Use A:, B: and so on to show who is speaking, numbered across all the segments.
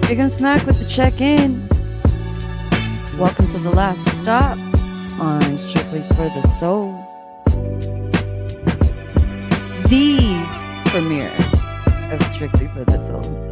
A: Big and Smack with the check-in. Welcome to the last stop on Strictly for the Soul. The premiere of Strictly for the Soul.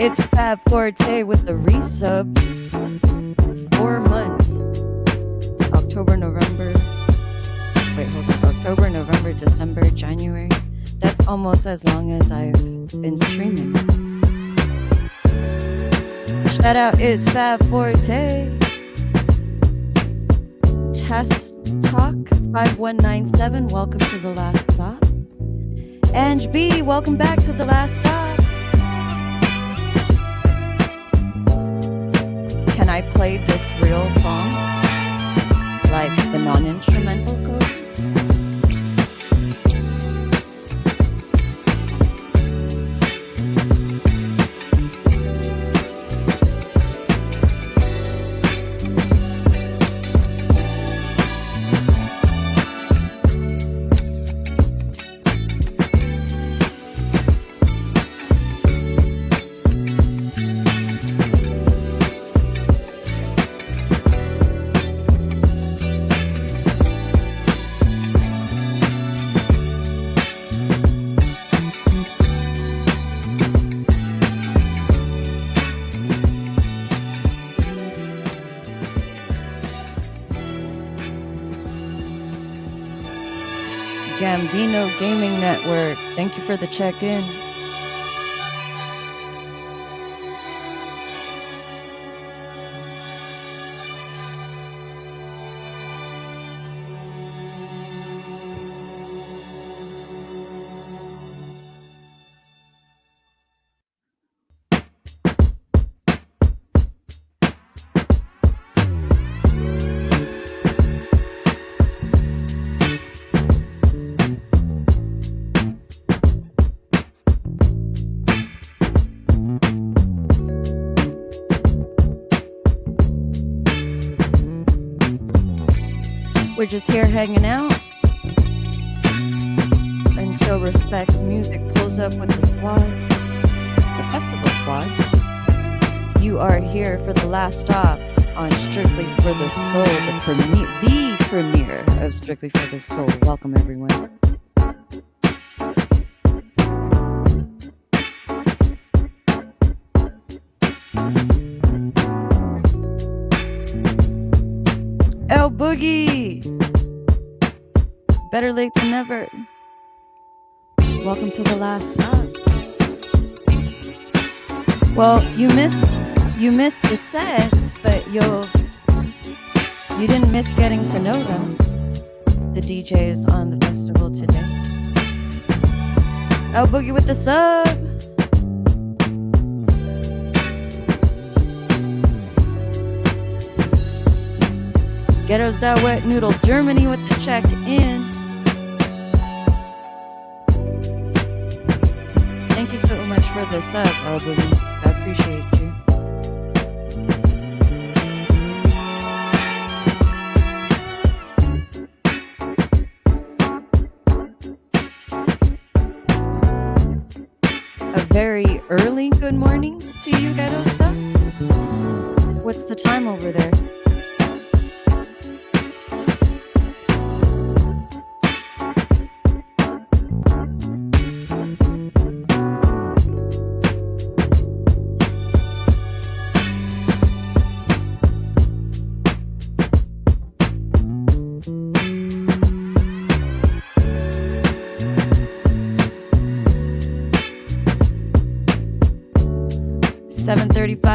A: It's Fab Forte with the resub. 4 months. October, November. Wait, hold on. October, November, December, January. That's almost as long as I've been streaming. Shout out, it's Fab Forte. Test Talk 5197. Welcome to the last stop. Ange B, welcome back to the last stop. Can I play this real song? Like the non-instrumental code? Gambino Gaming Network. Thank you for the check-in. We're just here hanging out until Respect Music pulls up with the squad, the festival squad. You are here for the last stop on Strictly for the Soul, the premiere of Strictly for the Soul. Welcome, everyone. El Boogie! Better late than never. Welcome to the last stop. Well, you missed the sets, but you didn't miss getting to know them. The DJs on the festival today. El Boogie with the sub. Ghetto's That Wet Noodle Germany with the check-in. Thank you so much for the sub, El Boogie. I appreciate you. A very early good morning to you, Ghetto's That. What's the time over there?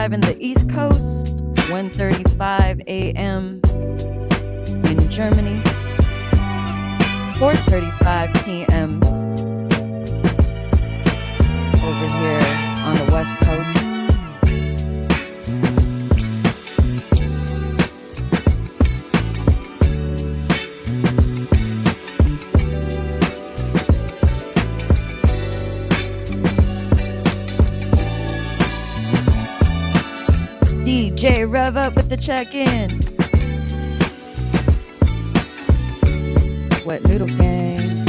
A: In the East Coast, 1:35 a.m. in Germany, 4:35 p.m. over here on the West Coast. rev up with the check-in. Wet Noodle Gang.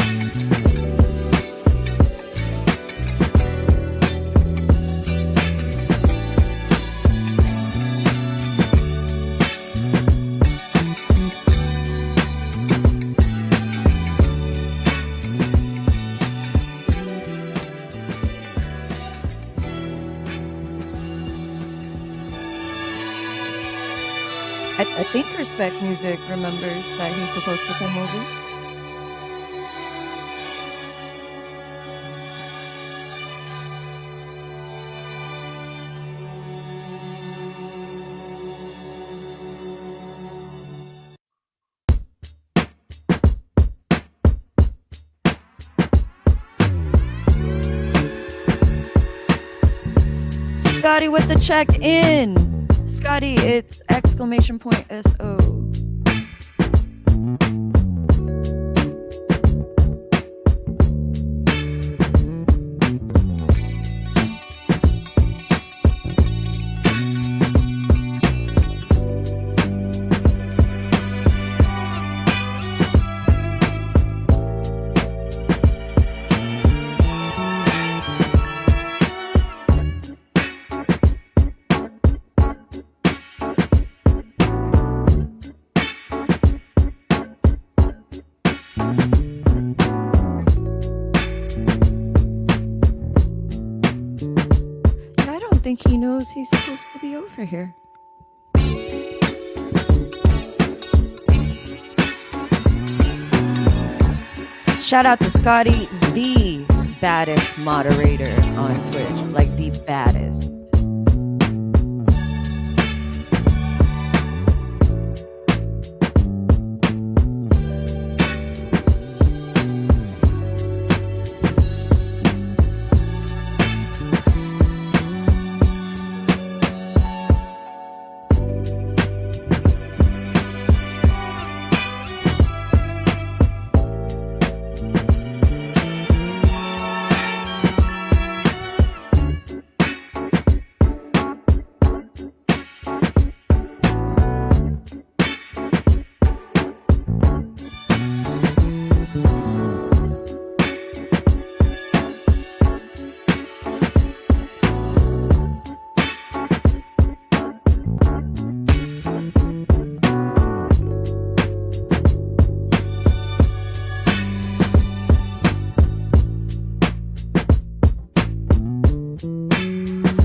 A: I think Respect Music remembers that he's supposed to come over. Scotty with the check-in. Scotty, it's exclamation point SO. I think he knows he's supposed to be over here. Shout out to Scotty, the baddest moderator on Twitch, like the baddest.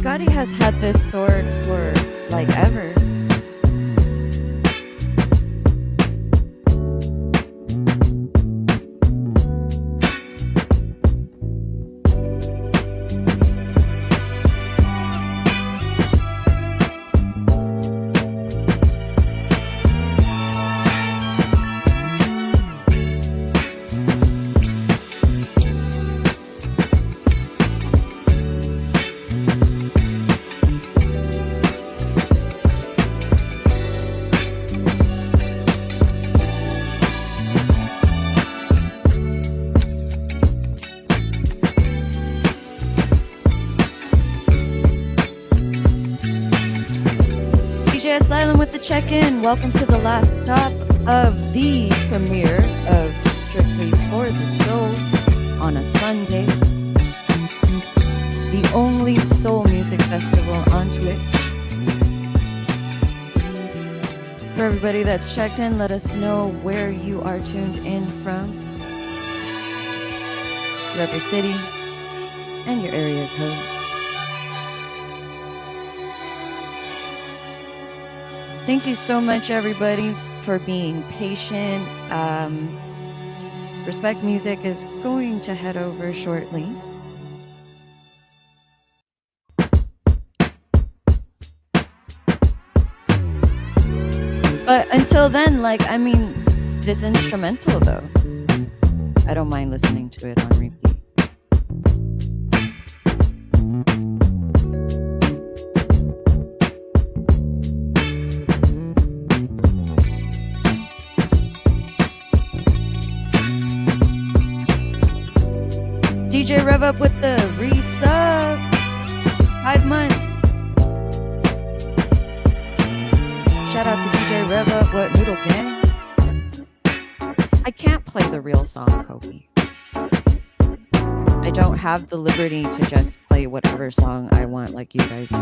A: Scotty has had this sword for like ever. Asylum with the check-in. Welcome to the last stop of the premiere of Strictly for the Soul on a Sunday. The only soul music festival on Twitch. For everybody that's checked in, let us know where you are tuned in from. Rep your city and your area code. Thank you so much, everybody, for being patient. Respect Music is going to head over shortly. But until then, this instrumental, though, I don't mind listening to it on repeat. DJ Rev Up with the resub. 5 months. rev up what Noodle Gang. I can't play the real song, Kobe. I don't have the liberty to just play whatever song I want like you guys do.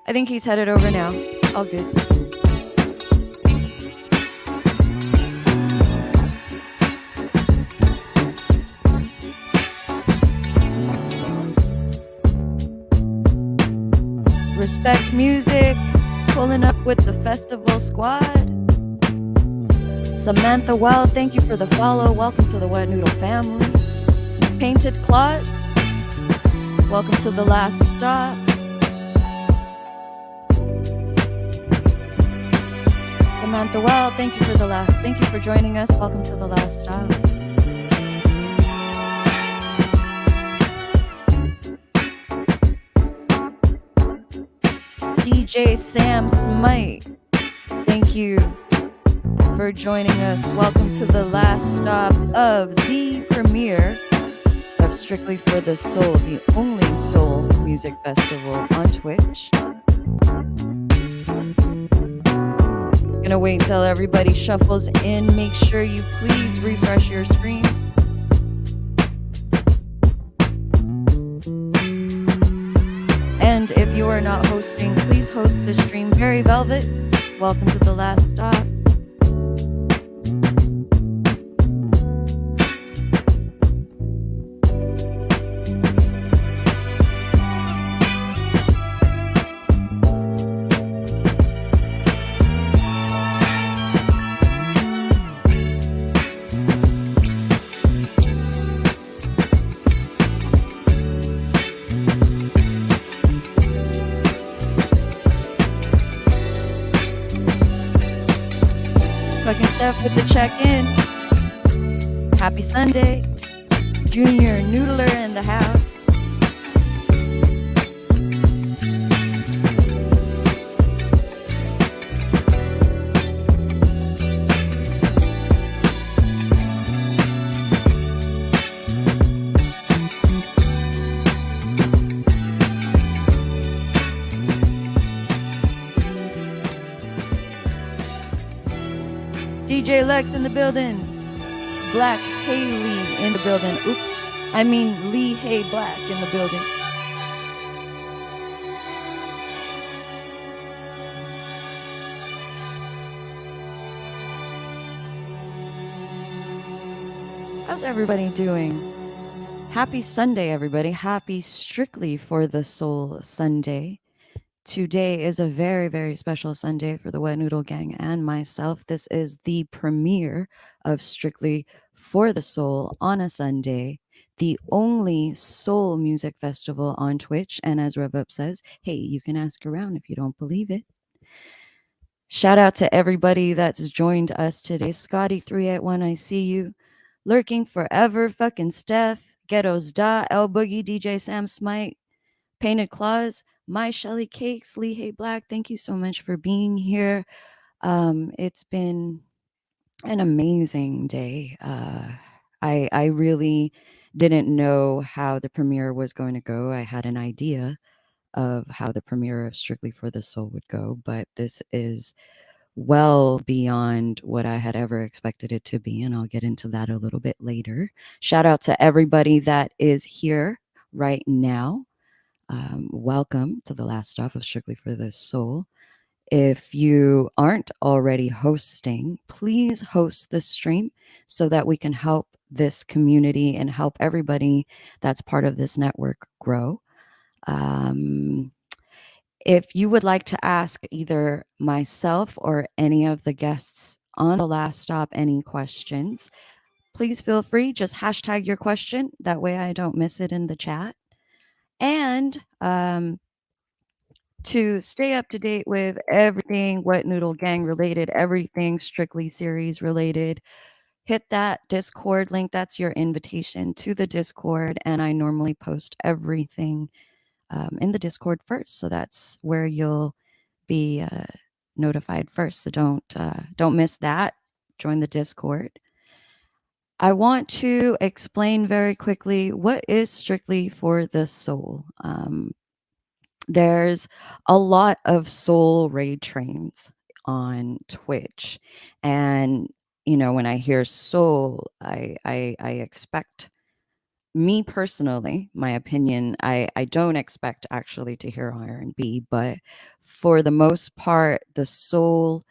A: I think he's headed over now. All good. Respect Music, pulling up with the festival squad. Samantha Wild, thank you for the follow. Welcome to the Wet Noodle family. Painted Clots, welcome to the last stop. Samantha Wild, thank you for joining us. Welcome to the last stop. DJ Sam Smite, thank you for joining us. Welcome to the last stop of the premiere of Strictly for the Soul, the only soul music festival on Twitch. Gonna wait until everybody shuffles in. Make sure you please refresh your screens. And if you are not hosting, please host the stream. Very Velvet, welcome to the last stop. Fucking Steph with the check-in. Happy Sunday. Junior Noodler in the house. DJ Lex in the building. Black Haley in the building. Oops. I mean Lee Hay Black in the building. How's everybody doing? Happy Sunday, everybody. Happy Strictly for the Soul Sunday. Today is a very, very special Sunday for the Wet Noodle Gang and myself. This is the premiere of Strictly for the Soul on a Sunday, the only soul music festival on Twitch. And as RevUp says, hey, you can ask around if you don't believe it. Shout out to everybody that's joined us today. Scotty381, I see you. Lurking Forever, fucking Steph, Ghettos Da, El Boogie, DJ Sam Smite, Painted Claws, My Shelly Cakes, Lee Hay Black, thank you so much for being here. It's been an amazing day. I really didn't know how the premiere was going to go. I had an idea of how the premiere of Strictly for the Soul would go, but this is well beyond what I had ever expected it to be, and I'll get into that a little bit later. Shout out to everybody that is here right now. Welcome to the last stop of Strictly for the Soul. If you aren't already hosting, please host the stream so that we can help this community and help everybody that's part of this network grow. If you would like to ask either myself or any of the guests on the last stop any questions, please feel free. Just hashtag your question. That way I don't miss it in the chat. And to stay up to date with everything Wet Noodle Gang related, everything Strictly series related, hit that Discord link. That's your invitation to the Discord. And I normally post everything in the Discord first. So that's where you'll be notified first. So don't miss that. Join the Discord. I want to explain very quickly what is Strictly for the Soul. There's a lot of soul raid trains on Twitch, and when I hear soul, I expect, me personally, my opinion, I don't expect actually to hear R&B, but for the most part, the soul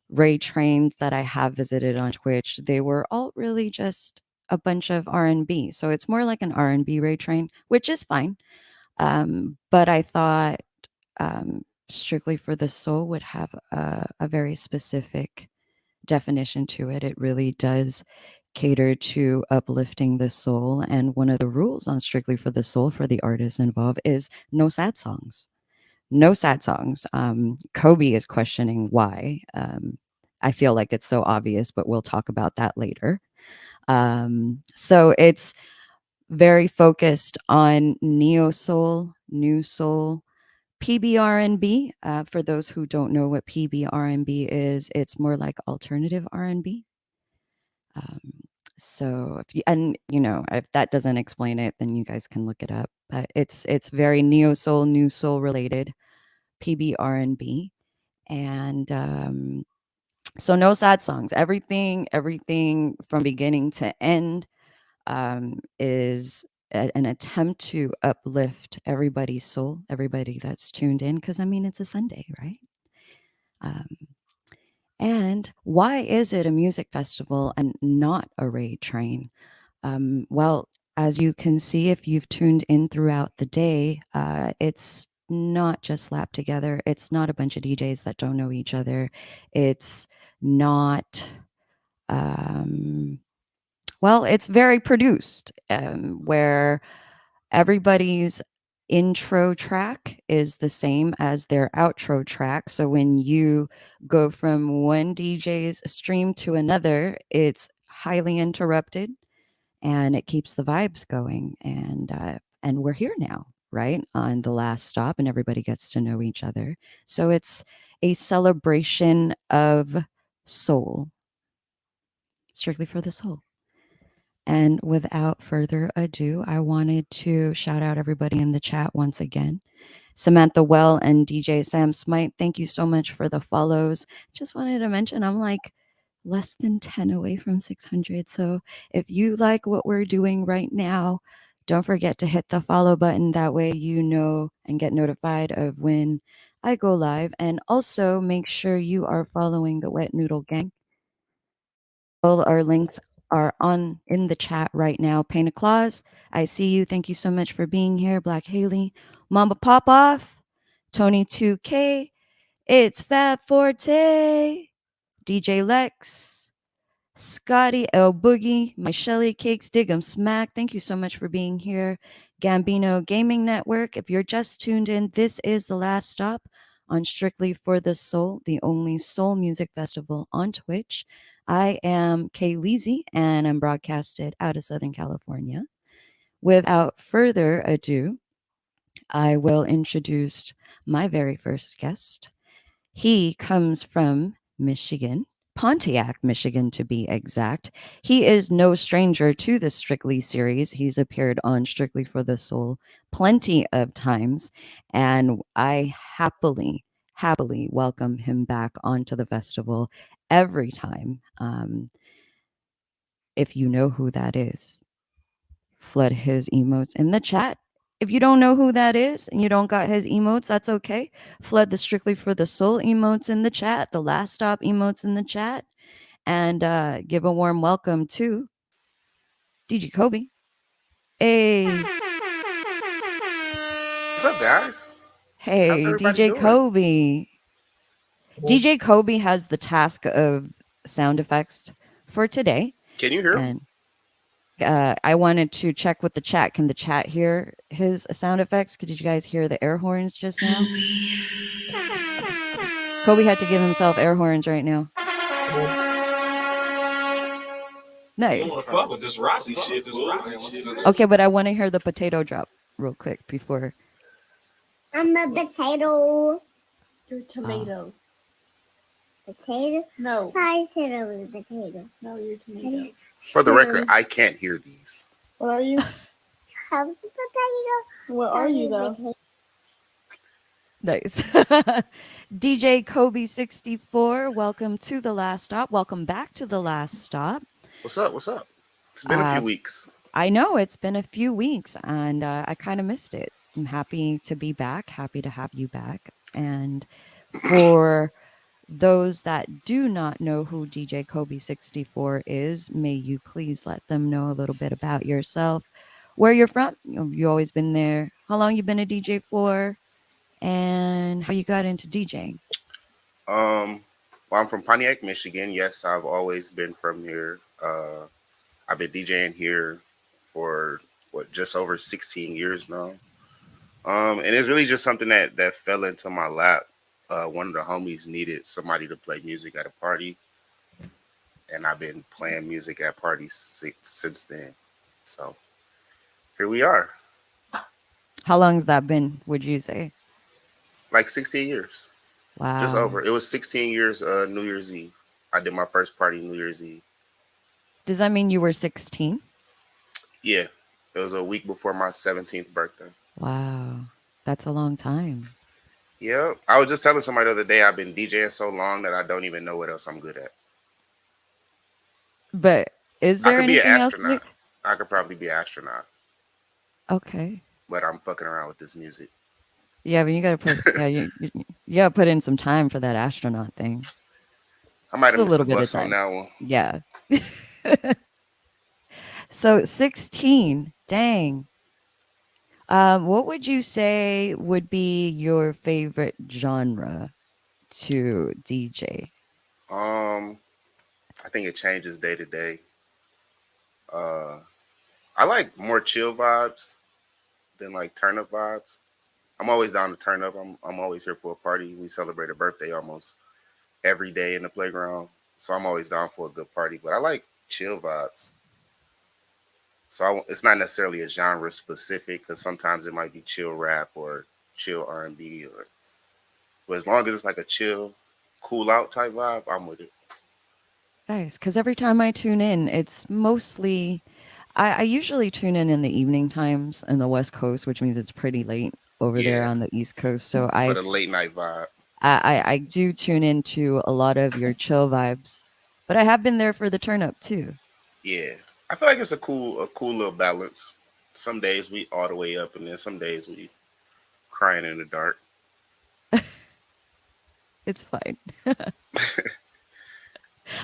A: raid trains that I have visited on Twitch, they were all really just a bunch of R&B. So it's more like an R&B raid train, which is fine. But I thought Strictly for the Soul would have a very specific definition to it. It really does cater to uplifting the soul. And one of the rules on Strictly for the Soul for the artists involved is no sad songs. No sad songs. Kobe is questioning why. I feel like it's so obvious, but we'll talk about that later. So it's very focused on neo soul, new soul, PBR&B. For those who don't know what PBR&B is, it's more like alternative R&B. So if that doesn't explain it, then you guys can look it up. But it's very neo soul, new soul related, PBR&B, and so no sad songs. Everything from beginning to end is an attempt to uplift everybody's soul, everybody that's tuned in. Because I mean, it's a Sunday, right? Um, and why is it a music festival and not a raid train? Well, as you can see, if you've tuned in throughout the day, it's not just slapped together. It's not a bunch of DJs that don't know each other. It's not, well, it's very produced, where everybody's intro track is the same as their outro track. So when you go from one DJ's stream to another, it's highly interrupted and it keeps the vibes going. And we're here now, right, on the last stop, and everybody gets to know each other. So it's a celebration of soul, Strictly for the Soul. And without further ado, I wanted to shout out everybody in the chat once again. Samantha Well and DJ Sam Smite, thank you so much for the follows. Just wanted to mention I'm like less than 10 away from 600. So if you like what we're doing right now, don't forget to hit the follow button. That way you know and get notified of when I go live. And also make sure you are following the Wet Noodle Gang. All our links are in the chat right now. Paint Claus, I see you. Thank you so much for being here. Black Haley, Mama Pop Off, Tony 2K, it's Fab Forte, DJ Lex, Scotty L Boogie, my Shelly Cakes, Dig 'em Smack. Thank you so much for being here. Gambino Gaming Network. If you're just tuned in, this is the last stop on Strictly for the Soul, the only soul music festival on Twitch. I am Kay Leezy, and I'm broadcasted out of Southern California. Without further ado, I will introduce my very first guest. He comes from Michigan, Pontiac, Michigan, to be exact. He is no stranger to the Strictly series. He's appeared on Strictly for the Soul plenty of times, and I happily welcome him back onto the festival every time. If you know who that is, flood his emotes in the chat. If you don't know who that is and you don't got his emotes, that's okay. Flood the Strictly for the Soul emotes in the chat, the last stop emotes in the chat, and give a warm welcome to DJ Kobe. Hey.
B: What's up, guys? How's
A: Hey,
B: everybody
A: DJ
B: doing?
A: Kobe. DJ Kobe has the task of sound effects for today.
B: Can you hear him?
A: And I wanted to check with the chat. Can the chat hear his sound effects? Did you guys hear the air horns just now? Kobe had to give himself air horns right now. Nice.
C: Fuck with this Rossi shit.
A: Okay, but I want to hear the potato drop real quick before.
D: I'm a potato.
E: You're tomato.
D: Potato?
E: No.
D: I said I was a potato.
E: No, you're tomato.
B: For the record,
E: Sure.
B: I can't hear these.
E: What are you?
D: Couch potato.
E: What are you though?
A: Nice. DJ Kobe 64, welcome to the last stop. Welcome back to the last stop.
B: What's up? What's up? It's been a few weeks.
A: I know it's been a few weeks and I kind of missed it. I'm happy to be back, happy to have you back. And for those that do not know who DJ Kobe 64 is, may you please let them know a little bit about yourself, where you're from. You always been there. How long you been a DJ for? And how you got into DJing.
B: Well, I'm from Pontiac, Michigan. Yes, I've always been from here. I've been DJing here for just over 16 years now. And it's really just something that fell into my lap. One of the homies needed somebody to play music at a party, and I've been playing music at parties since then. So here we are.
A: How long's that been, would you say?
B: Like 16 years.
A: Wow.
B: Just over. It was 16 years New Year's Eve. I did my first party New Year's Eve.
A: Does that mean you were 16?
B: Yeah. It was a week before my 17th birthday.
A: Wow. That's a long time.
B: Yeah. I was just telling somebody the other day I've been DJing so long that I don't even know what else I'm good at.
A: But is there anything else?
B: I could probably be an astronaut.
A: Okay.
B: But I'm fucking around with this music.
A: Yeah, but you gotta put you gotta put in some time for that astronaut thing.
B: I might have missed the bus on that one.
A: Yeah. So 16, dang. What would you say would be your favorite genre to DJ?
B: I think it changes day to day. I like more chill vibes than like turn up vibes. I'm always down to turn up. I'm always here for a party. We celebrate a birthday almost every day in the playground, so I'm always down for a good party. But I like chill vibes. So it's not necessarily a genre specific, because sometimes it might be chill rap or chill R&B, but as long as it's like a chill, cool out type vibe, I'm with it.
A: Nice, because every time I tune in, it's mostly I usually tune in the evening times in the West Coast, which means it's pretty late over there on the East Coast. So
B: for the late night vibe,
A: I do tune into a lot of your chill vibes, but I have been there for the turn up too.
B: Yeah, I feel like it's a cool little balance. Some days we all the way up, and then some days we crying in the dark.
A: It's fine.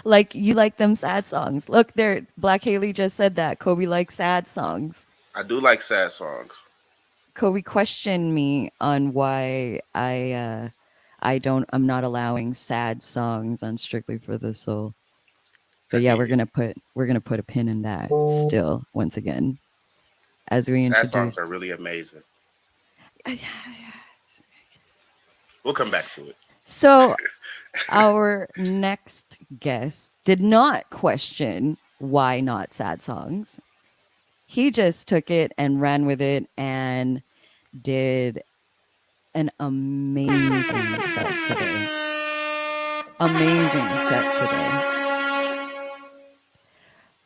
A: Like you like them sad songs. Look there, Black Haley just said that Kobe likes sad songs.
B: I do like sad songs.
A: Kobe questioned me on why I'm not allowing sad songs on Strictly for the Soul. But yeah, we're gonna put a pin in that still once again as we introduce.
B: Sad songs are really amazing. We'll come back to it.
A: So our next guest did not question why not sad songs. He just took it and ran with it and did an amazing set today.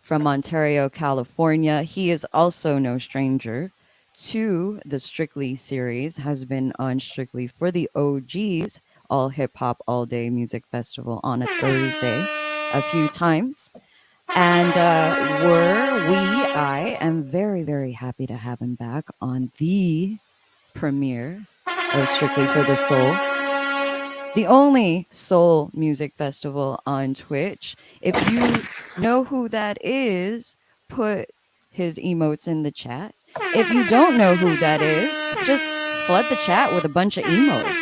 A: From Ontario, California. He is also no stranger to the Strictly series, has been on Strictly for the OGs, All Hip Hop All Day Music Festival on a Thursday a few times. And I am very, very happy to have him back on the premiere of Strictly for the Soul, the only soul music festival on Twitch. If you know who that is, put his emotes in the chat. If you don't know who that is, just flood the chat with a bunch of emotes.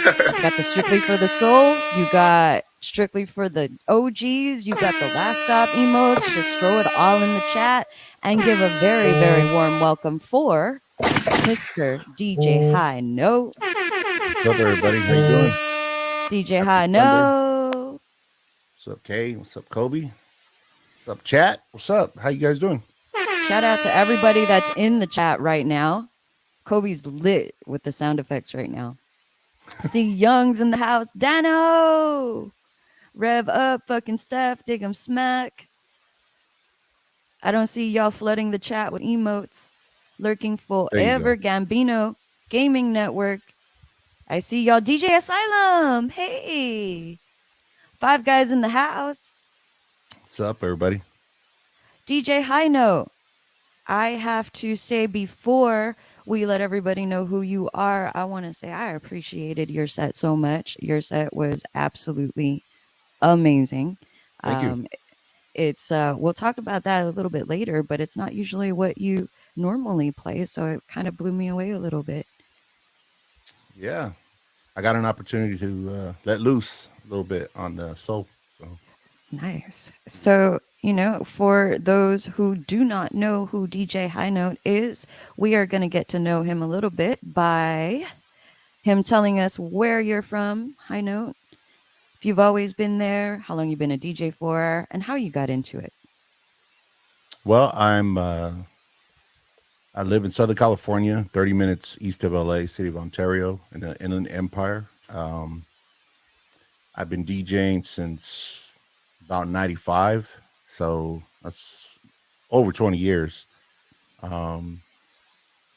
A: You got the Strictly for the Soul, you got Strictly for the OGs, you got the Last Stop emotes. Just throw it all in the chat and give a very, very warm welcome for Mr. DJ High Note.
C: What's up, everybody? How you doing?
A: DJ High Note.
C: What's up, Kay? What's up, Kobe? What's up, chat? What's up? How you guys doing?
A: Shout out to everybody that's in the chat right now. Kobe's lit with the sound effects right now. See Young's in the house. Dano! Rev up, fucking Steph. Dig 'em smack. I don't see y'all flooding the chat with emotes. Lurking
C: There you go.
A: forever, Gambino, Gaming Network. I see y'all, DJ Asylum. Hey, Five Guys in the house.
C: What's up, everybody?
A: DJ High Note. I have to say before we let everybody know who you are, I want to say I appreciated your set so much. Your set was absolutely amazing.
C: Thank you.
A: Um, it's we'll talk about that a little bit later, but it's not usually what you normally play, so it kind of blew me away a little bit.
C: Yeah, I got an opportunity to let loose a little bit on the soul. So
A: Nice. So, for those who do not know who DJ High Note is, we are going to get to know him a little bit by him telling us where you're from, High Note, if you've always been there, how long you've been a DJ for, and how you got into it.
C: well, I live in Southern California, 30 minutes east of LA, city of Ontario, in the Inland Empire. I've been DJing since about 95, so that's over 20 years. Um,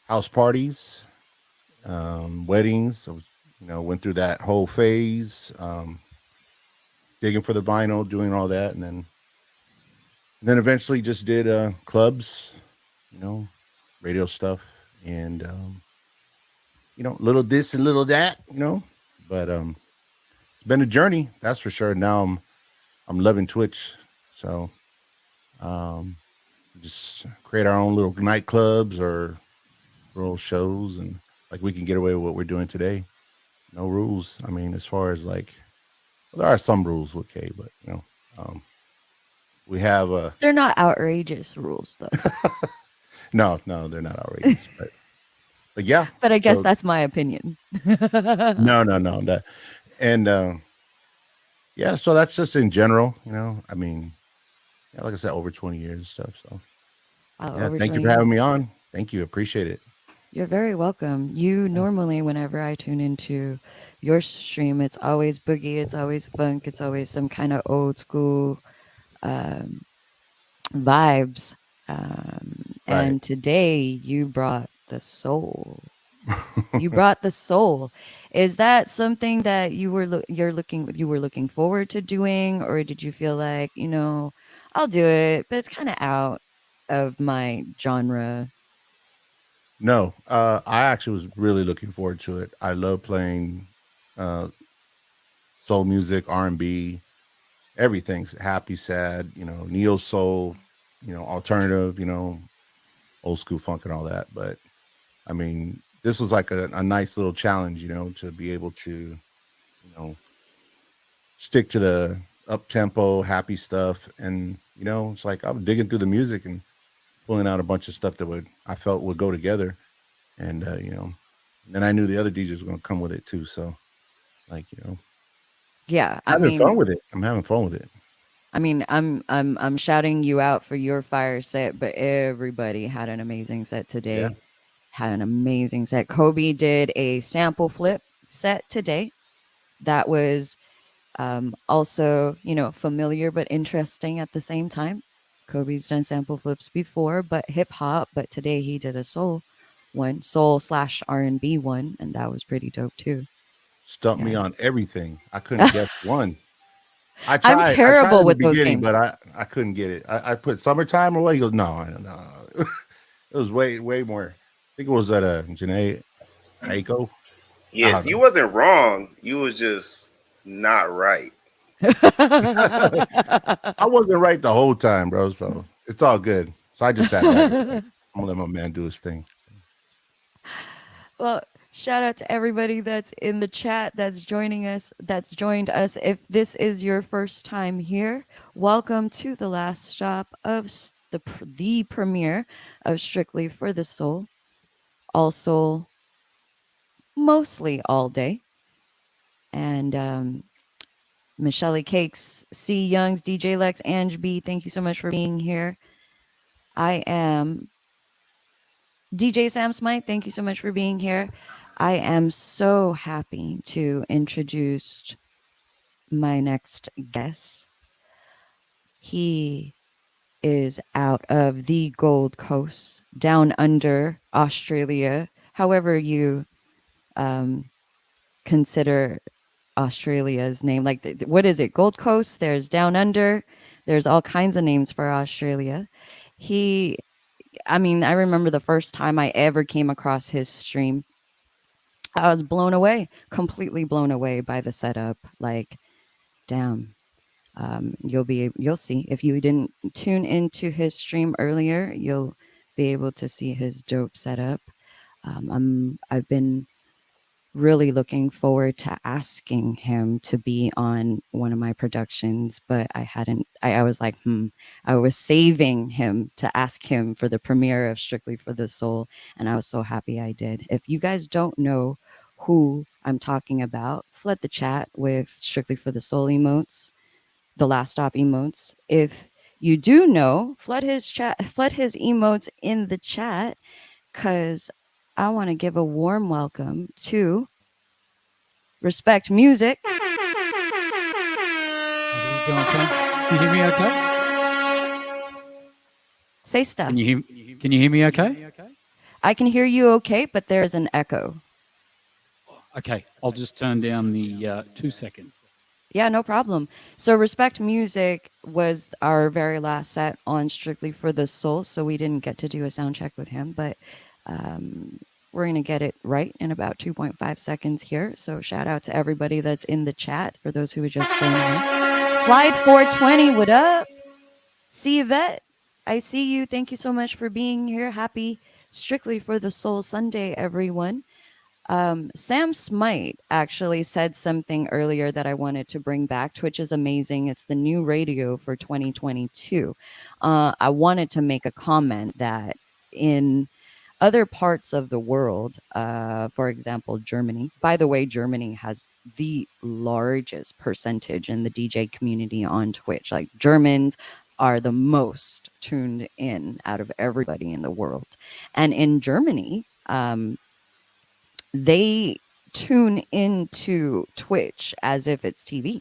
C: House parties, weddings. I was, went through that whole phase, digging for the vinyl, doing all that, and then eventually just did clubs, you know, radio stuff, and little this and little that, But it's been a journey, that's for sure. Now I'm loving Twitch, so um, just create our own little nightclubs or little shows, and like we can get away with what we're doing today. No rules. I mean, as far as like, well, there are some rules with K, but um, we have
A: They're not outrageous rules, though.
C: no, they're not outrageous, but yeah.
A: But I guess
C: So
A: that's my opinion.
C: no, that and yeah. So that's just in general, I mean, yeah, like I said, over 20 years and stuff. So yeah,
A: Over
C: thank you
A: 20
C: for
A: years.
C: having me on. Thank you, appreciate it.
A: You're very welcome. You normally, whenever I tune into your stream, it's always boogie, it's always funk, it's always some kind of old school um, vibes.
C: Right.
A: And today you brought the soul. You brought the soul. Is that something that you were looking forward to doing, or did you feel like, I'll do it, but it's kind of out of my genre?
C: No, I actually was really looking forward to it. I love playing uh, soul music, R&B, everything's happy, sad, neo soul, alternative, old school funk and all that. But I mean, this was like a nice little challenge, to be able to, stick to the up tempo, happy stuff. And, it's like I'm digging through the music and pulling out a bunch of stuff that I felt would go together. And, then I knew the other DJs were going to come with it too. So like,
A: Yeah,
C: having fun with it. I'm having fun with it.
A: I'm shouting you out for your fire set, but everybody had an amazing set
C: Yeah.
A: today. Had an amazing set. Kobe did a sample flip set today. That was also, familiar but interesting at the same time. Kobe's done sample flips before, but hip hop. But today he did a soul/R&B one, and that was pretty dope too.
C: Stumped me
A: Yeah,
C: on everything. I couldn't guess one.
A: I'm
C: I tried
A: terrible
C: in the
A: with those
C: beginning,
A: games.
C: but I couldn't get it. I put summertime or what? He goes, no, no. It was way more. I think it was at Janae Aiko. I
B: Yes,
C: don't
B: you
C: know.
B: wasn't wrong. You was just not right.
C: I wasn't right the whole time, bro. So it's all good. So I just sat back. Like, I'm gonna let my man do his thing.
A: Well, shout out to everybody that's in the chat that's joining us, that's joined us. If this is your first time here, welcome to the last stop of the premiere of Strictly for the Soul, all soul, mostly all day. And Michelle Cakes, C. Youngs, DJ Lex, Ange B, thank you so much for being here. I am DJ Sam Smite, thank you so much for being here. I am so happy to introduce my next guest. He is out of the Gold Coast, down under Australia, however you consider Australia's name. Like, what is it? Gold Coast, there's Down Under, there's all kinds of names for Australia. I remember the first time I ever came across his stream. I was blown away, completely blown away by the setup. Like, damn. You'll see if you didn't tune into his stream earlier, you'll be able to see his dope setup. I've been really looking forward to asking him to be on one of my productions, but I was like, I was saving him to ask him for the premiere of Strictly for the Soul, and I was so happy I did. If you guys don't know who I'm talking about, flood the chat with Strictly for the Soul emotes, the last stop emotes. If you do know, flood his emotes in the chat, because I want to give a warm welcome to Respect Music.
F: How's it going, okay? Can you hear me okay?
A: Say stuff.
F: Can you hear me okay?
A: I can hear you okay, but there's an echo.
F: Okay, I'll just turn down the 2 seconds.
A: Yeah, no problem. So Respect Music was our very last set on Strictly for the Soul, so we didn't get to do a sound check with him, but we're going to get it right in about 2.5 seconds here. So shout out to everybody that's in the chat for those who are just joining us. Slide 420, what up? See Yvette, I see you. Thank you so much for being here. Happy Strictly for the Soul Sunday, everyone. Sam Smite actually said something earlier that I wanted to bring back. Twitch is amazing. It's the new radio for 2022. I wanted to make a comment that in other parts of the world, for example, Germany, by the way, Germany has the largest percentage in the DJ community on Twitch. Like, Germans are the most tuned in out of everybody in the world. And in Germany, they tune into Twitch as if it's TV.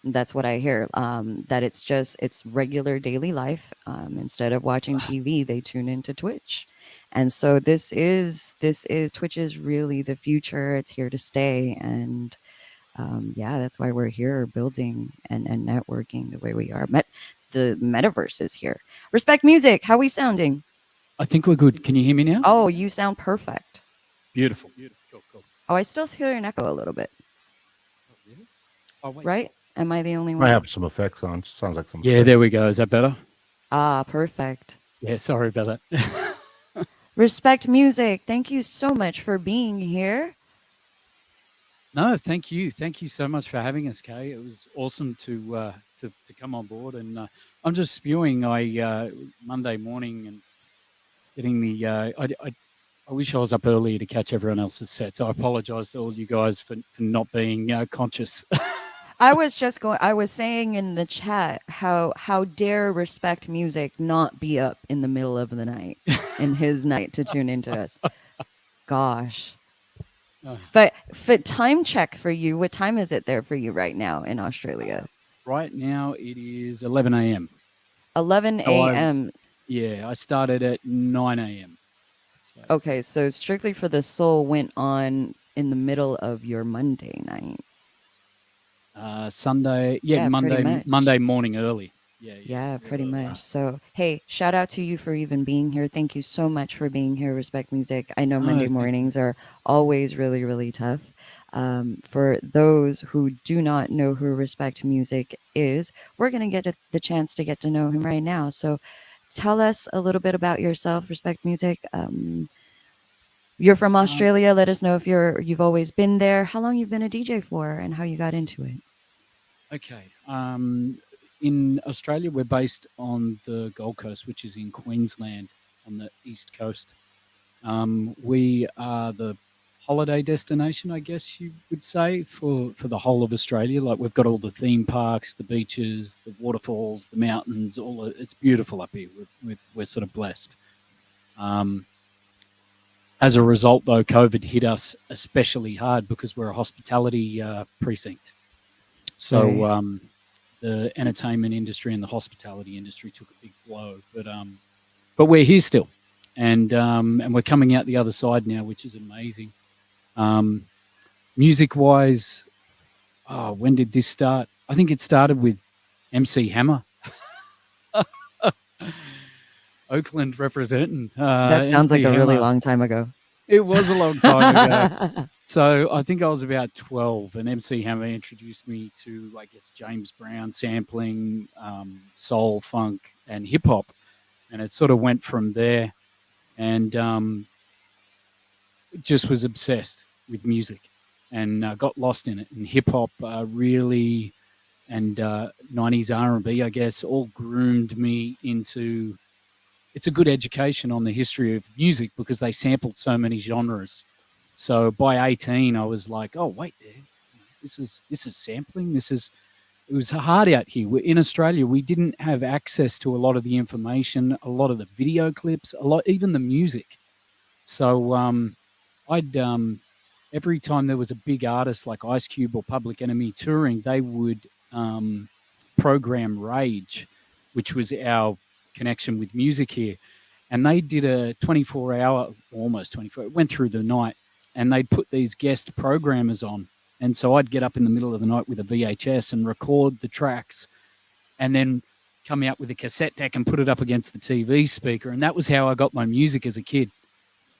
A: That's what I hear. That it's regular daily life. Instead of watching TV, they tune into Twitch. And so this is Twitch is really the future. It's here to stay. And yeah, that's why we're here building and networking the way we are. The metaverse is here. Respect Music, how are we sounding?
F: I think we're good. Can you hear me now?
A: Oh, you sound perfect.
F: Beautiful. Cool.
A: Oh, I still hear an echo a little bit.
F: Oh, wait.
A: Right? Am I the only one?
C: I have some effects on. Sounds like some.
F: Yeah,
C: effects.
F: there we go. Is that better?
A: Ah, perfect.
F: Yeah, sorry about that.
A: Respect Music, thank you so much for being here.
F: No, thank you. Thank you so much for having us, Kay. It was awesome to come on board. And I'm just spewing. Monday morning and getting the. I wish I was up earlier to catch everyone else's sets. I apologise to all you guys for not being conscious.
A: I was saying in the chat, how dare Respect Music not be up in the middle of the night in his night to tune into us. Gosh. But for time check for you, what time is it there for you right now in Australia?
F: Right now it is 11 a.m.
A: 11 a.m.
F: I started at 9 a.m. So.
A: Okay, so Strictly for the Soul went on in the middle of your Monday night.
F: Sunday, Monday morning early.
A: Yeah, pretty much. So, hey, shout out to you for even being here. Thank you so much for being here, Respect Music. I know Monday mornings are always really, really tough. For those who do not know who Respect Music is, we're going to get the chance to get to know him right now. So tell us a little bit about yourself, Respect Music. You're from Australia. Let us know if you've always been there, how long you've been a DJ for, and how you got into it.
F: Okay. In Australia, we're based on the Gold Coast, which is in Queensland on the east coast. We are the holiday destination, I guess you would say, for the whole of Australia. Like, we've got all the theme parks, the beaches, the waterfalls, the mountains. It's beautiful up here. We're sort of blessed. As a result, though, COVID hit us especially hard because we're a hospitality precinct. So the entertainment industry and the hospitality industry took a big blow. But we're here still, and we're coming out the other side now, which is amazing. Music wise, when did this start? I think it started with MC Hammer. Oakland representing.
A: That sounds like
F: MC
A: a really
F: Hammer.
A: long time ago.
F: It was a long time ago. So I think I was about 12, and MC Hammer introduced me to, I guess, James Brown sampling, soul, funk, and hip hop, and it sort of went from there. And just was obsessed with music, and got lost in it. And hip hop really, and 90s R&B, I guess, all groomed me into. It's a good education on the history of music because they sampled so many genres. So by 18, I was like, oh wait, this is sampling. It was hard out here. In Australia, we didn't have access to a lot of the information, a lot of the video clips, even the music. So I'd every time there was a big artist like Ice Cube or Public Enemy touring, they would program Rage, which was our connection with music here, and they did a 24-hour, almost 24. It went through the night, and they'd put these guest programmers on, and so I'd get up in the middle of the night with a VHS and record the tracks, and then come out with a cassette deck and put it up against the TV speaker, and that was how I got my music as a kid,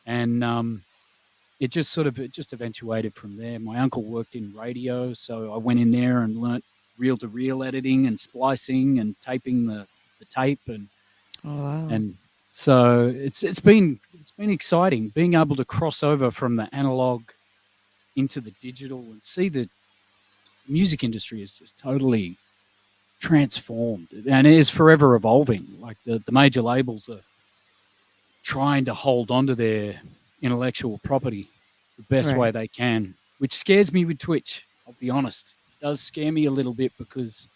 F: and it just eventuated from there. My uncle worked in radio, so I went in there and learnt reel-to-reel editing and splicing and taping the tape, and and so it's been exciting being able to cross over from the analog into the digital and see the music industry is just totally transformed, and it is forever evolving. Like the major labels are trying to hold on to their intellectual property the best way they can, which scares me with Twitch. I'll be honest, it does scare me a little bit because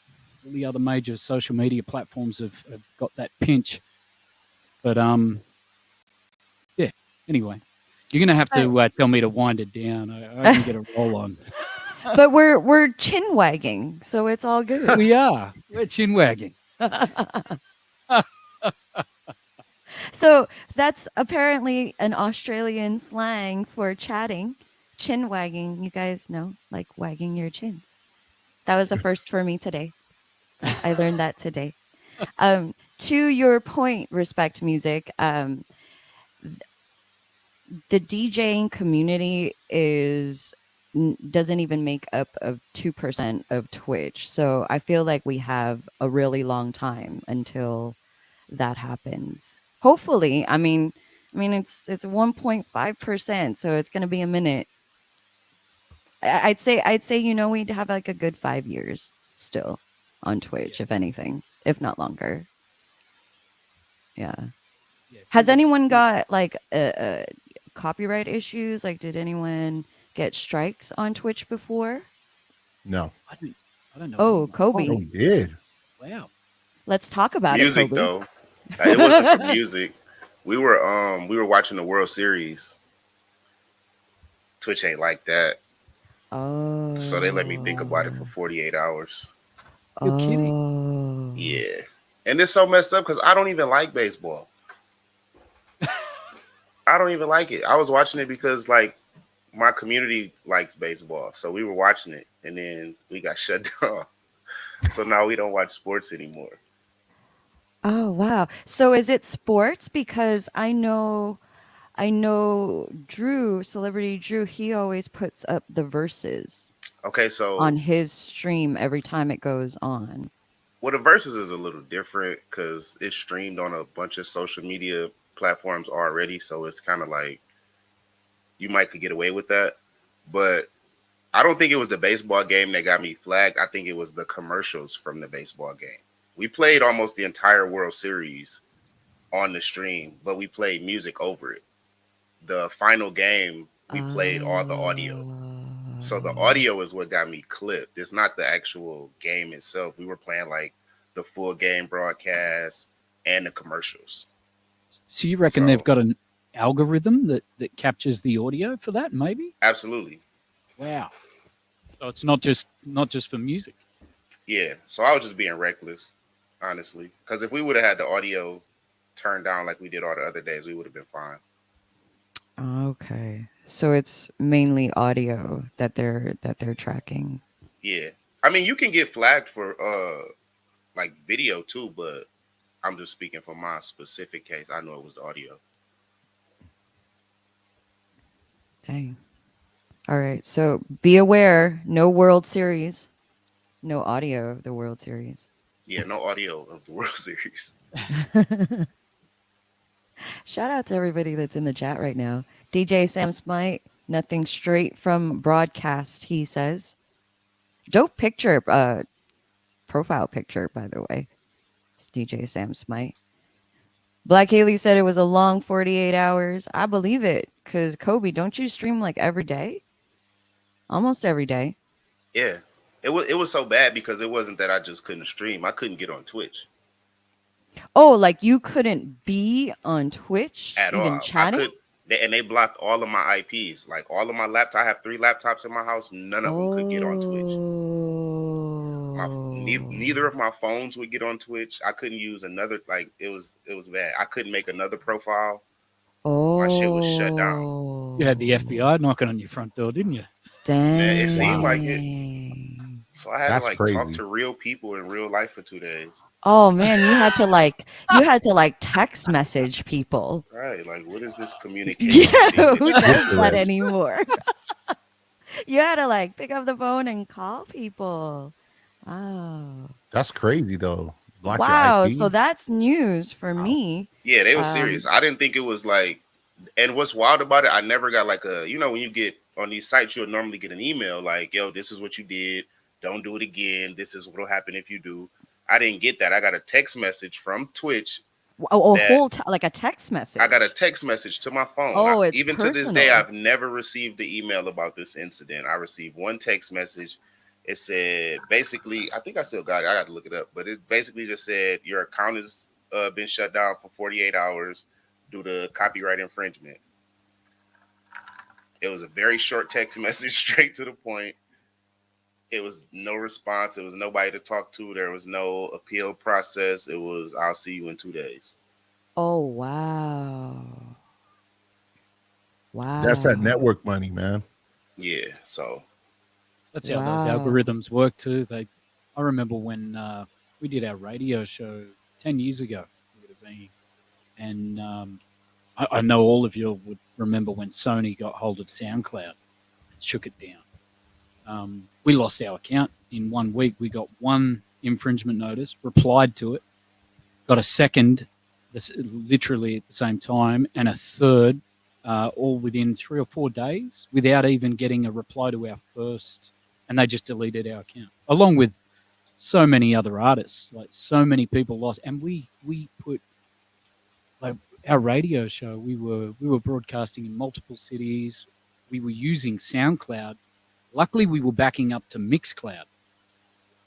F: all the other major social media platforms have got that pinch. But yeah. Anyway, you're gonna have to tell me to wind it down. I can get a roll on.
A: But we're chin wagging, so it's all good.
F: We're chin wagging.
A: So that's apparently an Australian slang for chatting. Chin wagging, you guys know, like wagging your chins. That was a first for me today. I learned that today. To your point, Respect Music, the DJing community doesn't even make up of 2% of Twitch. So I feel like we have a really long time until that happens. Hopefully, I mean it's 1.5%, so it's going to be a minute. I'd say we'd have like a good 5 years still on Twitch, if anything, if not longer. Yeah. Has anyone got like copyright issues? Like, did anyone get strikes on Twitch before?
C: No.
F: I don't know.
A: Oh, Kobe.
C: Oh, he did.
F: Wow.
A: Let's talk about
B: music,
A: it, Kobe.
B: though. It wasn't for music. We were watching the World Series. Twitch ain't like that.
A: Oh.
B: So they let me think about it for 48 hours.
F: You're kidding.
A: Oh.
B: Yeah. And it's so messed up because I don't even like baseball. I don't even like it. I was watching it because like my community likes baseball. So we were watching it and then we got shut down. So now we don't watch sports anymore.
A: Oh, wow. So is it sports? Because I know Drew, Celebrity Drew, he always puts up the verses
B: Okay, so
A: on his stream every time it goes on.
B: well, the Versus is a little different because it's streamed on a bunch of social media platforms already. So it's kind of like you might could get away with that. But I don't think it was the baseball game that got me flagged. I think it was the commercials from the baseball game. We played almost the entire World Series on the stream, but we played music over it. The final game, we played all the audio. So the audio is what got me clipped. It's not the actual game itself. We were playing like the full game broadcast and the commercials.
F: So you reckon they've got an algorithm that captures the audio for that? Maybe.
B: Absolutely.
F: Wow. So it's not just for music.
B: Yeah, so I was just being reckless, honestly. Because if we would have had the audio turned down like we did all the other days, we would have been fine.
A: Okay. So it's mainly audio that they're tracking.
B: Yeah, I mean you can get flagged for like video too, but I'm just speaking for my specific case. I know it was the audio.
A: Dang. All right. So be aware, no World Series, no audio of the World Series.
B: Yeah, no audio of the World Series.
A: Shout out to everybody that's in the chat right now. DJ Sam Smite, nothing straight from broadcast, he says. Dope picture, profile picture, by the way. It's DJ Sam Smite. Black Haley said it was a long 48 hours. I believe it. Because, Kobe, don't you stream like every day? Almost every day.
B: Yeah, it was so bad because it wasn't that I just couldn't stream. I couldn't get on Twitch
A: Oh, like you couldn't be on Twitch,
B: at
A: even
B: all. I
A: chatting?
B: could, and they blocked all of my IPs. Like all of my laptops. I have 3 laptops in my house. None of them could get on Twitch. Neither of my phones would get on Twitch. I couldn't use another. Like it was bad. I couldn't make another profile. My shit was shut down.
F: You had the FBI knocking on your front door, didn't you?
A: Dang.
B: Man, it seemed like it. So I had
C: That's
B: to like
C: crazy.
B: talk to real people in real life for 2 days.
A: Oh man, you had to like text message people.
B: Right? Like, what is this communication?
A: Yeah,
B: thing
A: who
B: that
A: does
B: you
A: that
B: do?
A: anymore? You had to like pick up the phone and call people. Oh.
C: That's crazy though. Block
A: Wow,
C: your IP.
A: so that's news for
C: Wow.
A: me.
B: Yeah, they were serious. I didn't think it was like. And what's wild about it, I never got like a. When you get on these sites, you'll normally get an email like, "Yo, this is what you did. Don't do it again. This is what'll happen if you do." I didn't get that. I got a text message from Twitch.
A: Like a text message.
B: I got a text message to my phone.
A: Oh, it's
B: even to this day,
A: personal.
B: I've never received the email about this incident. I received one text message. It said basically, I think I still got it. I got to look it up, but it basically just said your account has been shut down for 48 hours due to copyright infringement. It was a very short text message, straight to the point. It was no response. It was nobody to talk to. There was no appeal process. It was, I'll see you in 2 days.
A: Oh wow. Wow.
C: That's that network money, man.
B: Yeah. So
F: That's how those
A: Wow.
F: algorithms work too. I remember when we did our radio show 10 years ago, it would have been, and I know all of you would remember when Sony got hold of SoundCloud and shook it down. We lost our account in 1 week. We got one infringement notice, replied to it, got a second, literally at the same time, and a third, all within 3 or 4 days, without even getting a reply to our first. And they just deleted our account, along with so many other artists. Like so many people lost, and we put like our radio show. We were broadcasting in multiple cities. We were using SoundCloud. Luckily, we were backing up to Mixcloud,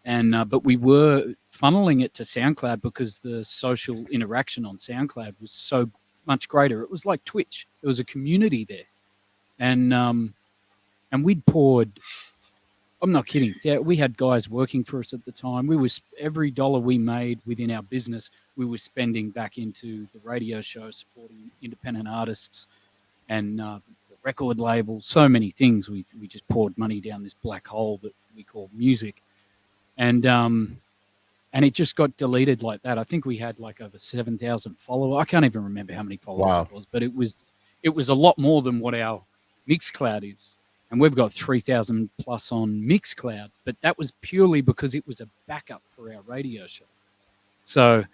F: and but we were funneling it to SoundCloud because the social interaction on SoundCloud was so much greater. It was like Twitch. There was a community there, and we'd poured. I'm not kidding. Yeah, we had guys working for us at the time. We was every dollar we made within our business, we were spending back into the radio show, supporting independent artists, and the record label. So many things. We just poured money down this black hole that we call music, and it just got deleted like that. I think we had like over 7,000 followers. I can't even remember how many followers
C: Wow.
F: it was, but it was a lot more than what our Mixcloud is. And we've got 3,000 plus on Mixcloud, but that was purely because it was a backup for our radio show. So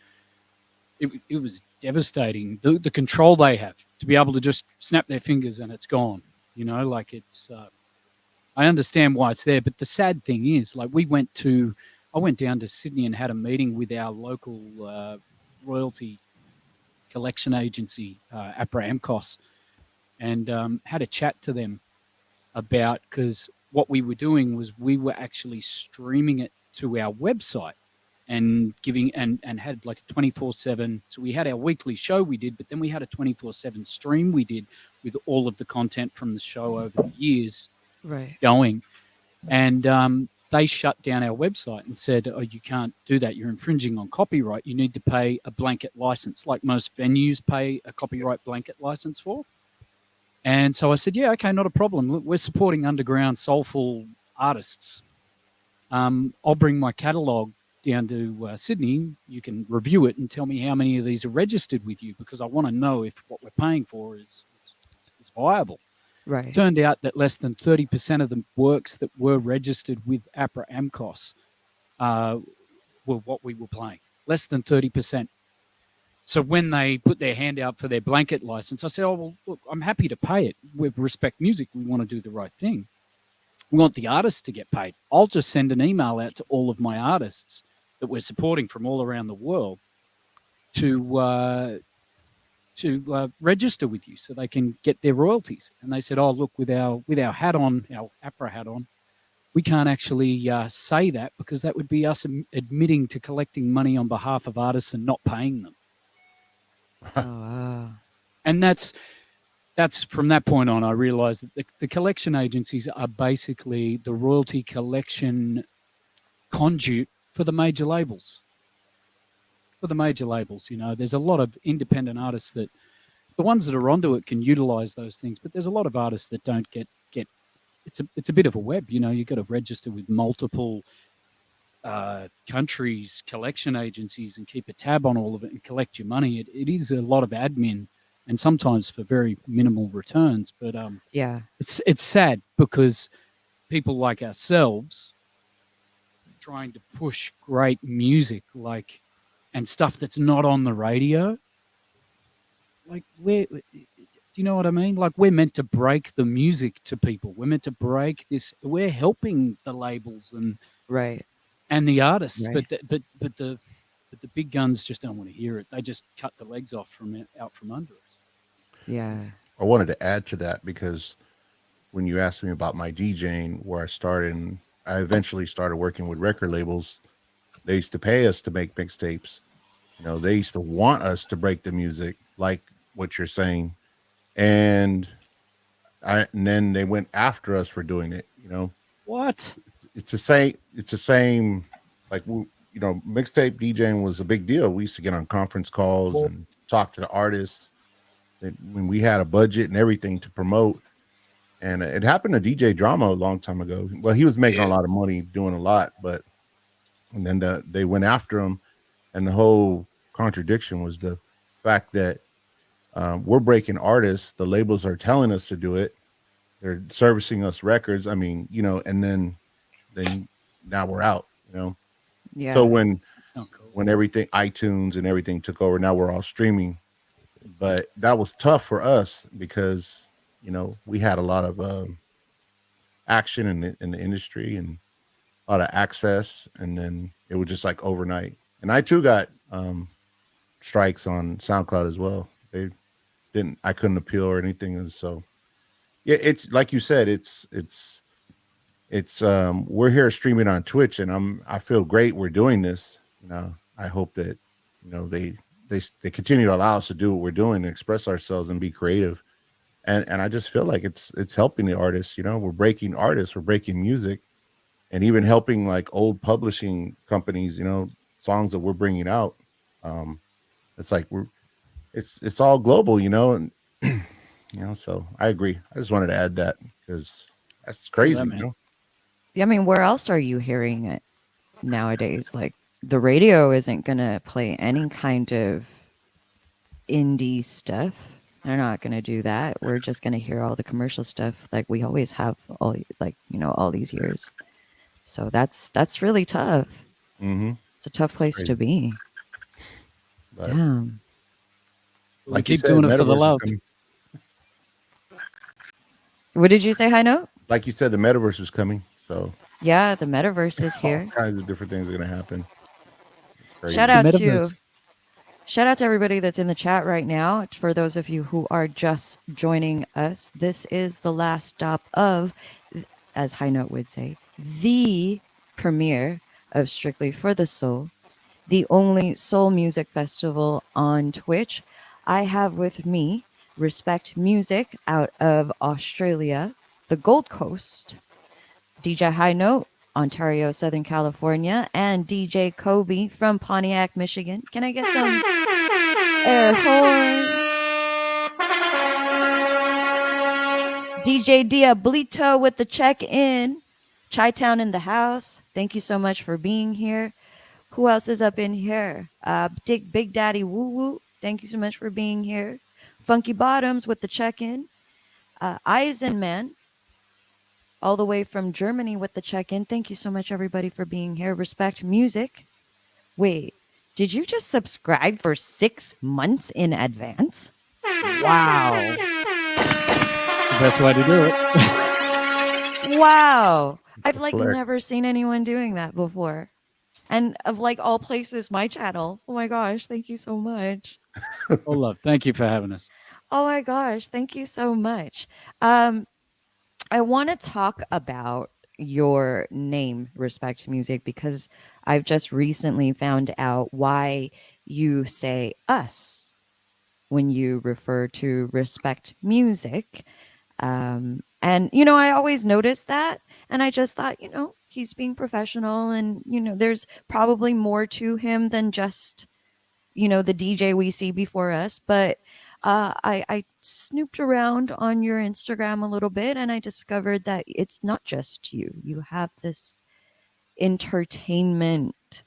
F: it was devastating. The control they have to be able to just snap their fingers and it's gone. Like it's. I understand why it's there, but the sad thing is, like I went down to Sydney and had a meeting with our local royalty collection agency, APRA AMCOS, and had a chat to them about, because what we were doing was we were actually streaming it to our website and giving and had like a 24/7. So we had our weekly show we did, but then we had a 24/7 stream we did with all of the content from the show over the years
A: Right.
F: going. And they shut down our website and said, "Oh, you can't do that. You're infringing on copyright. You need to pay a blanket license, like most venues pay a copyright blanket license for." And so I said, "Yeah, okay, not a problem. Look, we're supporting underground soulful artists. I'll bring my catalog down to Sydney. You can review it and tell me how many of these are registered with you, because I want to know if what we're paying for is viable."
A: Right.
F: Turned out that less than 30% of the works that were registered with APRA AMCOS were what we were playing. Less than 30%. So when they put their hand out for their blanket license, I said, "Oh, well, look, I'm happy to pay it. With Respect Music, we want to do the right thing. We want the artists to get paid. I'll just send an email out to all of my artists that we're supporting from all around the world to register with you so they can get their royalties." And they said, "Oh, look, with our hat on, our APRA hat on, we can't actually say that, because that would be us admitting to collecting money on behalf of artists and not paying them."
A: Oh, wow.
F: And that's from that point on, I realized that the collection agencies are basically the royalty collection conduit for the major labels. There's a lot of independent artists that, the ones that are onto it, can utilize those things, but there's a lot of artists that don't get it's a bit of a web. You've got to register with multiple countries' collection agencies and keep a tab on all of it and collect your money. It is a lot of admin, and sometimes for very minimal returns. But
A: Yeah.
F: it's sad, because people like ourselves trying to push great music, and stuff that's not on the radio, do you know what I mean? Like, we're meant to break the music to people. We're meant to break this. We're helping the labels
A: Right.
F: and the artists,
A: Right.
F: but the big guns just don't want to hear it. They just cut the legs off out from under us.
A: Yeah.
C: I wanted to add to that, because when you asked me about my DJing, where I started, and I eventually started working with record labels, they used to pay us to make mixtapes. They used to want us to break the music, like what you're saying. And then they went after us for doing it.
F: What?
C: It's the same. Like, mixtape DJing was a big deal. We used to get on conference calls and talk to the artists. When we had a budget and everything to promote, and it happened to DJ Drama a long time ago. Well, he was making a lot of money doing a lot, and then they went after him, and the whole contradiction was the fact that we're breaking artists. The labels are telling us to do it. They're servicing us records. I mean, and then now we're out.
A: Yeah.
C: So when
F: Oh, cool.
C: when everything, iTunes and everything took over, now we're all streaming. But that was tough for us, because we had a lot of action in the industry and a lot of access, and then it was just like overnight. And I too got strikes on SoundCloud as well. I couldn't appeal or anything, and so yeah, it's like you said, it's we're here streaming on Twitch, and I feel great we're doing this. I hope that they continue to allow us to do what we're doing and express ourselves and be creative. And I just feel like it's helping the artists. We're breaking artists, we're breaking music, and even helping like old publishing companies. Songs that we're bringing out. It's like it's all global, and So I agree. I just wanted to add that, because that's crazy.
F: man.
A: Yeah, I mean, where else are you hearing it nowadays? Like, the radio isn't gonna play any kind of indie stuff. They're not gonna do that. We're just gonna hear all the commercial stuff, like we always have, all these years. So that's really tough.
C: Mm-hmm.
A: It's a tough place to be.
C: But
A: Damn.
F: We
C: like you
F: keep
C: said,
F: doing it for the
C: metaverse is
F: love.
C: coming.
A: What did you say, High Note?
C: Like you said, the metaverse is coming. So
A: Yeah, the metaverse is
C: all
A: here.
C: kinds of different things are going to happen. It's crazy.
A: Shout
F: The
A: out to
F: metaverse.
A: Shout out to everybody that's in the chat right now. For those of you who are just joining us, this is the last stop of, as High Note would say, the premiere of Strictly for the Soul, the only soul music festival on Twitch. I have with me Respect Music out of Australia, the Gold Coast, DJ High Note Ontario, Southern California, and DJ Kobe from Pontiac, Michigan. Can I get some air horns? DJ Diablito with the check-in. Chi-Town in the house. Thank you so much for being here. Who else is up in here? Big Daddy Woo Woo. Thank you so much for being here. Funky Bottoms with the check-in. Eisenman, all the way from Germany with the check-in. Thank you so much, everybody, for being here. Respect Music. Wait, did you just subscribe for 6 months in advance? Wow.
F: The best way to do it.
A: Wow. I've like
C: Flex.
A: never seen anyone doing that before. And of like all places, my channel. Oh my gosh, thank you so much.
F: All love. Thank you for having us.
A: Oh my gosh, thank you so much. I want to talk about your name, Respect Music, because I've just recently found out why you say us when you refer to Respect Music. And, I always noticed that. And I just thought, he's being professional and, there's probably more to him than just, the DJ we see before us. But I snooped around on your Instagram a little bit and I discovered that it's not just you. You have this entertainment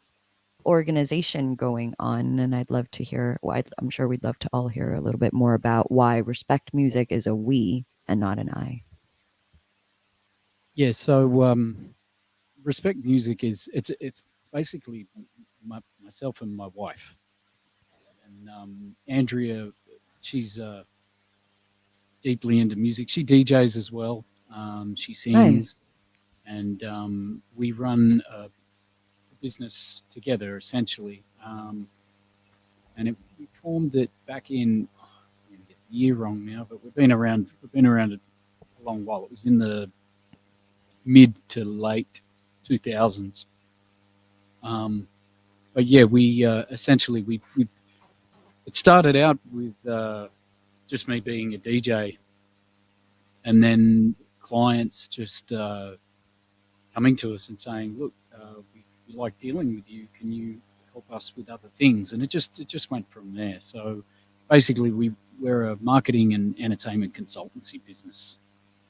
A: organization going on. And I'd love to hear, I'm sure we'd love to all hear a little bit more about why Respect Music is a we and not an I.
F: Yeah, so Respect Music is it's basically myself and my wife. And Andrea, she's deeply into music. She DJs as well. She sings,
A: Nice.
F: and we run a business together essentially. And we formed it back in, I'm gonna get the year wrong now, but we've been around a long while. It was in the mid to late 2000s. But yeah, we essentially we it started out with just me being a DJ, and then clients just coming to us and saying, "Look, we like dealing with you. Can you help us with other things?" And it just went from there. So basically, we're a marketing and entertainment consultancy business.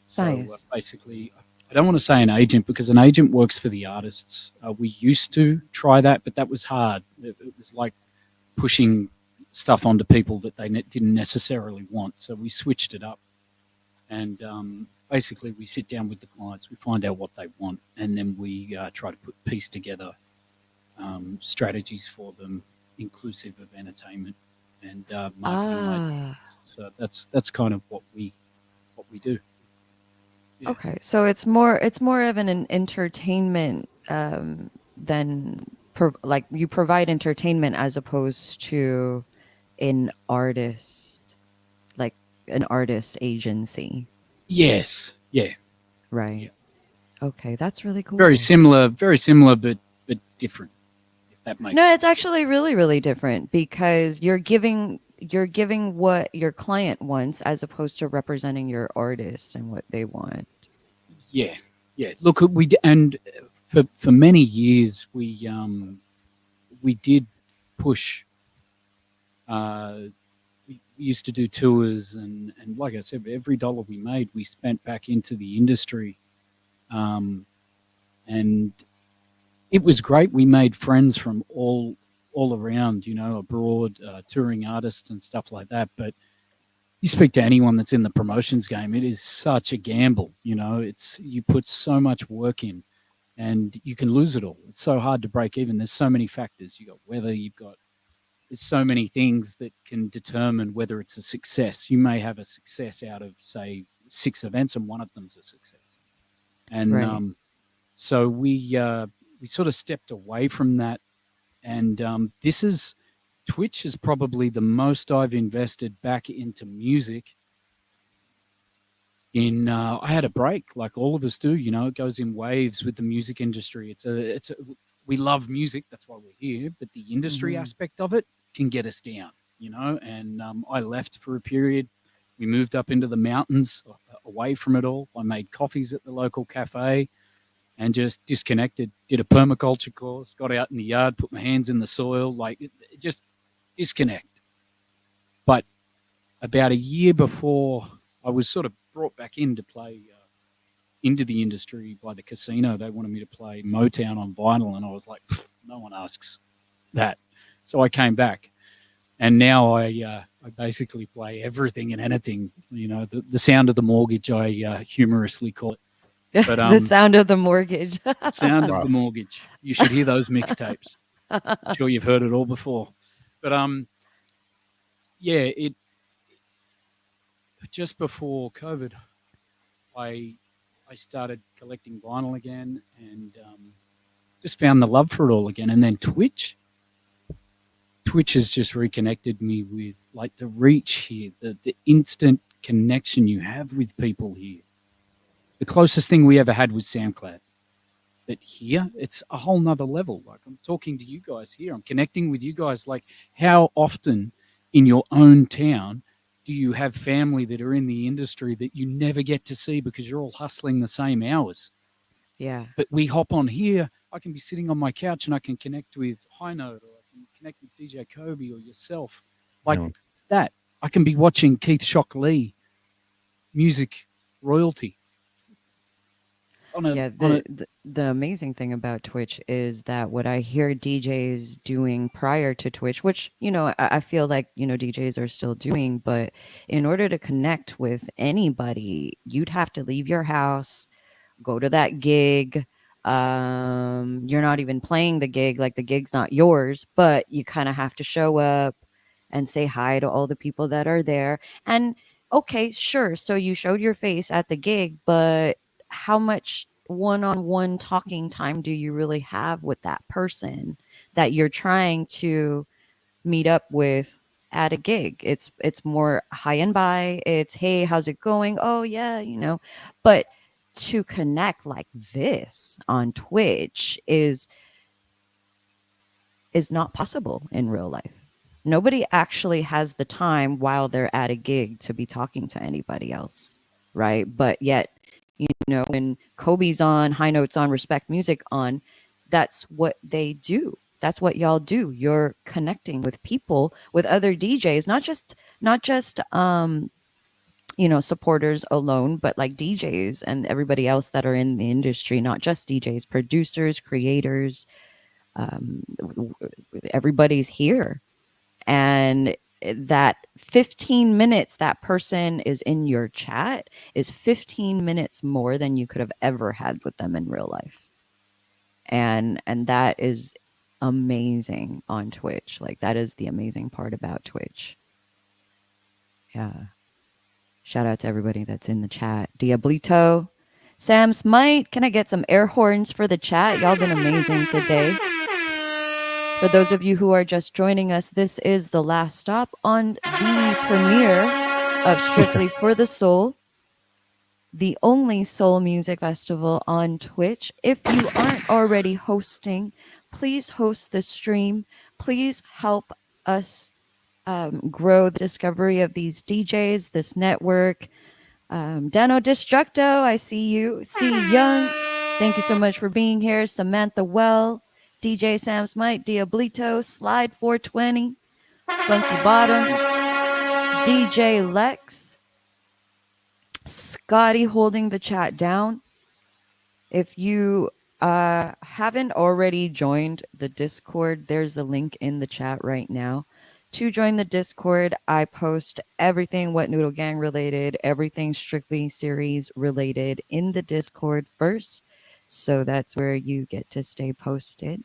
F: So
A: Nice.
F: basically, I don't want to say an agent because an agent works for the artists. We used to try that, but that was hard. It was like pushing stuff onto people that they didn't necessarily want. So we switched it up. And basically, we sit down with the clients, we find out what they want, and then we try to piece together strategies for them, inclusive of entertainment and marketing. So that's kind of what we do. Yeah.
A: Okay, so it's more of an entertainment than like you provide entertainment as opposed to an artist, like an artist agency,
F: Yes. Yeah.
A: right? Okay, that's really cool.
F: Very similar, but different. If that makes
A: No,
F: sense.
A: it's actually really, really different because you're giving what your client wants as opposed to representing your artist and what they want.
F: Yeah. Look, and for many years we did push. We used to do tours, and like I said, every dollar we made, we spent back into the industry, and it was great. We made friends from all around, abroad, touring artists and stuff like that. But you speak to anyone that's in the promotions game, it is such a gamble. It's you put so much work in, and you can lose it all. It's so hard to break even. There's so many factors. You got weather. There's so many things that can determine whether it's a success. You may have a success out of, say, 6 events, and one of them's a success. And
A: Right.
F: so we sort of stepped away from that. And Twitch is probably the most I've invested back into music. I had a break, like all of us do. It goes in waves with the music industry. We love music, that's why we're here. But the industry aspect of it can get us down, And I left for a period. We moved up into the mountains, away from it all. I made coffees at the local cafe. and just disconnected. Did a permaculture course, got out in the yard, put my hands in the soil, like just disconnect. But about a year before I was sort of brought back in to play into the industry by the casino, they wanted me to play Motown on vinyl, and I was like, no one asks that. So I came back, and now I basically play everything and anything. You know, the sound of the mortgage, I humorously call it. But
A: The sound of the mortgage.
F: sound of
C: Wow.
F: the mortgage. You should hear those mixtapes. I'm sure you've heard it all before. But yeah, it just before COVID, I started collecting vinyl again, and just found the love for it all again. And then Twitch has just reconnected me with like the reach here, the instant connection you have with people here. The closest thing we ever had was SoundCloud. But here, it's a whole nother level. Like, I'm talking to you guys here. I'm connecting with you guys. Like, how often in your own town do you have family that are in the industry that you never get to see because you're all hustling the same hours?
A: Yeah.
F: But we hop on here. I can be sitting on my couch and I can connect with High Note, or I can connect with DJ Kobe or yourself. Like
C: Yeah.
F: that. I can be watching Keith Shock Lee, music royalty.
A: Yeah, the amazing thing about Twitch is that what I hear DJs doing prior to Twitch, which, you know, I feel like, you know, DJs are still doing, but in order to connect with anybody, you'd have to leave your house, go to that gig. You're not even playing the gig, like the gig's not yours, but you kind of have to show up and say hi to all the people that are there. And okay, sure, so you showed your face at the gig, but how much one-on-one talking time do you really have with that person that you're trying to meet up with at a gig? It's more high and by. It's, hey, how's it going? Oh yeah, you know. But to connect like this on Twitch is not possible in real life. Nobody actually has the time while they're at a gig to be talking to anybody else, right? But yet, you know, when Kobe's on, High Notes on, Respect Music on, that's what they do. That's what y'all do. You're connecting with people, with other DJs, not just you know, supporters alone, but like DJs and everybody else that are in the industry, not just DJs, producers, creators, everybody's here. And that 15 minutes that person is in your chat is 15 minutes more than you could have ever had with them in real life. And that is amazing on Twitch. Like, that is the amazing part about Twitch. Yeah. Shout out to everybody that's in the chat. Diablito, Sam Smite, can I get some air horns for the chat? Y'all been amazing today. For those of you who are just joining us, this is the last stop on the premiere of Strictly for the Soul, the only soul music festival on Twitch. If you aren't already hosting, please host the stream. Please help us grow the discovery of these DJs, this network. Dano Destructo, I see you. C. Youngs, thank you so much for being here. Samantha Well, DJ Sam Smite, Diablito, Slide 420, Funky Bottoms, DJ Lex, Scotty holding the chat down. If you haven't already joined the Discord, there's a link in the chat right now. To join the Discord, I post everything What Noodle Gang related, everything Strictly series related in the Discord first. So that's where you get to stay posted.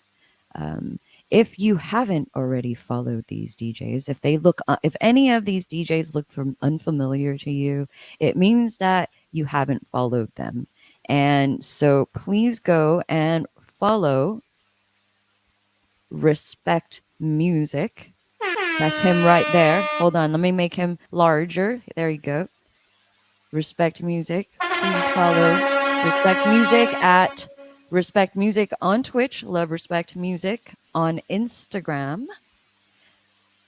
A: If you haven't already followed these DJs, if any of these DJs look unfamiliar to you, it means that you haven't followed them. And so please go and follow Respect Music. That's him right there. Hold on, let me make him larger. There you go. Respect Music. Please follow Respect Music at Respect Music on Twitch. Love Respect Music on Instagram.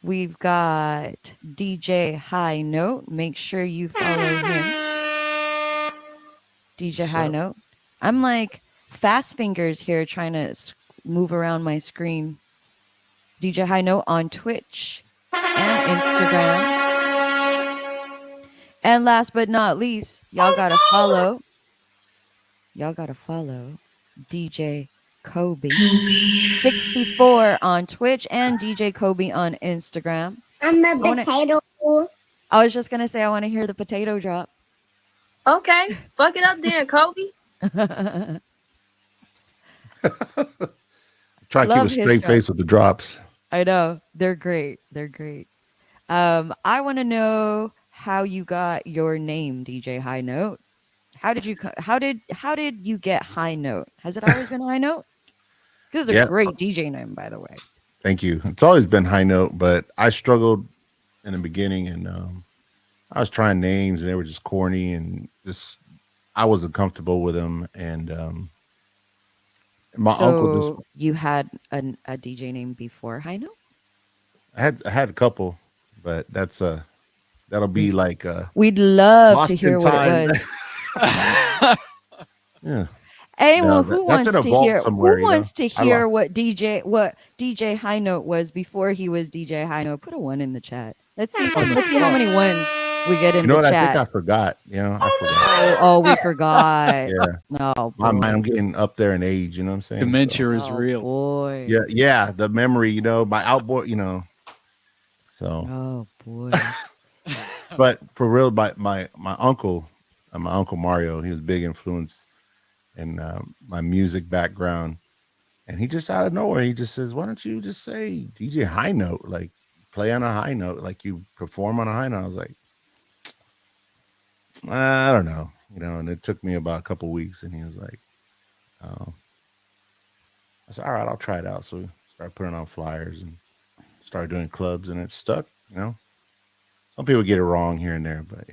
A: We've got DJ High Note. Make sure you follow him. DJ High Note. I'm like Fast fingers here trying to move around my screen. DJ High Note on Twitch and Instagram. And last but not least, y'all gotta follow. Y'all gotta follow DJ Kobe 64 on Twitch and DJ Kobe on Instagram.
D: I'm a
A: wanna-
D: potato.
A: I was just gonna say I want to hear the potato drop.
E: Okay, fuck it up then, Kobe.
C: Try to keep a
A: Love his
C: straight
A: drops.
C: face with the drops.
A: I know. They're great. They're great. I want to know how you got your name, DJ High Note. How did you you get High Note? Has it always been High Note? This is a
C: Yeah.
A: great DJ name, by the way.
C: Thank you. It's always been High Note, but I struggled in the beginning, and I was trying names, and they were just corny, and just I wasn't comfortable with them. And my uncle just
A: You had a DJ name before High Note?
C: I had a couple, but that'll be like
A: We'd love
C: lost
A: to hear
C: in
A: what
C: time.
A: it was.
C: Yeah.
A: Anyone
C: No,
A: who
C: that's in
A: wants
C: a
A: to
C: vault
A: hear
C: somewhere,
A: who
C: you know?
A: wants to
C: I
A: hear
C: lo-
A: what DJ High Note was before he was DJ High Note? Put a 1 in the chat. Let's see how many ones we get in
C: You know
A: the
C: what?
A: chat.
C: I think I forgot. I forgot.
A: Oh, we forgot.
C: Yeah.
A: No,
C: My
A: boy.
C: mind, I'm getting up there in age. You know what I'm saying?
F: Dementia is
A: Oh,
F: real.
A: boy.
C: Yeah. The memory. My outboard. So,
A: Oh boy.
C: but for real, my uncle, my uncle Mario, he was a big influence in my music background, and he just out of nowhere, he just says, "Why don't you just say DJ High Note, like play on a high note, like you perform on a high note?" I was like, I don't know, and it took me about a couple weeks, and he was like, I said, "All right, I'll try it out." So we started putting on flyers and started doing clubs, and it stuck. Some people get it wrong here and there, but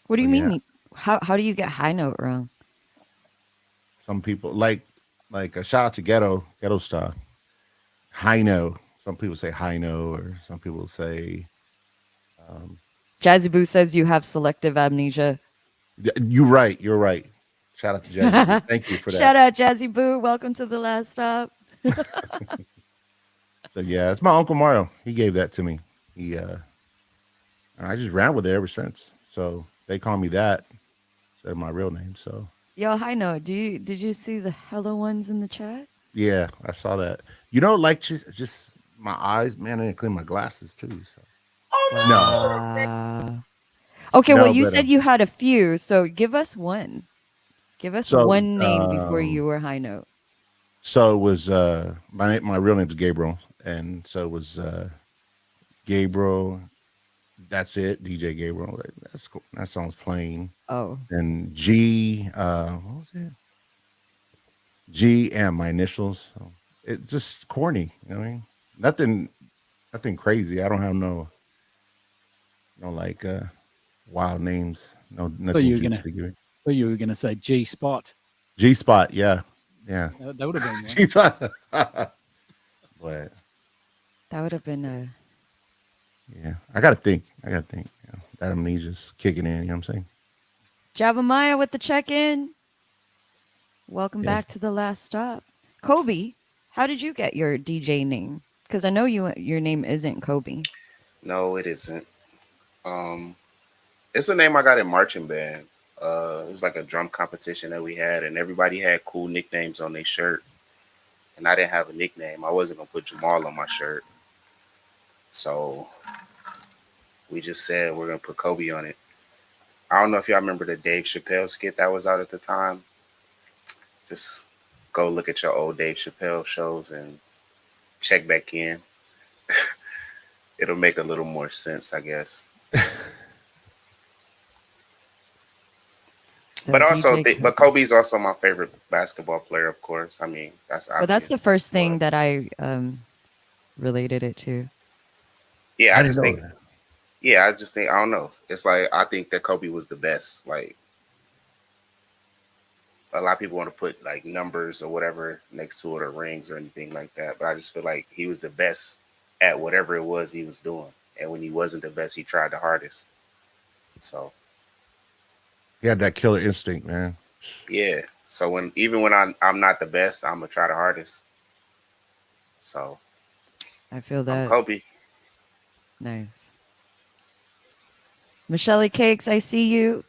A: What do you
C: Oh, yeah.
A: mean? How do you get High Note wrong?
C: some people like a shout out to Ghetto Star, High Note. Some people say High Note, or some people say.
A: Jazzy Boo says you have selective amnesia.
C: You're right. You're right. Shout out to Jazzy. Thank you for that.
A: Shout out Jazzy Boo. Welcome to the last stop.
C: So yeah, it's my Uncle Mario. He gave that to me. I just ran with it ever since. So they call me that instead of my real name. So
A: Yo, High Note, did you see the hello ones in the chat?
C: yeah, I saw that. Like just my eyes, man. I didn't clean my glasses too. So no,
A: Wow. Okay, well,
C: No,
A: you
C: but,
A: said you had a few, so give us one. Give us
C: So,
A: one name before you were High Note.
C: so it was my real name's Gabriel, and so it was Gabriel. That's it, DJ Gabriel. That's cool. That song's playing.
A: Oh,
C: And G, what was it? G and my initials. So it's just corny. You know what I mean? Nothing crazy. I don't have no like wild names. No, nothing
F: you were gonna-
C: juicy.
F: Thought you were going to say G Spot.
C: G Spot, yeah.
F: That would have been one.
C: G Spot. But
A: that would have been a.
C: yeah, I gotta think. That amnesia's kicking in. You know what I'm saying?
A: Java Maya with the check-in. Welcome
C: Yeah.
A: back to the last stop. Kobe, how did you get your DJ name? Because I know your name isn't Kobe.
B: No, it isn't. It's a name I got in marching band. It was like a drum competition that we had, and everybody had cool nicknames on their shirt. And I didn't have a nickname. I wasn't gonna put Jamal on my shirt, so we just said we're gonna put Kobe on it. I don't know if y'all remember the Dave Chappelle skit that was out at the time. Just go look at your old Dave Chappelle shows and check back in. It'll make a little more sense, I guess.
A: So
B: But also,
A: DJ
B: but Kobe's also my favorite basketball player, of course. I mean, that's obvious.
A: But that's the first thing
B: But,
A: that I related it to.
B: yeah,
C: I
B: I
C: didn't
B: just
C: know
B: think,
C: that.
B: yeah, I just think, I don't know. It's like I think that Kobe was the best. Like a lot of people want to put like numbers or whatever next to it or rings or anything like that, but I just feel like he was the best at whatever it was he was doing. And when he wasn't the best, he tried the hardest. So
C: He had that killer instinct, man.
B: Yeah. So even when I'm not the best, I'm gonna try the hardest. So
A: I feel
B: I'm
A: that.
B: Kobe.
A: Nice. Michelle Cakes, I see you.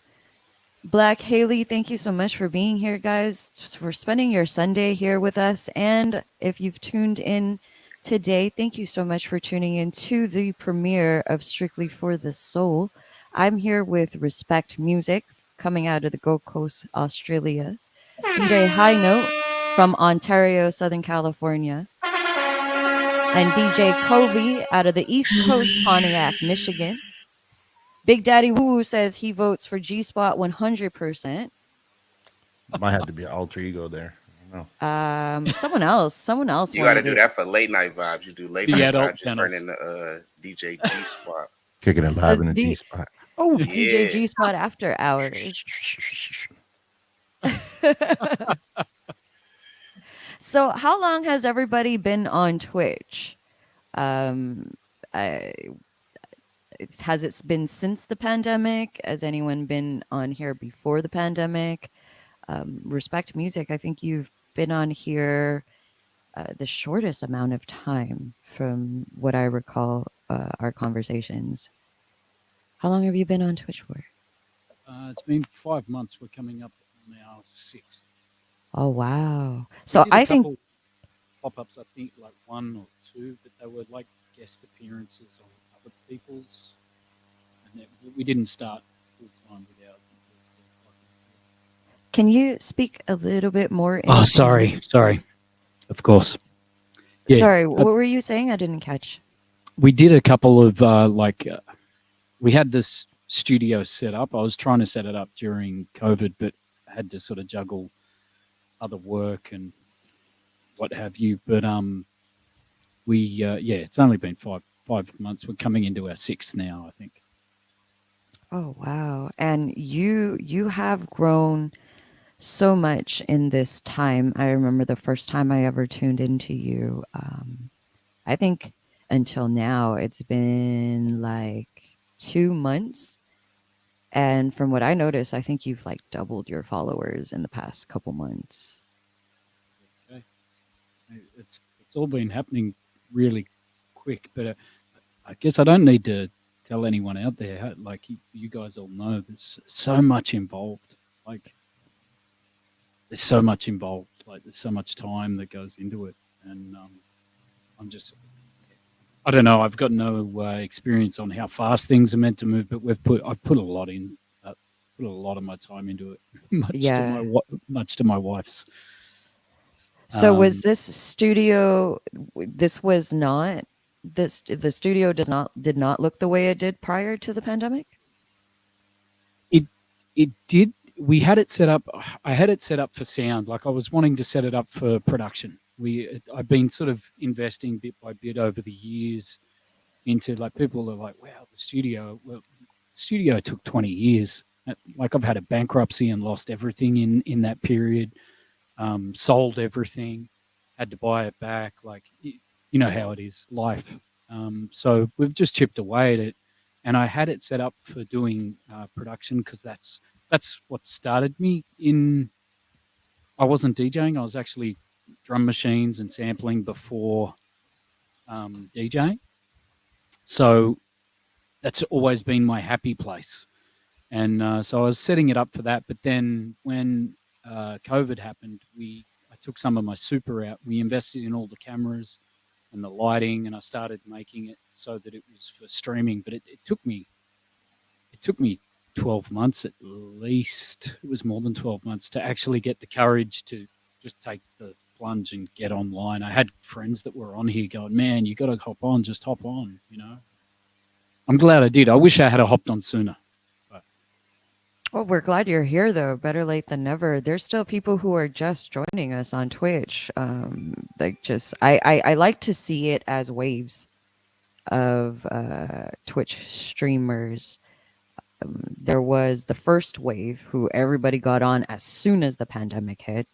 A: Black Haley, thank you so much for being here, guys, just for spending your Sunday here with us. And if you've tuned in today, thank you so much for tuning in to the premiere of Strictly for the Soul. I'm here with Respect Music coming out of the Gold Coast, Australia. DJ High Note from Ontario, Southern California. And DJ Kobe out of the East Coast, Pontiac, Michigan. Big Daddy Woo says he votes for G Spot 100%.
C: Might have to be an alter ego there. I don't know.
A: Someone else
B: You got to
A: wanted
B: do
A: it.
B: that for late night vibes. You do late
F: The
B: night
F: adult
B: vibes. You turn
F: channels.
B: into DJ G Spot.
C: Kicking it live in the
A: D-
C: G spot.
A: Oh,
B: Yeah.
A: DJ G Spot after hours. So, how long has everybody been on Twitch? Um, I, has it been since the pandemic? Has anyone been on here before the pandemic? Respect Music, I think you've been on here the shortest amount of time from what I recall our conversations. How long have you been on Twitch for?
F: It's been 5 months. We're coming up on our 6th.
A: Oh, wow.
F: We
A: So
F: did a
A: I think,
F: couple pop-ups, I think like 1 or 2, but they were like guest appearances on other people's. And we didn't start full time with ours until 5 months ago.
A: can you speak a little bit more?
F: Oh, sorry. Of course. Yeah,
A: Sorry, what were you saying? I didn't catch.
F: we did a couple of we had this studio set up. I was trying to set it up during COVID, but had to sort of juggle other work and what have you. But we it's only been 5 months. We're coming into our 6th now, I think.
A: Oh, wow. And you have grown so much in this time. I remember the first time I ever tuned into you. I think until now it's been like 2 months. And from what I noticed, I think you've like doubled your followers in the past couple months.
F: Okay, it's all been happening really quick, but I guess I don't need to tell anyone out there. Like you guys all know, there's so much involved. Like there's so much involved. Like there's so much time that goes into it, and I don't know. I've got no experience on how fast things are meant to move, but I've put a lot in. Put a lot of my time into it, much to my wife's.
A: So was this studio? This was not this. The studio did not look the way it did prior to the pandemic.
F: It did. We had it set up. I had it set up for sound. Like I was wanting to set it up for production. I've been sort of investing bit by bit over the years into like people are like, wow, the studio. Well, studio took 20 years. Like I've had a bankruptcy and lost everything in that period. Sold everything, had to buy it back. Like you know how it is, life. So we've just chipped away at it, and I had it set up for doing production because that's what started me in. I wasn't DJing. I was actually drum machines and sampling before DJing. So that's always been my happy place. And so I was setting it up for that. But then when COVID happened, I took some of my super out. We invested in all the cameras and the lighting, and I started making it so that it was for streaming. But it took me 12 months at least. It was more than 12 months to actually get the courage to just take the plunge and get online. I had friends that were on here going, man, you got to hop on, just hop on, you know. I'm glad I did. I wish I had hopped on sooner.
A: Well, we're glad you're here, though. Better late than never. There's still people who are just joining us on Twitch. I like to see it as waves of Twitch streamers. There was the first wave who everybody got on as soon as the pandemic hit.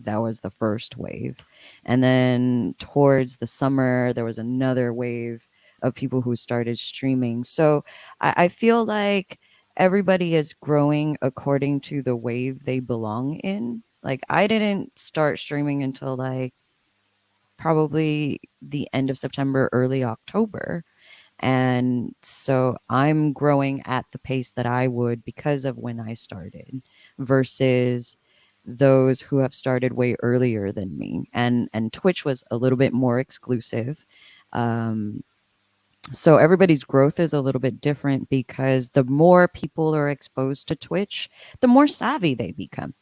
A: That was the first wave. And then towards the summer, there was another wave of people who started streaming. So I feel like everybody is growing according to the wave they belong in. Like I didn't start streaming until like probably the end of September, early October. And so I'm growing at the pace that I would because of when I started versus those who have started way earlier than me. And Twitch was a little bit more exclusive. Um, so everybody's growth is a little bit different because the more people are exposed to Twitch, the more savvy they become.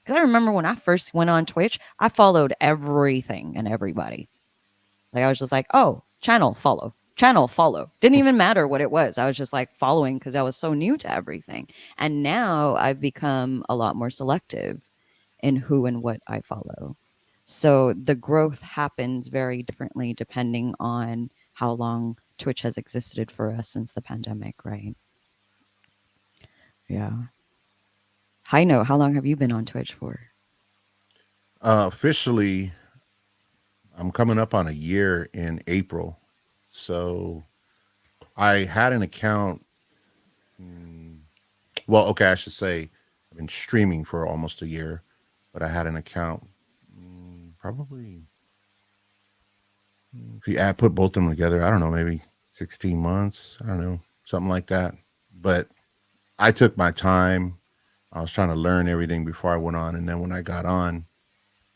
A: Because I remember when I first went on Twitch, I followed everything and everybody. Like I was just like, oh, channel follow, channel follow. Didn't even matter what it was. I was just like following because I was so new to everything. And now I've become a lot more selective in who and what I follow. So the growth happens very differently depending on how long Twitch has existed for us since the pandemic, right? Yeah. High note, how long have you been on Twitch for?
C: Officially, I'm coming up on a year in April. So I had an account. Well, okay, I should say I've been streaming for almost a year, but I had an account probably, if you put both of them together, I don't know, maybe 16 months. I don't know, something like that. But I took my time. I was trying to learn everything before I went on. And then when I got on,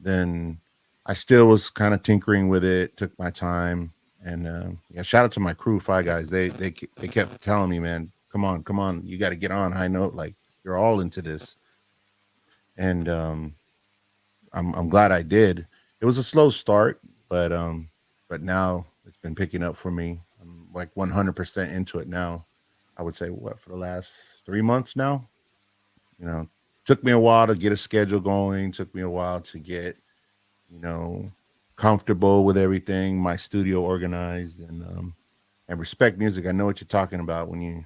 C: then I still was kind of tinkering with it, took my time. And yeah, shout out to my crew, Five Guys. They kept telling me, man, come on, you got to get on high note. Like you're all into this. And I'm glad I did. It was a slow start, but now it's been picking up for me. I'm like 100% into it now. I would say what for the last 3 months now. You know, took me a while to get a schedule going. Took me a while to get you know comfortable with everything. My studio organized and respect music. I know what you're talking about when you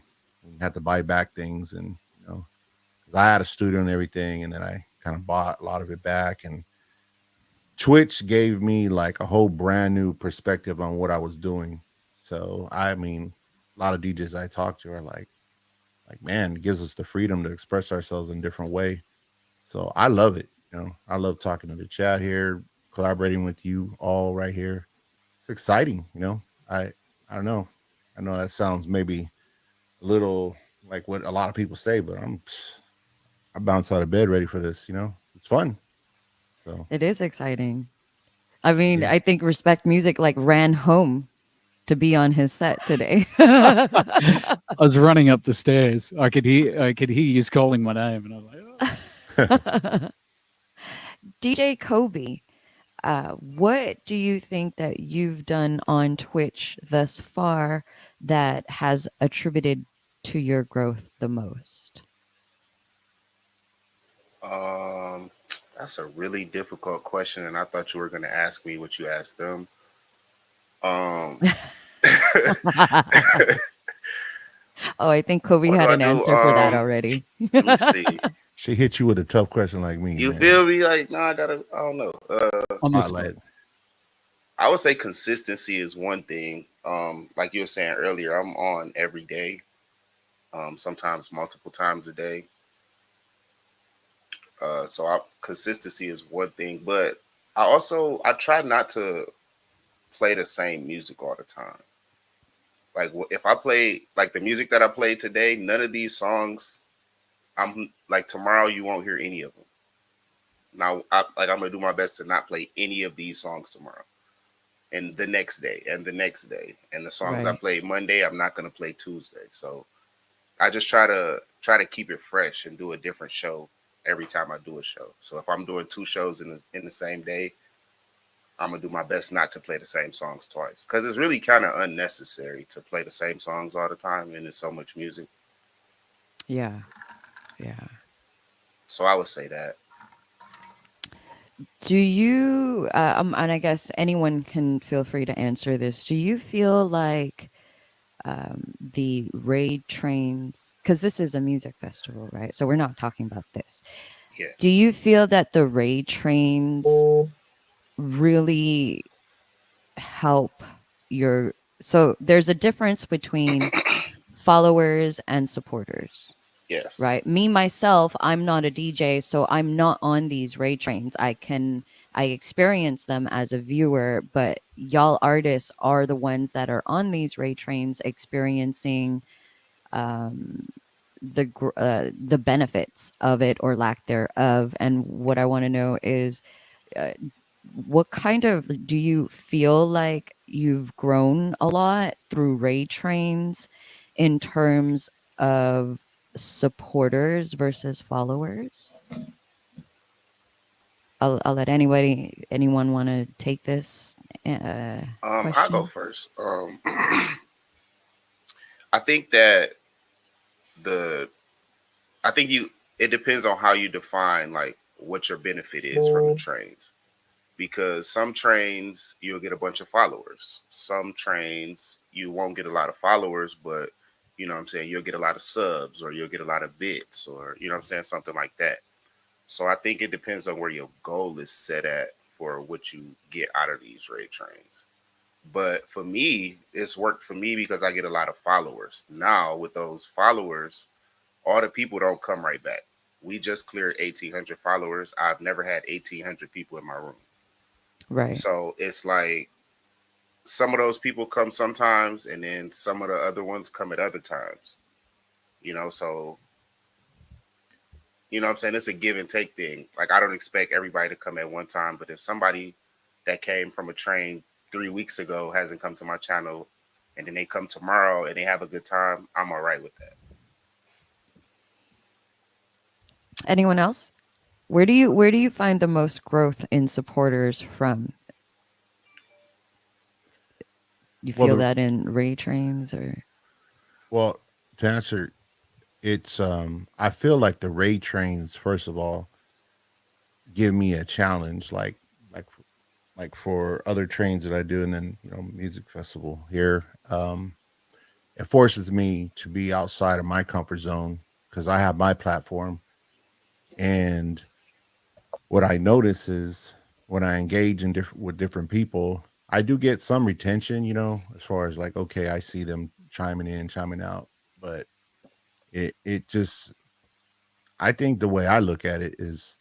C: have to buy back things and 'cause I had a studio and everything, and then I kind of bought a lot of it back and Twitch gave me like a whole brand new perspective on what I was doing. So I mean, a lot of DJs I talk to are like man, it gives us the freedom to express ourselves in a different way. So I love it. I love talking to the chat here, collaborating with you all right here. It's exciting. I don't know. I know that sounds maybe a little like what a lot of people say, but I bounce out of bed ready for this. It's fun. So
A: It is exciting. I
C: it
A: mean,
C: is.
A: I think Respect Music like ran home to be on his set today.
F: I was running up the stairs. I could hear you calling my name, and I was like, oh.
A: DJ Kobe, what do you think that you've done on Twitch thus far that has attributed to your growth the most?
B: Um, that's a really difficult question, and I thought you were going to ask me what you asked them. Um,
A: Oh, I think Kobe
B: what do
A: had
B: I
A: an
B: do?
A: answer for that already.
B: Let me see.
C: She hit you with a tough question like me,
B: You
C: man.
B: feel me? Like, no, I don't know.
F: On the
C: Spotlight.
F: spot.
B: I would say consistency is one thing. Like you were saying earlier, I'm on every day. Sometimes multiple times a day. Consistency is one thing, but I try not to play the same music all the time. Like if I play like the music that I played today, none of these songs, I'm like tomorrow you won't hear any of them. Now, I'm gonna do my best to not play any of these songs tomorrow, and the next day, and the next day, and the songs I
A: Right.
B: played Monday, I'm not gonna play Tuesday. So I just try to keep it fresh and do a different show every time I do a show. So if I'm doing two shows in the same day, I'm gonna do my best not to play the same songs twice because it's really kind of unnecessary to play the same songs all the time, and there's so much music.
A: Yeah. Yeah.
B: So I would say that.
A: Do you, and I guess anyone can feel free to answer this. Do you feel like the raid trains, because this is a music festival, right? So we're not talking about this.
B: Yeah.
A: Do you feel that the raid trains really help so there's a difference between followers and supporters,
B: Yes.
A: right? Me myself, I'm not a DJ, so I'm not on these raid trains. I experience them as a viewer, but y'all artists are the ones that are on these raid trains experiencing um the benefits of it or lack thereof. And what I want to know is uh, what kind of do you feel like you've grown a lot through raid trains in terms of supporters versus followers? I'll let anyone want to take this
B: I'll go
A: question.
B: first. I think that the I think you it depends on how you define like what your benefit is from the trains. Because some trains you'll get a bunch of followers. Some trains you won't get a lot of followers, but you know what I'm saying, you'll get a lot of subs or you'll get a lot of bits or you know what I'm saying, something like that. So I think it depends on where your goal is set at for what you get out of these raid trains. But for me, it's worked for me because I get a lot of followers. Now with those followers, all the people don't come right back. We just cleared 1,800 followers. I've never had 1,800 people in my room.
A: Right.
B: So it's like some of those people come sometimes, and then some of the other ones come at other times. So you know what I'm saying? It's a give and take thing. Like I don't expect everybody to come at one time, but if somebody that came from a train 3 weeks ago hasn't come to my channel and then they come tomorrow and they have a good time, I'm all right with that.
A: Anyone else? Where do you find the most growth in supporters from? You
C: Well,
A: feel that in raid trains or
C: well, to answer, it's I feel like the raid trains, first of all, give me a challenge, like like for other trains that I do, and then music festival here. It forces me to be outside of my comfort zone because I have my platform, and what I notice is when I engage in with different people, I do get some retention, as far as like, okay, I see them chiming in, chiming out, but it just, I think the way I look at it is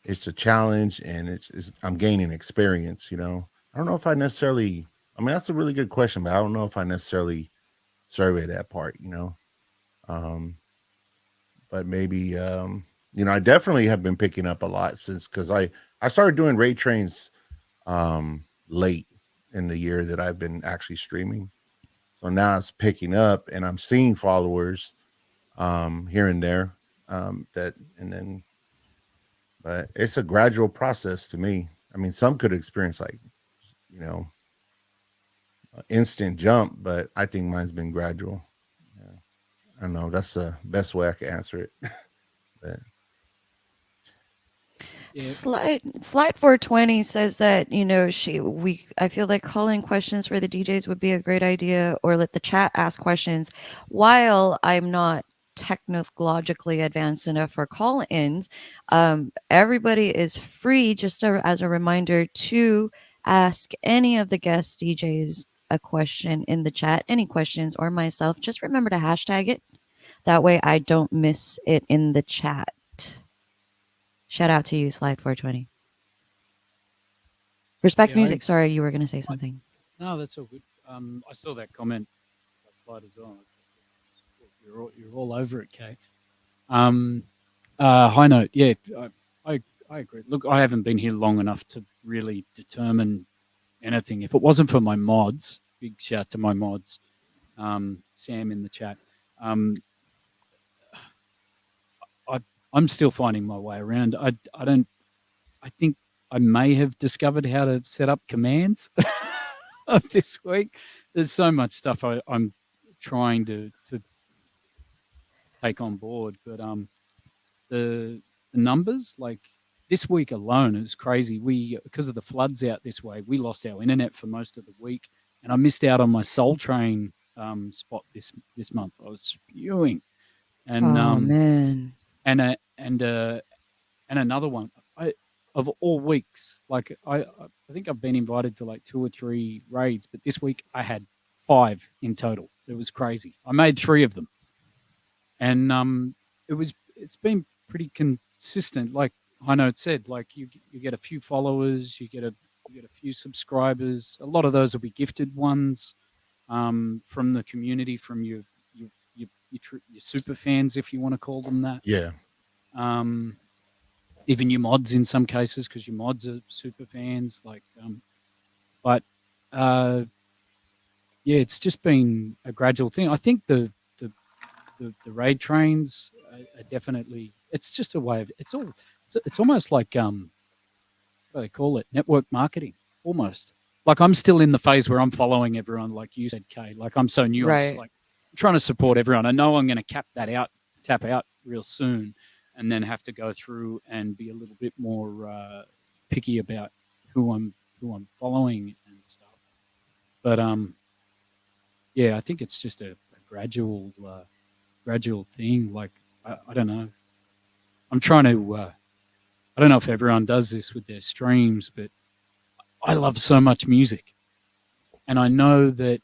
C: it's a challenge, and it's I'm gaining experience. I don't know if I necessarily. I mean, that's a really good question, but I don't know if I necessarily survey that part. Um, but maybe I definitely have been picking up a lot since because I started doing raid trains late in the year that I've been actually streaming. So now it's picking up, and I'm seeing followers here and there. That and then, but it's a gradual process to me. I mean, some could experience like you know instant jump, but I think mine's been gradual. Yeah. I don't know. That's the best way I can answer it. But
F: Yeah,
A: Slide 420 says that, I feel like calling questions for the DJs would be a great idea, or let the chat ask questions. While I'm not technologically advanced enough for call-ins, everybody is free, just as a reminder, to ask any of the guest DJs a question in the chat, any questions, or myself. Just remember to hashtag it. That way I don't miss it in the chat. Shout out to you, Slide 420. Respect
F: yeah.
A: music. Sorry, you were going to say
F: I
A: something.
F: No, that's all good. I saw that comment by Slide as well. I was like, you're all over it, Kay. Um, high note. Yeah, I agree. Look, I haven't been here long enough to really determine anything. If it wasn't for my mods, big shout to my mods, Sam in the chat. Um, I I'm still finding my way around. I don't. I think I may have discovered how to set up commands this week. There's so much stuff I'm trying to take on board, but the numbers like this week alone is crazy. We because of the floods out this way, we lost our internet for most of the week, and I missed out on my Soul Train spot this month. I was spewing, and
A: Oh, man.
F: and a and another one. I of all weeks, like I think I've been invited to like 2 or 3 raids, but this week I had 5 in total. It was crazy. I made 3 of them, and it's been pretty consistent. Like High Note said, like you get a few followers, you get a few subscribers. A lot of those will be gifted ones from the community, from your super fans, if you want to call them that.
C: Yeah.
F: Um, Even your mods in some cases, because your mods are super fans. But uh, yeah, it's just been a gradual thing. I think the raid trains are definitely. It's just a way of. It's almost like what do they call it? Network marketing, almost. Like I'm still in the phase where I'm following everyone, like you said, Kay. Like I'm so new. I'm just
A: Right.
F: like I'm trying to support everyone. I know I'm going to tap out real soon, and then have to go through and be a little bit more picky about who I'm following and stuff. But yeah, I think it's just a gradual thing. Like I don't know. I'm trying to. I don't know if everyone does this with their streams, but I love so much music, and I know that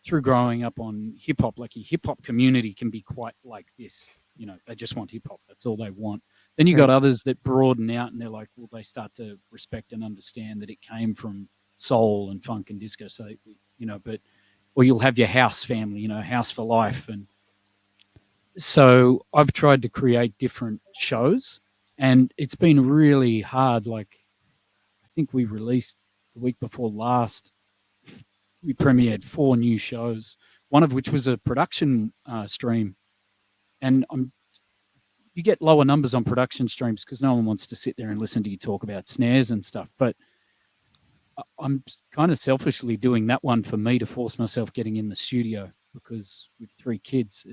F: through growing up on hip hop, like your hip hop community can be quite like this. You know, they just want hip hop. That's all they want. Then you got
A: Right.
F: others that broaden out and they're like, well, they start to respect and understand that it came from soul and funk and disco. So, or you'll have your house family, house for life. And so I've tried to create different shows and it's been really hard. Like, I think we released the week before last, we premiered 4 new shows, one of which was a production stream. And you get lower numbers on production streams because no one wants to sit there and listen to you talk about snares and stuff. But I'm kind of selfishly doing that one for me to force myself getting in the studio because with 3 kids,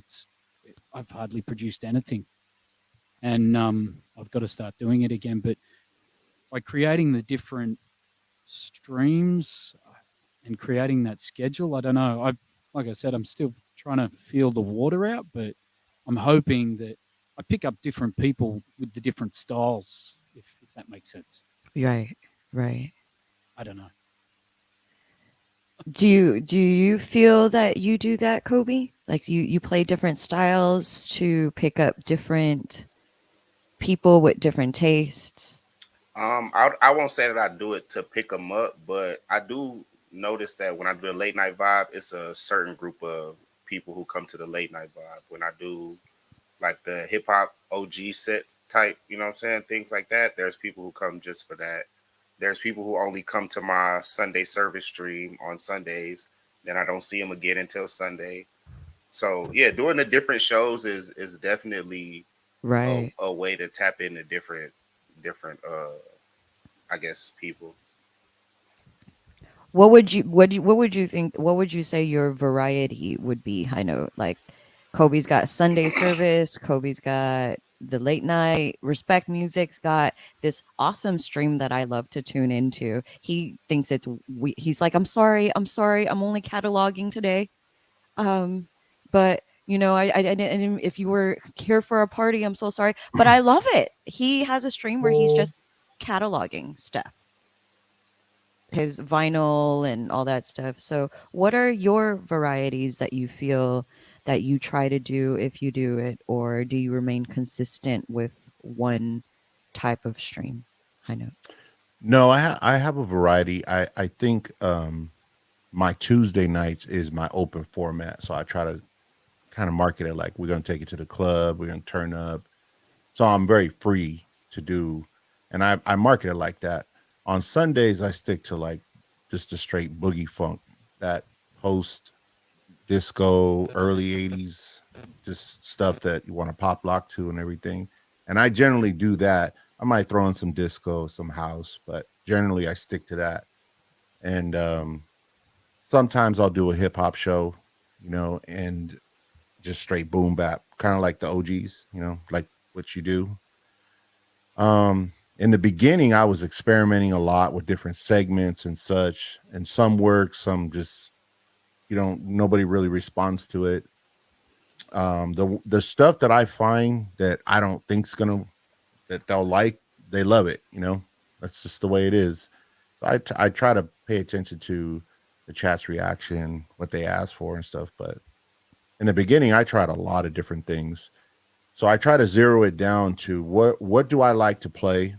F: I've hardly produced anything, and I've got to start doing it again. But by creating the different streams and creating that schedule, I don't know. Like I said, I'm still trying to feel the water out, but I'm hoping that I pick up different people with the different styles, if that makes sense.
A: Right. Right.
F: I don't know.
A: Do you feel that you do that, Kobe? Like you play different styles to pick up different people with different tastes?
B: I won't say that I do it to pick them up, but I do notice that when I do the late night vibe, it's a certain group of people who come to the late night vibe. When I do like the hip hop OG set type, you know what I'm saying? Things like that. There's people who come just for that. There's people who only come to my Sunday service stream on Sundays. Then I don't see them again until Sunday. So yeah, doing the different shows is definitely
A: Right.
B: a way to tap into different I guess people.
A: What would you think? What would you say your variety would be? I know, like Kobe's got Sunday service. Kobe's got the late night. Respect Music's got this awesome stream that I love to tune into. He thinks he's like, I'm sorry, I'm only cataloging today. Um, but I didn't. If you were here for a party, I'm so sorry, but I love it. He has a stream where he's just cataloging stuff, his vinyl and all that stuff. So, what are your varieties that you feel that you try to do if you do it, or do you remain consistent with one type of stream? I know.
C: No, I have a variety. I think my Tuesday nights is my open format, so I try to kind of market it like we're going to take it to the club, we're going to turn up. So I'm very free to do, and I market it like that. On Sundays, I stick to like just the straight boogie funk, that post disco, early 80s, just stuff that you want to pop lock to and everything. And I generally do that. I might throw in some disco, some house, but generally I stick to that. And sometimes I'll do a hip hop show, and just straight boom bap, kind of like the OGs, like what you do. In the beginning, I was experimenting a lot with different segments and such, and some work, some just nobody really responds to it. The stuff that I find that I don't think's gonna that they'll like, they love it. That's just the way it is. So I try to pay attention to the chat's reaction, what they ask for and stuff. But in the beginning, I tried a lot of different things. So I try to zero it down to what do I like to play?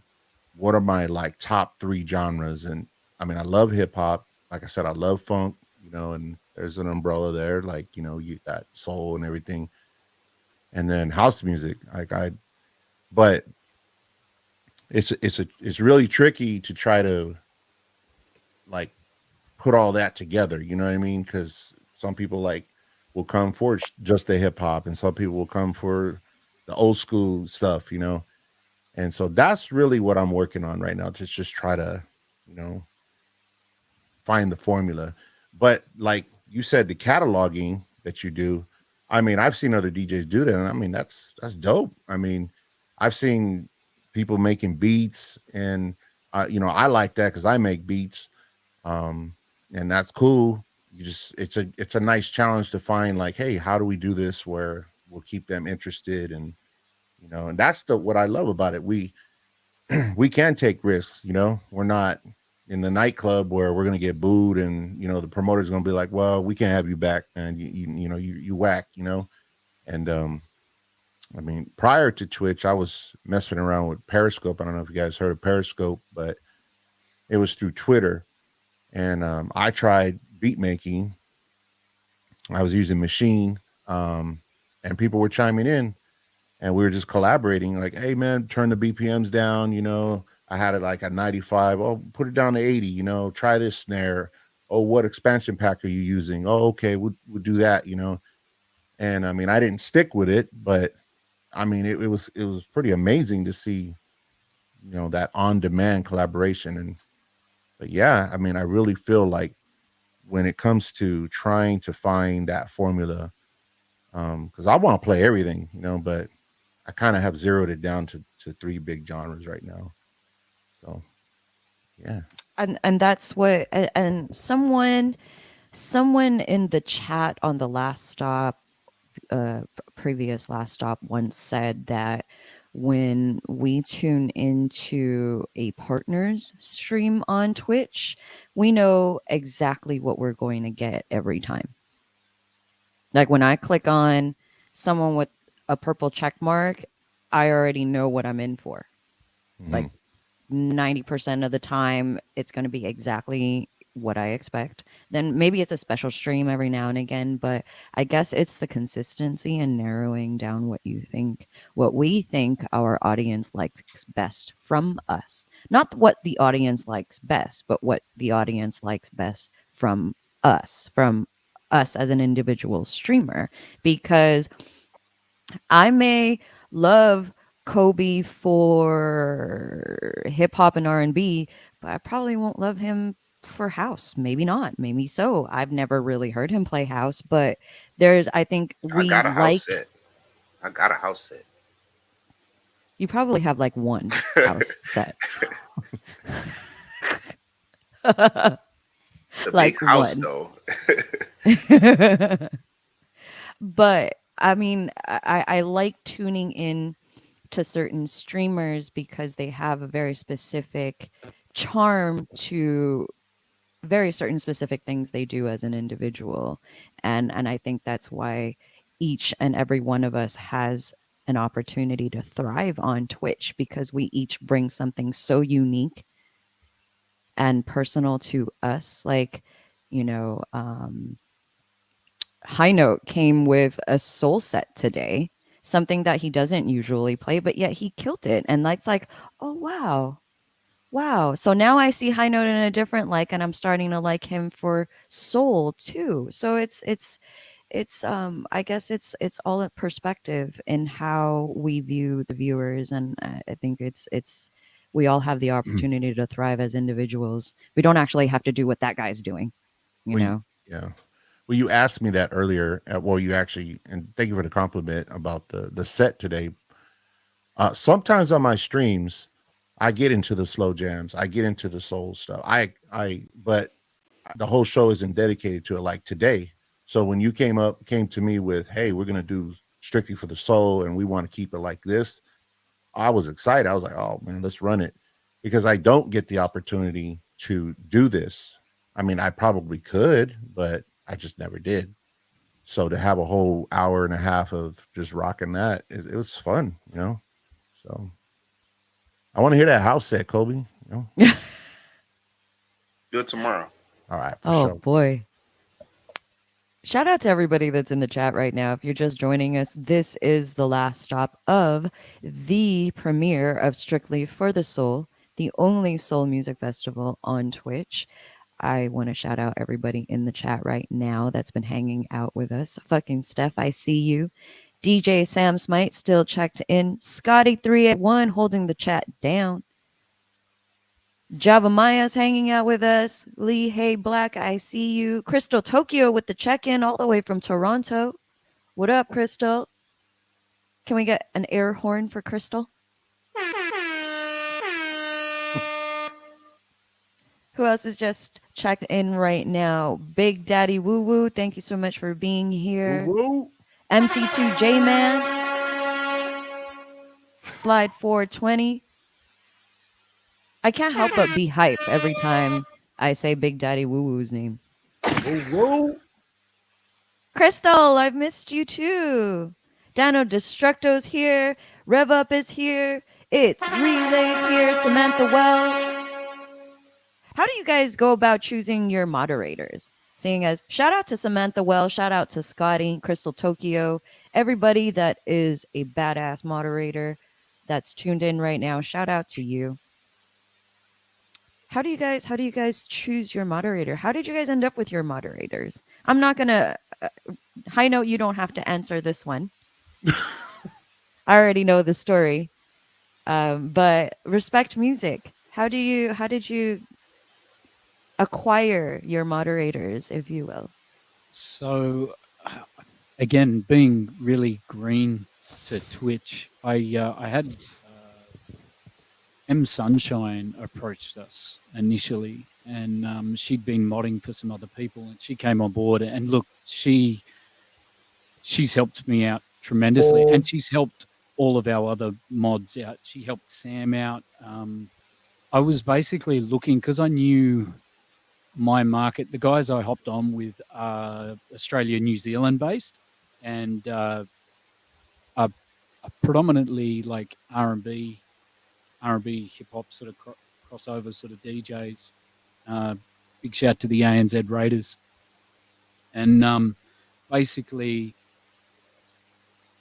C: What are my like top three genres? And I mean, I love hip hop. Like I said, I love funk, and there's an umbrella there. Like, you got soul and everything. And then house music. But it's really tricky to try to like put all that together. You know what I mean? Because some people like will come for just the hip hop, and some people will come for the old school stuff. And so that's really what I'm working on right now. Just try to, you know, find the formula. But like you said, the cataloging that you do, I mean, I've seen other DJs do that, and I mean that's dope. I mean, I've seen people making beats, and I like that because I make beats, um, and that's cool. It's a nice challenge to find like, hey, how do we do this where we'll keep them interested, and and that's the what I love about it. We can take risks. We're not in the nightclub where we're going to get booed, and the promoter's going to be like, well, we can't have you back, and you whack. And I mean, prior to Twitch, I was messing around with Periscope. I don't know if you guys heard of Periscope, but it was through Twitter, and I tried beat making. I was using Machine, and people were chiming in, and we were just collaborating. Like, hey man, turn the BPMs down. I had it like at 95. Oh, put it down to 80. Try this snare. Oh, what expansion pack are you using? Oh, okay, we'll do that. And I mean, I didn't stick with it, but I mean, it was pretty amazing to see that on demand collaboration. And but yeah, I mean, I really feel like when it comes to trying to find that formula, because I want to play everything, but I kind of have zeroed it down to three big genres right now. So yeah.
A: And that's what and someone in the chat on the last stop previous last stop once said that when we tune into a partner's stream on Twitch, we know exactly what we're going to get every time. Like when I click on someone with a purple check mark, I already know what I'm in for. Like 90% of the time, it's going to be exactly what I expect. Then maybe it's a special stream every now and again, but I guess it's the consistency and narrowing down what we think our audience likes best from us. Not what the audience likes best, but what the audience likes best from us as an individual streamer. Because I may love Kobe for hip hop and R&B, but I probably won't love him for house. Maybe not. Maybe so. I've never really heard him play house, but I think
B: I
A: we
B: got a house
A: like.
B: set. I got a house set.
A: You probably have like one house set.
B: The
A: Like
B: big house
A: one.
B: though.
A: But I mean, I like tuning in to certain streamers because they have a very specific charm to very certain specific things they do as an individual. And I think that's why each and every one of us has an opportunity to thrive on Twitch, because we each bring something so unique and personal to us. Like, High Note came with a soul set today, something that he doesn't usually play, but yet he killed it. And that's like, oh wow. Wow. So now I see High Note in a different like, and I'm starting to like him for soul too. So it's I guess it's all a perspective in how we view the viewers. And I think it's we all have the opportunity to thrive as individuals. We don't actually have to do what that guy's doing, you
C: Well,
A: know.
C: yeah. Well, you asked me that earlier. Well, you actually, and thank you for the compliment about the set today. Sometimes on my streams, I get into the slow jams. I get into the soul stuff. But the whole show isn't dedicated to it like today. So when you came to me with, hey, we're gonna do strictly for the soul, and we want to keep it like this, I was excited. I was like, oh man, let's run it, because I don't get the opportunity to do this. I mean, I probably could, but I just never did. So to have a whole hour and a half of just rocking that, it was fun, you know. So I want to hear that house set, Kobe. You know.
B: Do it tomorrow.
C: All right, for
A: Oh
C: sure.
A: boy. Shout out to everybody that's in the chat right now. If you're just joining us, this is the last stop of the premiere of Strictly for the Soul, the only soul music festival on Twitch. I want to shout out everybody in the chat right now that's been hanging out with us. Fucking Steph, I see you. DJ Sam Smite still checked in. Scotty381 holding the chat down. Java Maya's hanging out with us. Lee Hey Black, I see you. Crystal Tokyo with the check-in all the way from Toronto. What up, Crystal? Can we get an air horn for Crystal? Who else is just checked in right now? Big Daddy Woo Woo, thank you so much for being here.
C: Woo-woo.
A: MC2J Man. Slide 420. I can't help but be hype every time I say Big Daddy Woo Woo's name.
C: Woo-woo.
A: Crystal, I've missed you too. Dano Destructo's here. Rev Up is here. It's Relays here. Samantha Well. How do you guys go about choosing your moderators? Seeing as shout out to Samantha Well, shout out to Scotty, Crystal Tokyo, everybody that is a badass moderator that's tuned in right now. Shout out to you. How do you guys choose your moderator? How did you guys end up with your moderators? I'm not gonna high note, you don't have to answer this one. I already know the story. But Respect Music, how did you acquire your moderators, if you will?
F: So, again, being really green to Twitch, I had M Sunshine approached us initially, and she'd been modding for some other people, and she came on board. And look, she's helped me out tremendously, and she's helped all of our other mods out. She helped Sam out. I was basically looking because I knew my market. The guys I hopped on with are Australia, New Zealand based, and are predominantly like R&B, hip hop sort of crossover sort of DJs. Big shout to the ANZ Raiders, and basically,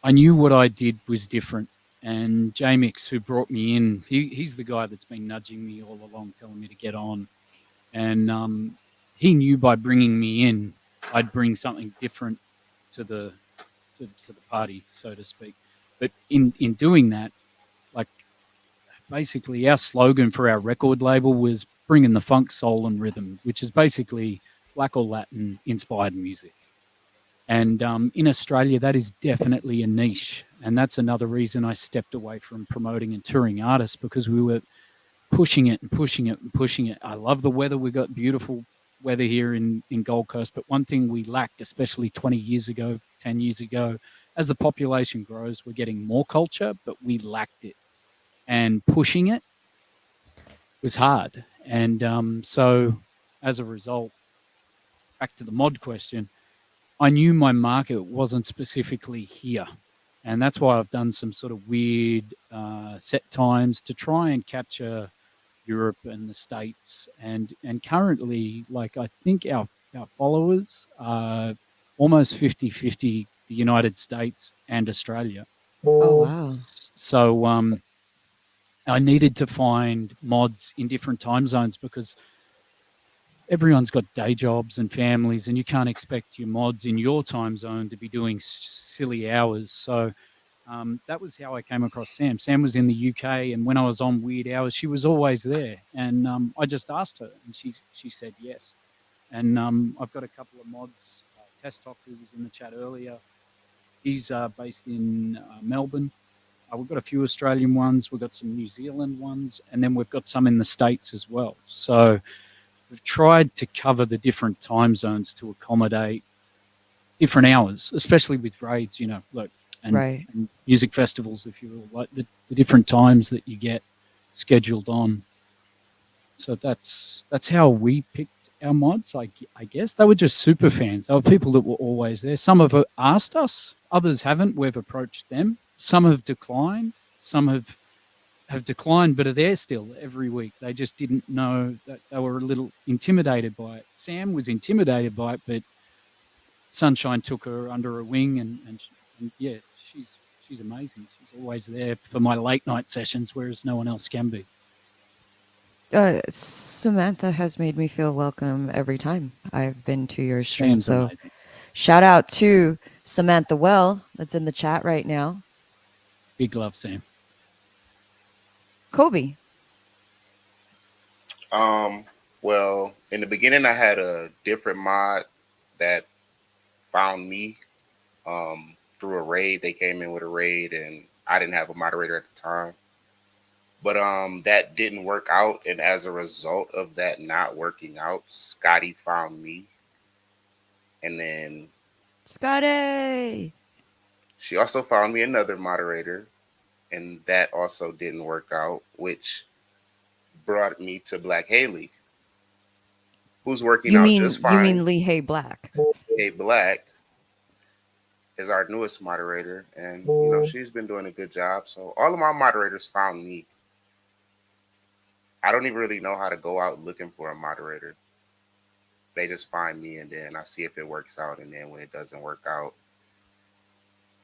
F: I knew what I did was different. And J-Mix, who brought me in, he's the guy that's been nudging me all along, telling me to get on. And he knew by bringing me in, I'd bring something different to the party, so to speak. But in doing that, like basically our slogan for our record label was bringing the funk, soul, and rhythm, which is basically black or Latin inspired music. And in Australia, that is definitely a niche. And that's another reason I stepped away from promoting and touring artists, because we were pushing it and pushing it and pushing it. I love the weather. We've got beautiful weather here in Gold Coast. But one thing we lacked, especially 20 years ago, 10 years ago, as the population grows, we're getting more culture, but we lacked it. And pushing it was hard. And so as a result, back to the mod question, I knew my market wasn't specifically here. And that's why I've done some sort of weird set times to try and capture Europe and the States. And currently, like, I think our followers are almost 50-50 the United States and Australia.
A: Oh, wow.
F: So I needed to find mods in different time zones, because everyone's got day jobs and families, and you can't expect your mods in your time zone to be doing silly hours. So that was how I came across Sam. Sam was in the UK, and when I was on weird hours, she was always there. And I just asked her, and she said yes. And I've got a couple of mods. Test Talk, who was in the chat earlier, he's based in Melbourne. We've got a few Australian ones. We've got some New Zealand ones, and then we've got some in the States as well. So we've tried to cover the different time zones to accommodate different hours, especially with raids, you know, like, and music festivals, if you will, like the different times that you get scheduled on. So that's how we picked our mods. I guess they were just super fans. They were people that were always there. Some have asked us, others haven't. We've approached them. Some have declined. Some have declined, but are there still every week. They just didn't know that they were a little intimidated by it. Sam was intimidated by it, but Sunshine took her under her wing, and yeah, she's amazing. She's always there for my late night sessions, whereas no one else can be.
A: Samantha has made me feel welcome every time I've been to your stream.
F: Sam's
A: So
F: amazing.
A: shout out to Samantha Well, that's in the chat right now.
F: Big love, Sam.
A: Kobe.
B: Well, in the beginning, I had a different mod that found me through a raid. They came in with a raid, and I didn't have a moderator at the time. But that didn't work out, and as a result of that not working out, Scotty found me, and then
A: Scotty.
B: she also found me another moderator, and that also didn't work out, which brought me to Black Haley, who's working out just fine.
A: You mean Lee Hay Black?
B: Hey Black is our newest moderator, and she's been doing a good job. So all of my moderators found me. I don't even really know how to go out looking for a moderator. They just find me, and then I see if it works out, and then when it doesn't work out,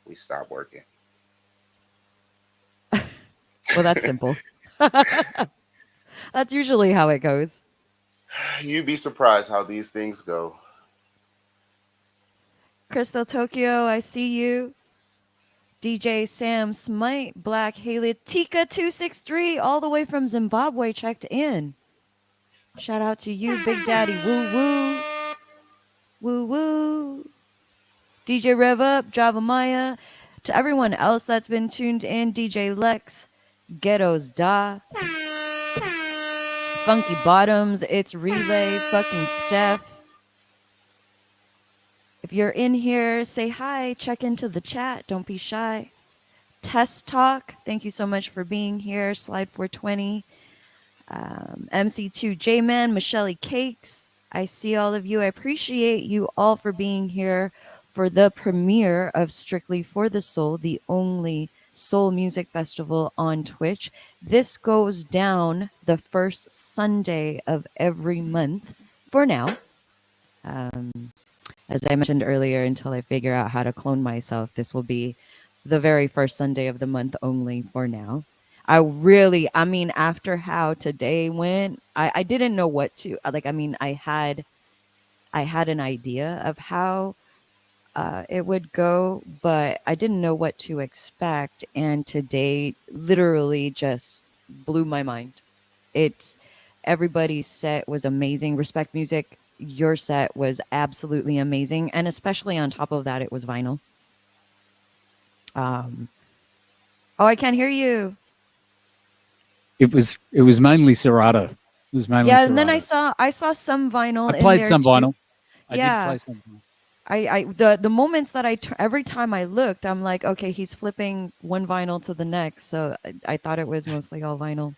B: we stop working.
A: Well, that's simple. That's usually how it goes.
B: You'd be surprised how these things go.
A: Crystal Tokyo, I see you. DJ Sam Smite, Black Haley, Tika 263, all the way from Zimbabwe, checked in. Shout out to you, Big Daddy. Woo woo. Woo woo. DJ Rev Up, Java Maya. To everyone else that's been tuned in, DJ Lex, Ghettos Da, Funky Bottoms, It's Relay, fucking Steph. If you're in here, say hi, check into the chat, don't be shy. Test Talk, thank you so much for being here. Slide 420. MC2 J-Man, Michelle Cakes, I see all of you. I appreciate you all for being here for the premiere of Strictly for the Soul, the only soul music festival on Twitch. This goes down the first Sunday of every month for now. As I mentioned earlier, until I figure out how to clone myself, this will be the very first Sunday of the month only for now. After how today went, I didn't know what to, I had an idea of how it would go, but I didn't know what to expect. And today literally just blew my mind. Everybody's set was amazing. Respect Music, your set was absolutely amazing. And especially on top of that, it was vinyl. Oh, I can't hear you.
F: It was mainly Serato. It was mainly
A: and
F: Serato.
A: then I saw some vinyl.
F: I played some
A: too.
F: vinyl. I did play some vinyl.
A: The moments that every time I looked, I'm like, okay, he's flipping one vinyl to the next. So I thought it was mostly all vinyl.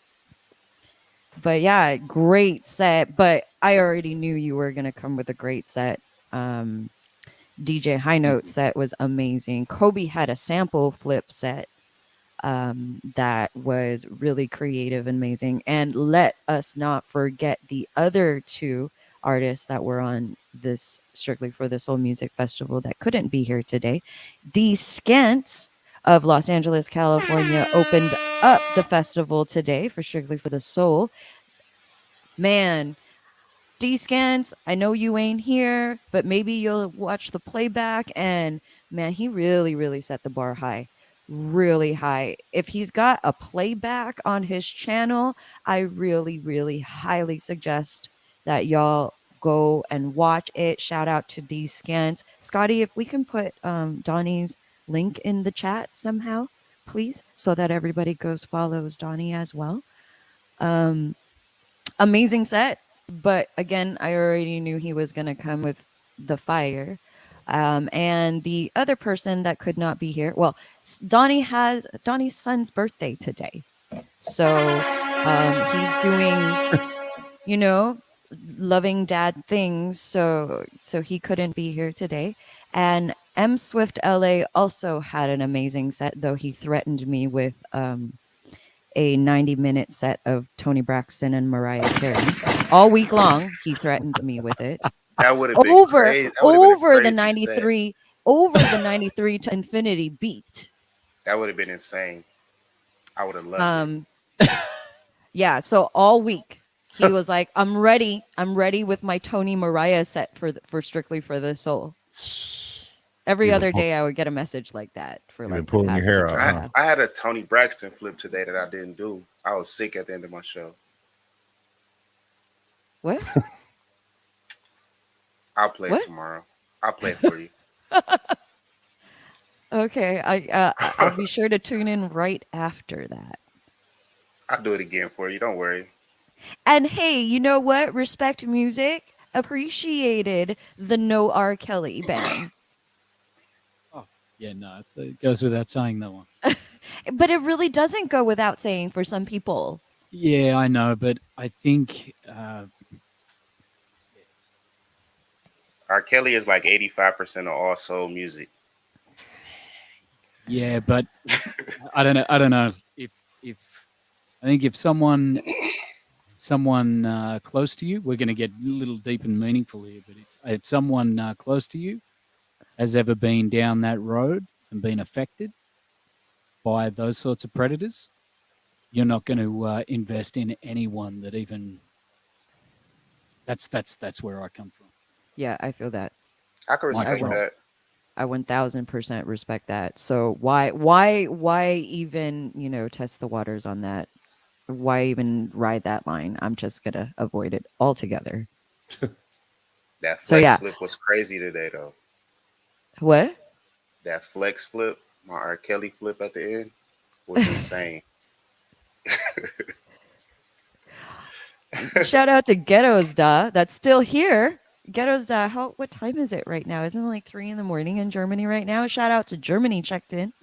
A: But yeah, great set. But I already knew you were gonna come with a great set. DJ High Note set was amazing. Kobe had a sample flip set that was really creative and amazing. And let us not forget the other two artists that were on this Strictly for the Soul Music Festival that couldn't be here today. D Scants of Los Angeles, California opened up the festival today for Strictly for the Soul. Man, D Scans, I know you ain't here, but maybe you'll watch the playback, and man, he really, really set the bar high. Really high. If he's got a playback on his channel, I really, really highly suggest that y'all go and watch it. Shout out to D Scans. Scotty, if we can put Donnie's link in the chat somehow, please, so that everybody goes follows Donnie as well. Amazing set, but again, I already knew he was gonna come with the fire. And the other person that could not be here, well, Donnie's son's birthday today, so he's doing, loving dad things, so he couldn't be here today. And M Swift LA also had an amazing set, though he threatened me with a 90-minute set of Tony Braxton and Mariah Carey. All week long, he threatened me with it.
B: That would have been
A: Over
B: crazy. That would have been a
A: over the
B: crazy set.
A: 93 over the 93 to infinity beat.
B: That would have been insane. I would have loved
A: Yeah, so all week he was like, I'm ready with my Tony Mariah set for Strictly for the Soul. Every
C: You've
A: other
C: been
A: day I would get a message like that for
C: You've
A: like
C: been pulling
A: the
C: your
A: past
C: hair
A: week
C: out,
A: and a
C: huh?
A: half.
B: I had a Tony Braxton flip today that I didn't do. I was sick at the end of my show.
A: What?
B: I'll play
A: What?
B: it tomorrow. I'll play it for you.
A: Okay, I'll be sure to tune in right after that.
B: I'll do it again for you. Don't worry.
A: And hey, you know what? Respect Music appreciated the No R. Kelly ban.
F: Oh, yeah, no, it goes without saying that one.
A: But it really doesn't go without saying for some people.
F: Yeah, I know, but I think
B: R. Kelly is like 85% of all soul music.
F: yeah, but I don't know. I don't know if I think if someone close to you, we're going to get a little deep and meaningful here. But if someone close to you has ever been down that road and been affected by those sorts of predators, you're not going to invest in anyone that even. That's where I come from.
A: Yeah, I feel that.
B: I can
F: Like,
B: respect
A: I
B: that.
A: I 1000% respect that. So why even, test the waters on that? Why even ride that line? I'm just going to avoid it altogether.
B: That
A: So,
B: flex
A: yeah.
B: flip was crazy today, though.
A: What?
B: That flex flip, my R. Kelly flip at the end, was insane.
A: Shout out to Ghettos Da. That's still here. Ghettos Da. What time is it right now? Isn't it like 3 a.m. in Germany right now? Shout out to Germany checked in.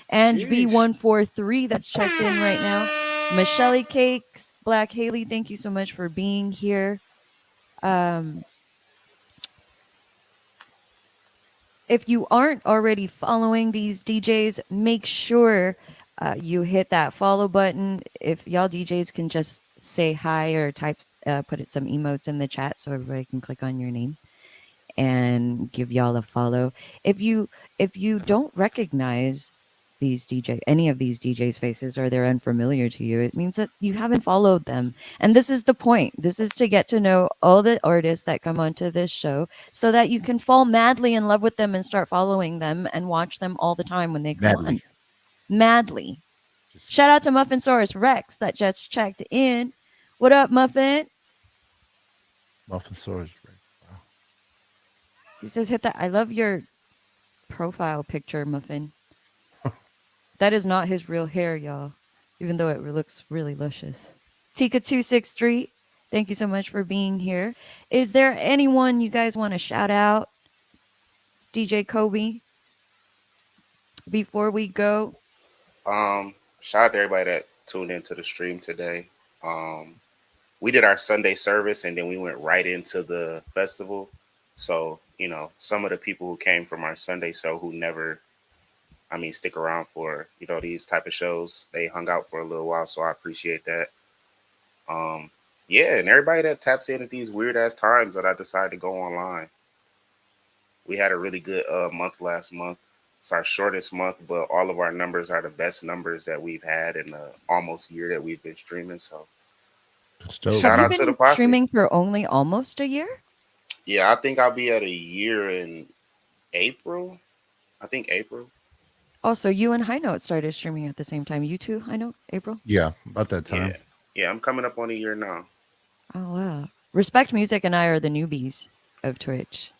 A: And
B: Sheesh.
A: B143 that's checked in right now. Michelle Cakes, Black Haley, thank you so much for being here. If you aren't already following these DJs, make sure you hit that follow button. If y'all DJs can just say hi or type, put some emotes in the chat so everybody can click on your name and give y'all a follow. If you don't recognize any of these DJs' faces, or they're unfamiliar to you, it means that you haven't followed them. And this is the point. This is to get to know all the artists that come onto this show so that you can fall madly in love with them and start following them and watch them all the time when they come on. Madly. Shout out to Muffinsaurus Rex that just checked in. What up, Muffin?
C: Muffinsaurus Rex. Wow.
A: He says, hit that. I love your profile picture, Muffin. That is not his real hair, y'all, even though it looks really luscious. Tika263, thank you so much for being here. Is there anyone you guys want to shout out? DJ Kobe, before we go?
B: Shout out to everybody that tuned into the stream today. We did our Sunday service and then we went right into the festival. So, some of the people who came from our Sunday show who never stick around for, these type of shows, they hung out for a little while. So I appreciate that. Yeah. And everybody that taps in at these weird ass times that I decided to go online. We had a really good month last month. It's our shortest month, but all of our numbers are the best numbers that we've had in the almost year that we've been streaming. So shout
A: Have you
B: out to the
A: been
B: posse.
A: streaming for only almost a year?
B: Yeah, I think I'll be at a year in April. I think April.
A: Also, you and High Note started streaming at the same time. You too, High Note, April?
C: Yeah, about that time.
B: Yeah, I'm coming up on a year now.
A: Oh, wow. Respect Music and I are the newbies of Twitch.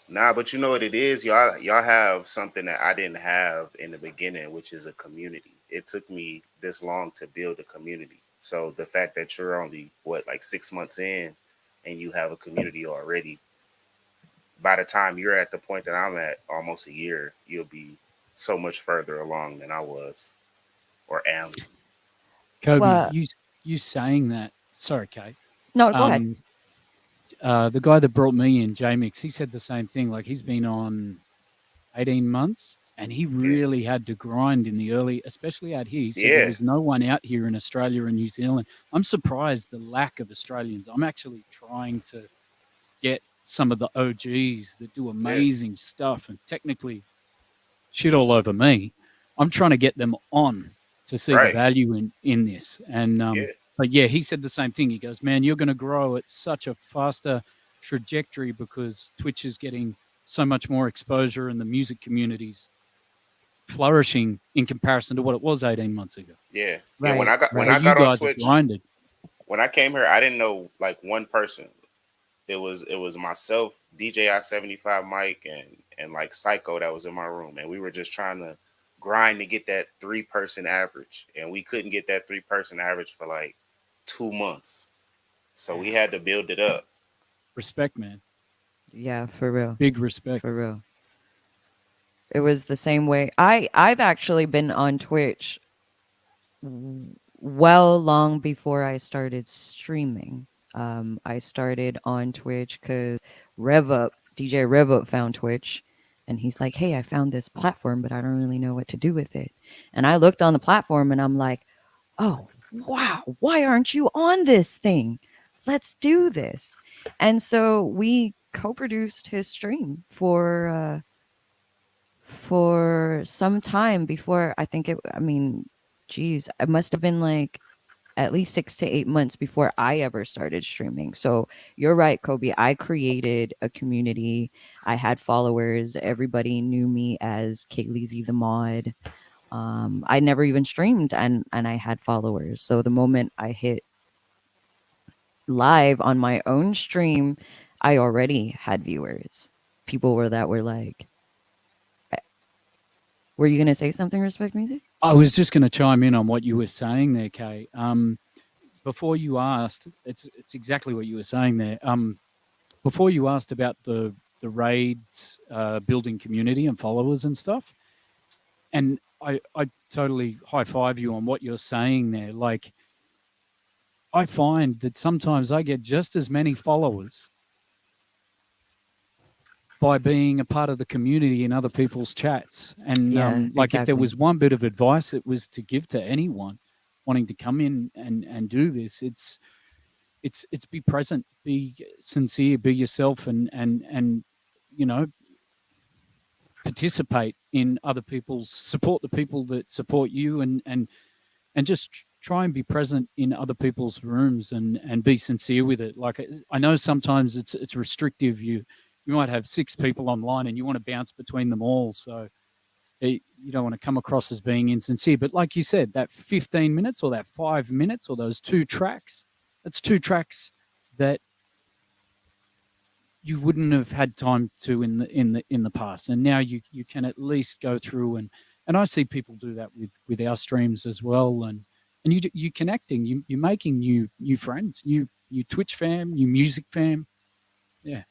B: Nah, but you know what it is? Y'all have something that I didn't have in the beginning, which is a community. It took me this long to build a community. So the fact that you're only, like 6 months in and you have a community already, by the time you're at the point that I'm at, almost a year, you'll be so much further along than I was or am.
F: Kobe,
A: Well-
F: you saying that? Sorry, Kate.
A: No, go ahead.
F: the guy that brought me in, J-Mix, he said the same thing. Like he's been on 18 months and he
B: Yeah,
F: really had to grind in the early, especially out here. He said there
B: yeah,
F: was no one out here in Australia and New Zealand. I'm surprised the lack of Australians. I'm actually trying to get some of the OGs that do
B: yeah.
F: amazing stuff and technically shit all over me. I'm trying to get them on to see the
B: Right.
F: value in this. And
B: Yeah,
F: but yeah, he said the same thing. He goes, "Man, you're going to grow at such a faster trajectory because Twitch is getting so much more exposure and the music communities flourishing in comparison to what it was 18 months ago."
B: yeah, yeah.
A: Right,
B: When
F: So
B: I
A: right.
F: you
B: got on
F: guys have
B: Twitch,
F: grinded.
B: when I came here, I didn't know like one person. It was myself, DJ I-75 Mike, and like Psycho that was in my room, and we were just trying to grind to get that 3-person average, and we couldn't get that 3-person average for like 2 months, so we had to build it up.
F: Respect, man.
A: Yeah, for real.
F: Big respect.
A: For real. It was the same way. I've actually been on Twitch well long before I started streaming. I started on Twitch because DJ RevUp found Twitch, and he's like, "Hey, I found this platform, but I don't really know what to do with it." And I looked on the platform, and I'm like, "Oh, wow! Why aren't you on this thing? Let's do this." And so we co-produced his stream for some time before. I think it, I mean, geez, it must have been like at least 6 to 8 months before I ever started streaming. So you're right, Kobe. I created a community. I had followers. Everybody knew me as Kayleezy the Mod. I never even streamed, and I had followers. So the moment I hit live on my own stream, I already had viewers. People were like, "Were you gonna say something, Respect Music?"
F: I was just going to chime in on what you were saying there, Kay. Before you asked, it's exactly what you were saying there. Before you asked about the raids, building community and followers and stuff, and I totally high five you on what you're saying there. Like I find that sometimes I get just as many followers by being a part of the community in other people's chats. And
A: Yeah,
F: like if there
A: exactly.
F: was one bit of advice it was to give to anyone wanting to come in and do this, it's be present, be sincere, be yourself, and you know, participate in other people's, support the people that support you, and just try and be present in other people's rooms and be sincere with it. Like I know sometimes it's restrictive. You might have 6 people online and you want to bounce between them all, so you don't want to come across as being insincere. But like you said, that 15 minutes or that 5 minutes or those 2 tracks, that's 2 tracks that you wouldn't have had time to in the past, and now you can at least go through and I see people do that with our streams as well, and you connecting, you're making new friends, new Twitch fam, new music fam. Yeah.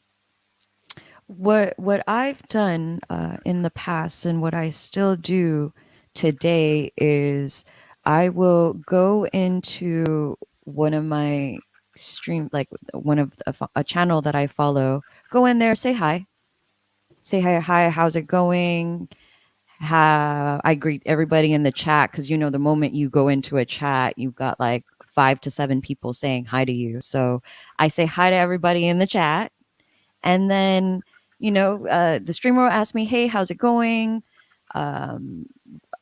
A: What I've done in the past and what I still do today is I will go into one of my stream, like one of a channel that I follow, go in there, say hi, how's it going? I greet everybody in the chat, because the moment you go into a chat, you've got like 5 to 7 people saying hi to you. So I say hi to everybody in the chat, and then the streamer will ask me, "Hey, how's it going?" Um,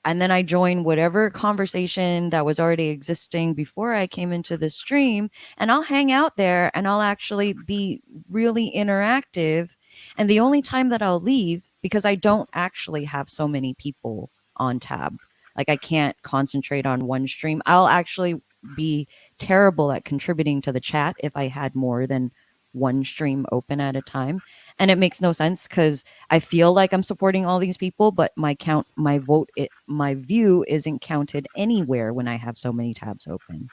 A: and then I join whatever conversation that was already existing before I came into the stream, and I'll hang out there and I'll actually be really interactive. And the only time that I'll leave, because I don't actually have so many people on tab, like I can't concentrate on one stream. I'll actually be terrible at contributing to the chat if I had more than one stream open at a time. And it makes no sense because I feel like I'm supporting all these people, but my view isn't counted anywhere when I have so many tabs open.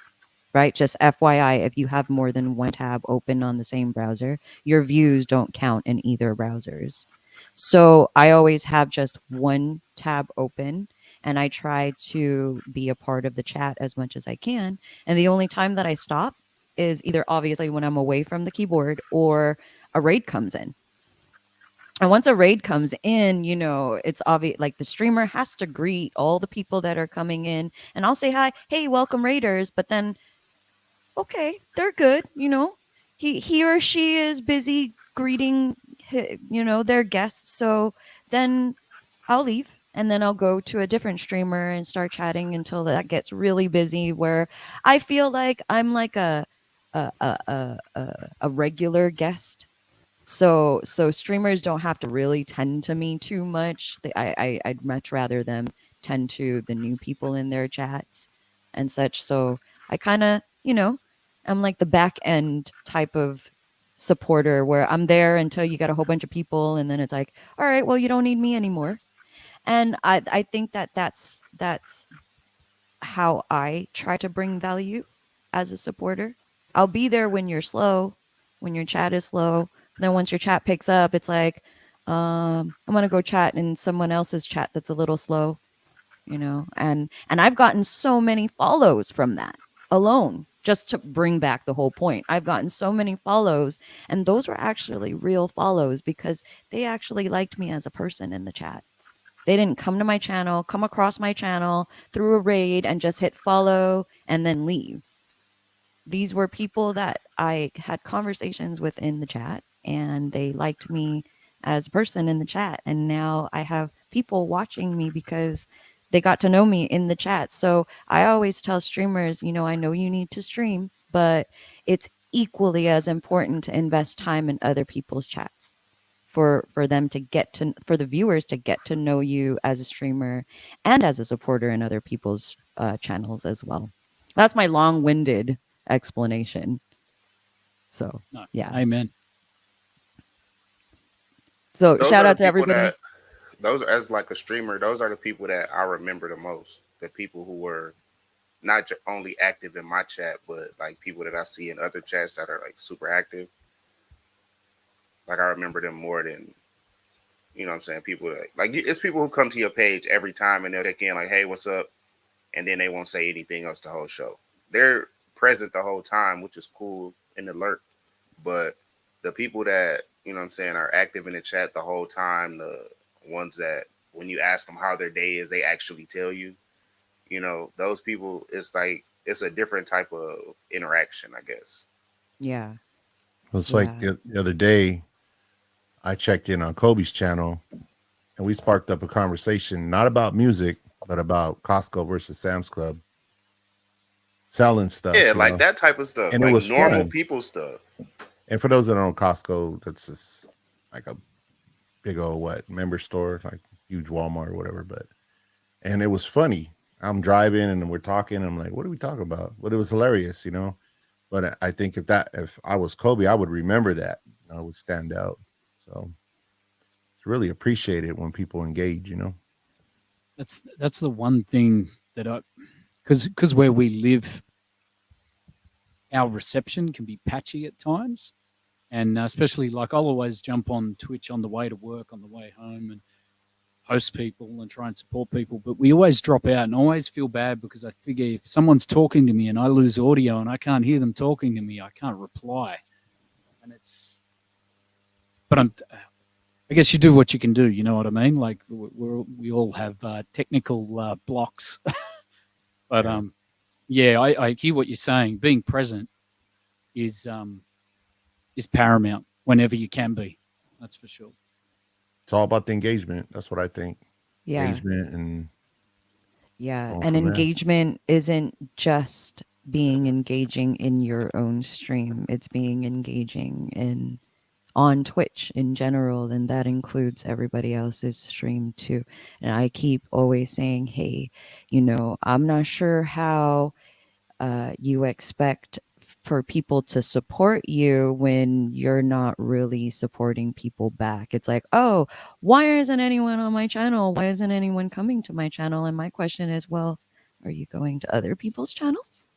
A: Right? Just FYI, if you have more than one tab open on the same browser, your views don't count in either browsers. So I always have just one tab open, and I try to be a part of the chat as much as I can. And the only time that I stop is either obviously when I'm away from the keyboard or a raid comes in. And once a raid comes in, it's obvious, like the streamer has to greet all the people that are coming in, and I'll say hi, hey, welcome raiders, but then okay, they're good, he or she is busy greeting their guests, so then I'll leave and then I'll go to a different streamer and start chatting until that gets really busy, where I feel like I'm like a regular guest. So streamers don't have to really tend to me too much. I'd much rather them tend to the new people in their chats and such. So I kind of, I'm like the back end type of supporter, where I'm there until you got a whole bunch of people, and then it's like, all right, well, you don't need me anymore. And I think that's how I try to bring value as a supporter. I'll be there when you're slow, when your chat is slow. Then once your chat picks up, it's like, I'm gonna go chat in someone else's chat that's a little slow, and I've gotten so many follows from that alone, just to bring back the whole point. I've gotten so many follows, and those were actually real follows because they actually liked me as a person in the chat. They didn't come across my channel through a raid and just hit follow and then leave. These were people that I had conversations with in the chat, and they liked me as a person in the chat. And now I have people watching me because they got to know me in the chat. So I always tell streamers, I know you need to stream, but it's equally as important to invest time in other people's chats for them to for the viewers to get to know you as a streamer and as a supporter in other people's channels as well. That's my long-winded explanation. So
F: No.
A: yeah.
F: Amen.
A: So
B: Those
A: shout
B: are
A: out
B: the
A: to
B: people
A: everybody.
B: those, as like a streamer, those are the people that I remember the most. The people who were not only active in my chat, but like people that I see in other chats that are like super active. Like I remember them more than, what I'm saying, people that like it's people who come to your page every time and they'll check in like, hey, what's up? And then they won't say anything else the whole show. They're present the whole time, which is cool and alert. But the people that, what I'm saying, are active in the chat the whole time, the ones that when you ask them how their day is, they actually tell you, those people, it's like, it's a different type of interaction, I guess.
A: Yeah.
C: Well, it's like
A: Yeah.
C: the other day, I checked in on Kobe's channel, and we sparked up a conversation not about music, but about Costco versus Sam's Club, selling stuff,
B: Yeah, like that type of stuff,
C: and it
B: like
C: was
B: normal
C: fun.
B: people stuff.
C: And for those that don't know Costco, that's just like a big old member store, like huge Walmart or whatever. And it was funny. I'm driving and we're talking. And I'm like, what are we talking about? But it was hilarious, But I think if I was Kobe, I would remember that. It would stand out. So it's really appreciated when people engage.
F: That's the one thing that because where we live, our reception can be patchy at times. And especially like I'll always jump on Twitch on the way to work, on the way home, and host people and try and support people. But we always drop out, and I always feel bad because I figure if someone's talking to me and I lose audio and I can't hear them talking to me, I can't reply. And but I guess you do what you can do. You know what I mean? Like we all have technical blocks. But yeah, I hear what you're saying. Being present is paramount whenever you can be. That's for sure.
C: It's all about the engagement. That's what I think.
A: Yeah.
C: Engagement and
A: and engagement isn't just being engaging in your own stream. It's being engaging on Twitch in general, and that includes everybody else's stream too. And I keep always saying, hey, I'm not sure how you expect for people to support you when you're not really supporting people back. It's like, oh, why isn't anyone on my channel? Why isn't anyone coming to my channel? And my question is, well, are you going to other people's channels?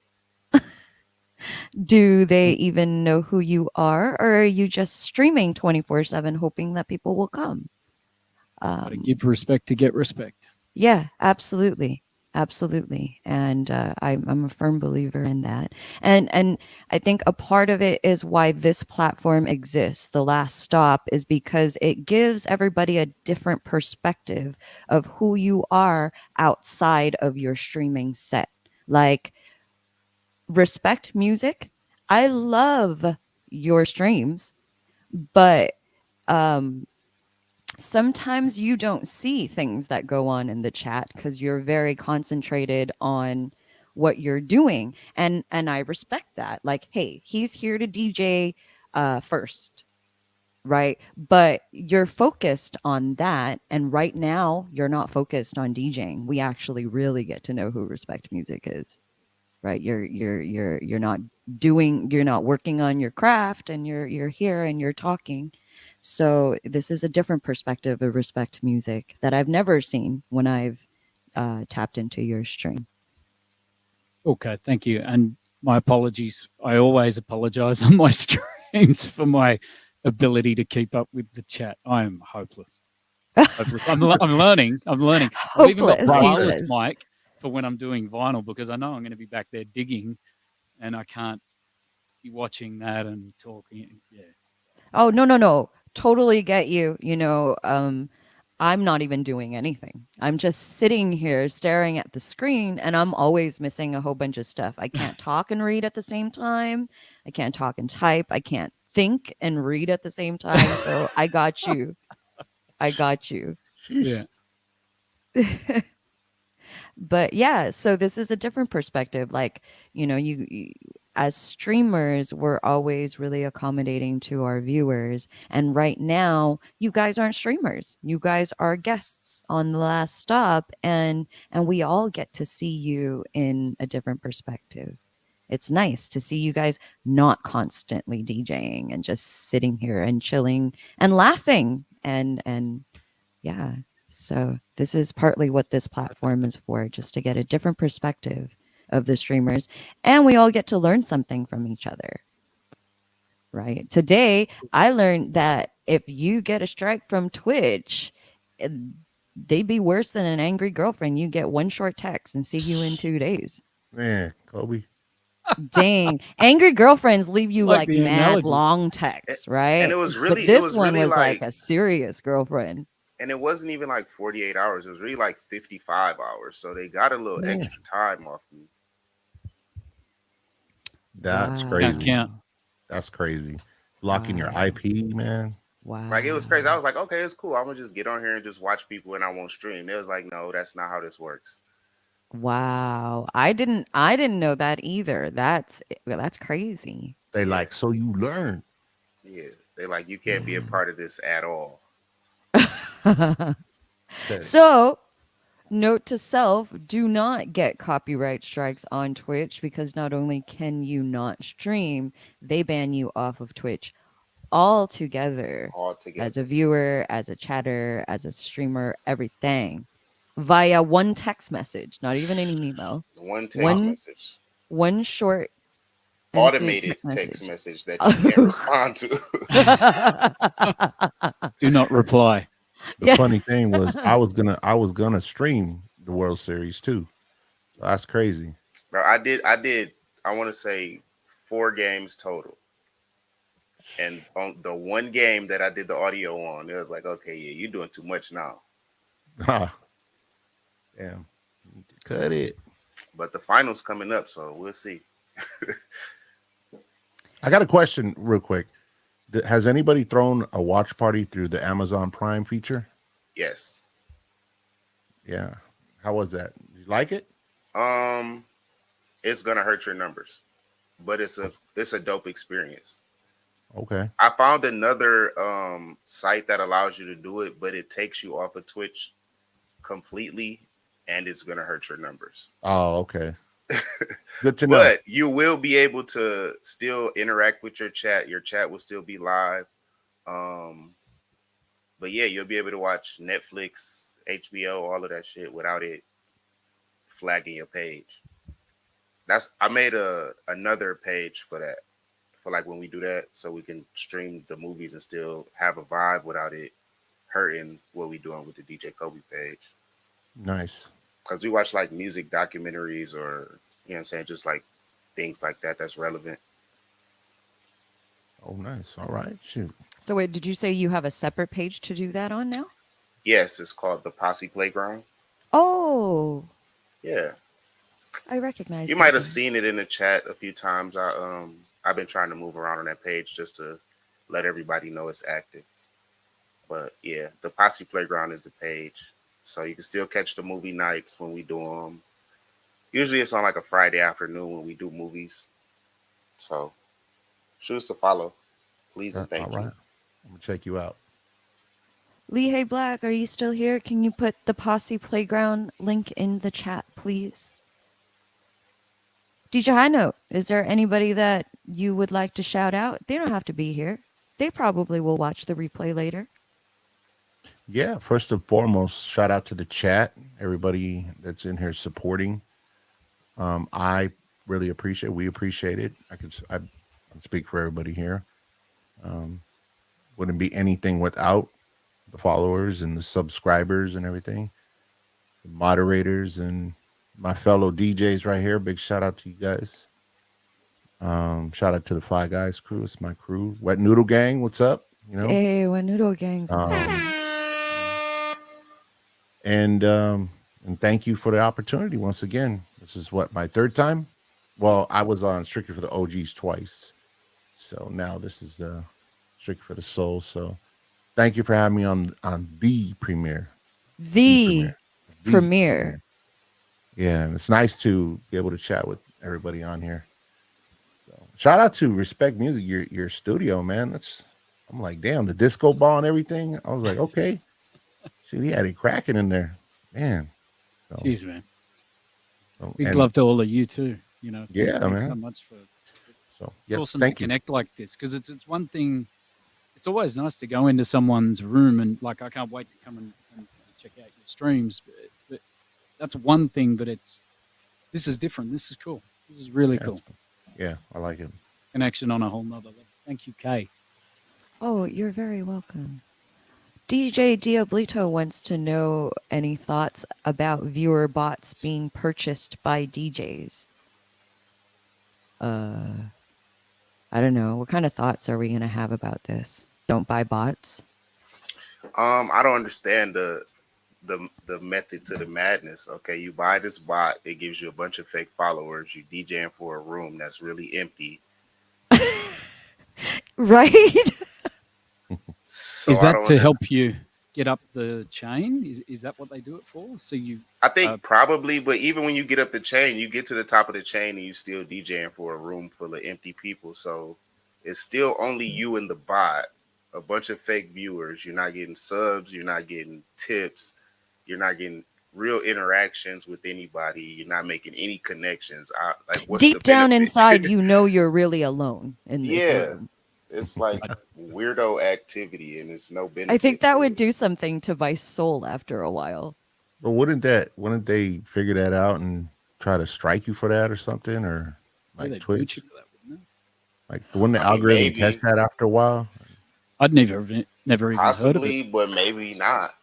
A: Do they even know who you are? Or are you just streaming 24/7 hoping that people will come?
F: Gotta give respect to get respect.
A: Yeah, absolutely. Absolutely. And I'm a firm believer in that. And I think a part of it is why this platform exists. The Last Stop is because it gives everybody a different perspective of who you are outside of your streaming set. Like, respect music. I love your streams, but um sometimes you don't see things that go on in the chat because you're very concentrated on what you're doing, and I respect that. Like, hey, he's here to DJ first, right? But you're focused on that, and right now you're not focused on DJing. We actually really get to know who Respect Music is, right? You're not you're not working on your craft, and you're here and you're talking. So this is a different perspective of Respect Music that I've never seen when I've tapped into your stream.
F: Okay, thank you. And my apologies. I always apologize on my streams for my ability to keep up with the chat. I am hopeless. Hopeless. I'm learning. I'm learning. I've even got
A: Hopeless, he
F: wireless
A: says.
F: mic for when I'm doing vinyl because I know I'm going to be back there digging, and I can't be watching that and talking. Yeah.
A: Oh, no, no, no. Totally get you. I'm not even doing anything. I'm just sitting here staring at the screen, and I'm always missing a whole bunch of stuff. I can't talk and read at the same time. I can't talk and type. I can't think and read at the same time. So I got you. I got you.
F: Yeah.
A: But yeah, so this is a different perspective. Like, you as streamers, we're always really accommodating to our viewers, and right now you guys aren't streamers, you guys are guests on The Last Stop, and we all get to see you in a different perspective. It's nice to see you guys not constantly DJing and just sitting here and chilling and laughing, and yeah. So this is partly what this platform is for, just to get a different perspective of the streamers, and we all get to learn something from each other. Right? Today, I learned that if you get a strike from Twitch, eh, they'd be worse than an angry girlfriend. You get one short text and see you in 2 days.
C: Man, Kobe.
A: Dang. Angry girlfriends leave you
F: Like
A: like
F: the
A: mad
F: analogy.
A: long texts,
B: And
A: right?
B: it was
A: But
B: really,
A: this one was like
B: like,
A: a serious girlfriend.
B: and it wasn't even like 48 hours. It was really like 55 hours. So they got a little
C: Yeah.
B: extra time off me.
C: That's
A: Wow.
F: Can't
C: crazy.
F: count.
C: That's crazy. Blocking your
A: Wow.
C: IP, man.
A: Wow.
B: Like, it was crazy. I was like, okay, it's cool. I'm gonna just get on here and just watch people and I won't stream. It was like, no, that's not how this works.
A: Wow. I didn't know that either. That's crazy.
C: They
B: Yeah.
C: like, so you learn.
B: Yeah. They like, you can't be a part of this at all.
C: Okay.
A: So, note to self, do not get copyright strikes on Twitch, because not only can you not stream, they ban you off of Twitch altogether,
B: All
A: as
B: together.
A: a viewer, as a chatter, as a streamer, everything, via one text message, not even an email.
B: One text
A: One
B: message.
A: one short and sweet
B: Automated
A: text
B: text
A: message.
B: message that you can't respond to.
F: Do not reply.
C: The
A: Yeah.
C: funny thing was I was gonna stream the World Series too. That's crazy.
B: Bro, I did I want to say 4 games total. And on the one game that I did the audio on, it was like, okay, yeah, you're doing too much now.
C: Ah, damn. Cut it.
B: But the finals coming up, so we'll see.
C: I got a question real quick. Has anybody thrown a watch party through the Amazon Prime feature?
B: Yes.
C: Yeah. How was that? You like it?
B: It's gonna hurt your numbers, but it's a dope experience.
C: Okay.
B: I found another site that allows you to do it, but it takes you off of Twitch completely, and it's gonna hurt your numbers.
C: Oh, okay. Good to know.
B: But you will be able to still interact with your chat. Your chat will still be live. But yeah, you'll be able to watch Netflix, HBO, all of that shit without it flagging your page. I made another page for that, for like when we do that, so we can stream the movies and still have a vibe without it hurting what we doing with the DJ Kobe page.
C: Nice.
B: because we watch like music documentaries or you know what I'm saying, just like things like that that's relevant.
C: Oh, nice. All right. Shoot.
A: So wait, did you say you have a separate page to do that on now?
B: Yes, it's called the Posse Playground.
A: Oh,
B: Yeah,
A: I recognize
B: you
A: that
B: might have
A: name.
B: seen it in the chat a few times. I've been trying to move around on that page just to let everybody know it's active. But yeah, the Posse Playground is the page, so you can still catch the movie nights when we do them. Usually it's on like a Friday afternoon when we do movies. So shoot us a follow, please and
C: All
B: thank
C: right.
B: you.
C: I'm gonna check you out.
A: Lehigh Black, are you still here? Can you put the Posse Playground link in the chat, please? DJ High Note, is there anybody that you would like to shout out? They don't have to be here. They probably will watch the replay later.
C: Yeah. First and foremost, shout out to the chat, everybody that's in here supporting. I really appreciate. We appreciate it. I speak for everybody here. Um, wouldn't be anything without the followers and the subscribers and everything, the moderators and my fellow DJs right here. Big shout out to you guys. Shout out to the Five Guys crew. It's my crew. Wet Noodle Gang, what's up? You know.
A: Hey, when Noodle Gang's
C: Um, and thank you for the opportunity once again. This is what, my third time. Well, I was on Strictly for the OGs twice, so now this is Strictly for the Soul. So thank you for having me on the premiere.
A: the
C: The
A: premiere.
C: Yeah, and it's nice to be able to chat with everybody on here. So shout out to Respect Music, your studio, man. I'm like, damn, the disco ball and everything. I was like, okay. Shit, he had it cracking in there. Man. So,
F: Cheers, man.
C: so
F: Big
C: and
F: love to all of you too. You know,
C: yeah,
F: thanks so
C: man.
F: much for.
C: So
F: It's
C: yeah,
F: awesome
C: thank
F: to
C: you.
F: connect like this because it's one thing. It's always nice to go into someone's room and like I can't wait to come and check out your streams. But that's one thing. But this is different. This is cool. This is really
C: Yeah,
F: cool.
C: yeah, I like it.
F: Connection on a whole nother level. Thank you, Kay.
A: Oh, you're very welcome. DJ Diablito wants to know any thoughts about viewer bots being purchased by DJs. I don't know. What kind of thoughts are we going to have about this? Don't buy bots.
B: I don't understand the method to the madness. Okay, you buy this bot, it gives you a bunch of fake followers. You DJing for a room that's really empty.
A: Right?
B: So
F: Is
B: I
F: that
B: don't.
F: to help you get up the chain? Is that what they do it for? So you
B: I think probably, but even when you get up the chain, you get to the top of the chain and you still DJing for a room full of empty people. So it's still only you and the bot, a bunch of fake viewers. You're not getting subs, you're not getting tips, you're not getting real interactions with anybody. You're not making any connections. Like, what's
A: Deep
B: the
A: down
B: benefit?
A: inside, you know you're really alone in this
B: Yeah,
A: room.
B: it's like weirdo activity, and it's no benefit.
A: I think that
B: to
A: would
B: it.
A: do something to my soul after a while.
C: But wouldn't they figure that out and try to strike you for that or something? Or like
F: they boot
C: Twitch?
F: you for that, wouldn't they?
C: Like wouldn't the
B: I mean,
C: algorithm catch
B: maybe,
C: that after a while?
F: I'd never even heard of it.
B: possibly, but maybe not.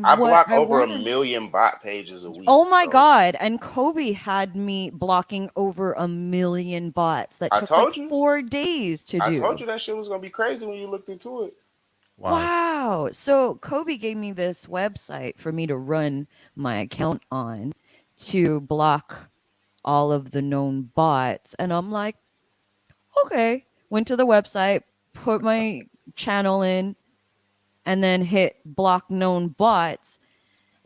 B: I
A: What
B: block
A: I
B: over a
A: want to
B: million bot pages a week.
A: Oh my
B: so
A: god! And Kobe had me blocking over 1 million bots that
B: I
A: took like
B: told you.
A: 4 days to
B: I
A: do.
B: told you that shit was gonna be crazy when you looked into it.
C: Wow.
A: Wow! So Kobe gave me this website for me to run my account on to block all of the known bots, and I'm like, okay. Went to the website, put my channel in, and then hit block known bots.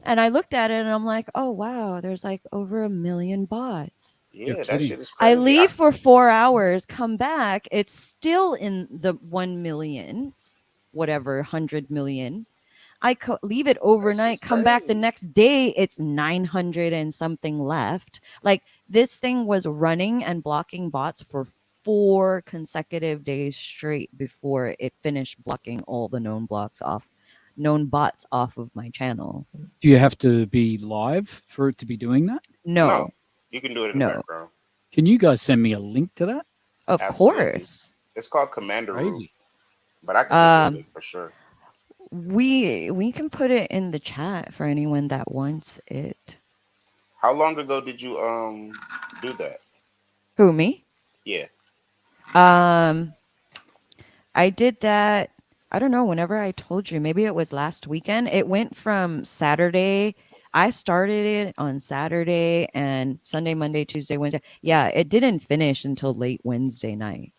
A: And I looked at it and I'm like, oh, wow, there's like over 1 million bots.
B: Yeah, that
F: kidding.
B: shit is crazy.
A: I leave for 4 hours, come back, it's still in the 1 million, whatever, 100 million. I leave it overnight, come back the
B: crazy.
A: next day, it's 900 and something left. Like this thing was running and blocking bots for 4 consecutive days straight before it finished blocking all the known bots off of my channel.
F: Do you have to be live for it to be doing that?
A: No.
B: You can do it in the background.
F: Can you guys send me a link to that?
A: Of
B: Absolutely.
A: course.
B: It's called Commander Root,
F: Crazy.
B: but I can send you a link for sure.
A: We can put it in the chat for anyone that wants it.
B: How long ago did you do that?
A: Who, me?
B: Yeah.
A: Um, I did that. I don't know. Whenever I told you, maybe it was last weekend. It went from Saturday. I started it on Saturday and Sunday, Monday, Tuesday, Wednesday. Yeah, it didn't finish until late Wednesday night.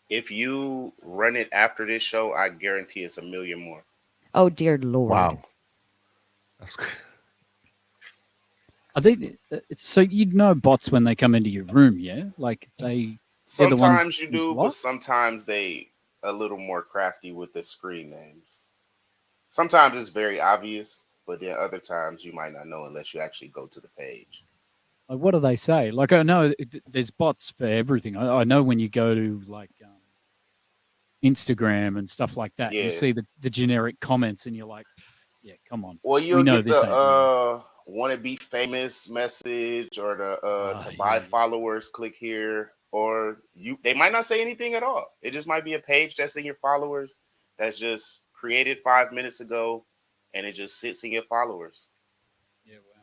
B: If you run it after this show, I guarantee it's a million more.
A: Oh dear Lord.
C: Wow. That's good.
F: Are they so you'd know bots when they come into your room, yeah? Like they're the ones
B: Sometimes you
F: you
B: do, but
F: block?
B: sometimes they a little more crafty with the screen names. Sometimes it's very obvious, but then other times you might not know unless you actually go to the page.
F: Like what do they say? Like I know there's bots for everything. I know when you go to like Instagram and stuff like that, you
B: Yeah.
F: see the generic comments and you're like, yeah, come on.
B: Well,
F: We
B: you'll
F: know
B: get
F: this
B: the
F: ain't real.
B: want to be famous message or the to buy
F: Yeah.
B: followers, click here, or you they might not say anything at all. It just might be a page that's in your followers that's just created 5 minutes ago and it just sits in your followers.
F: Yeah, wow.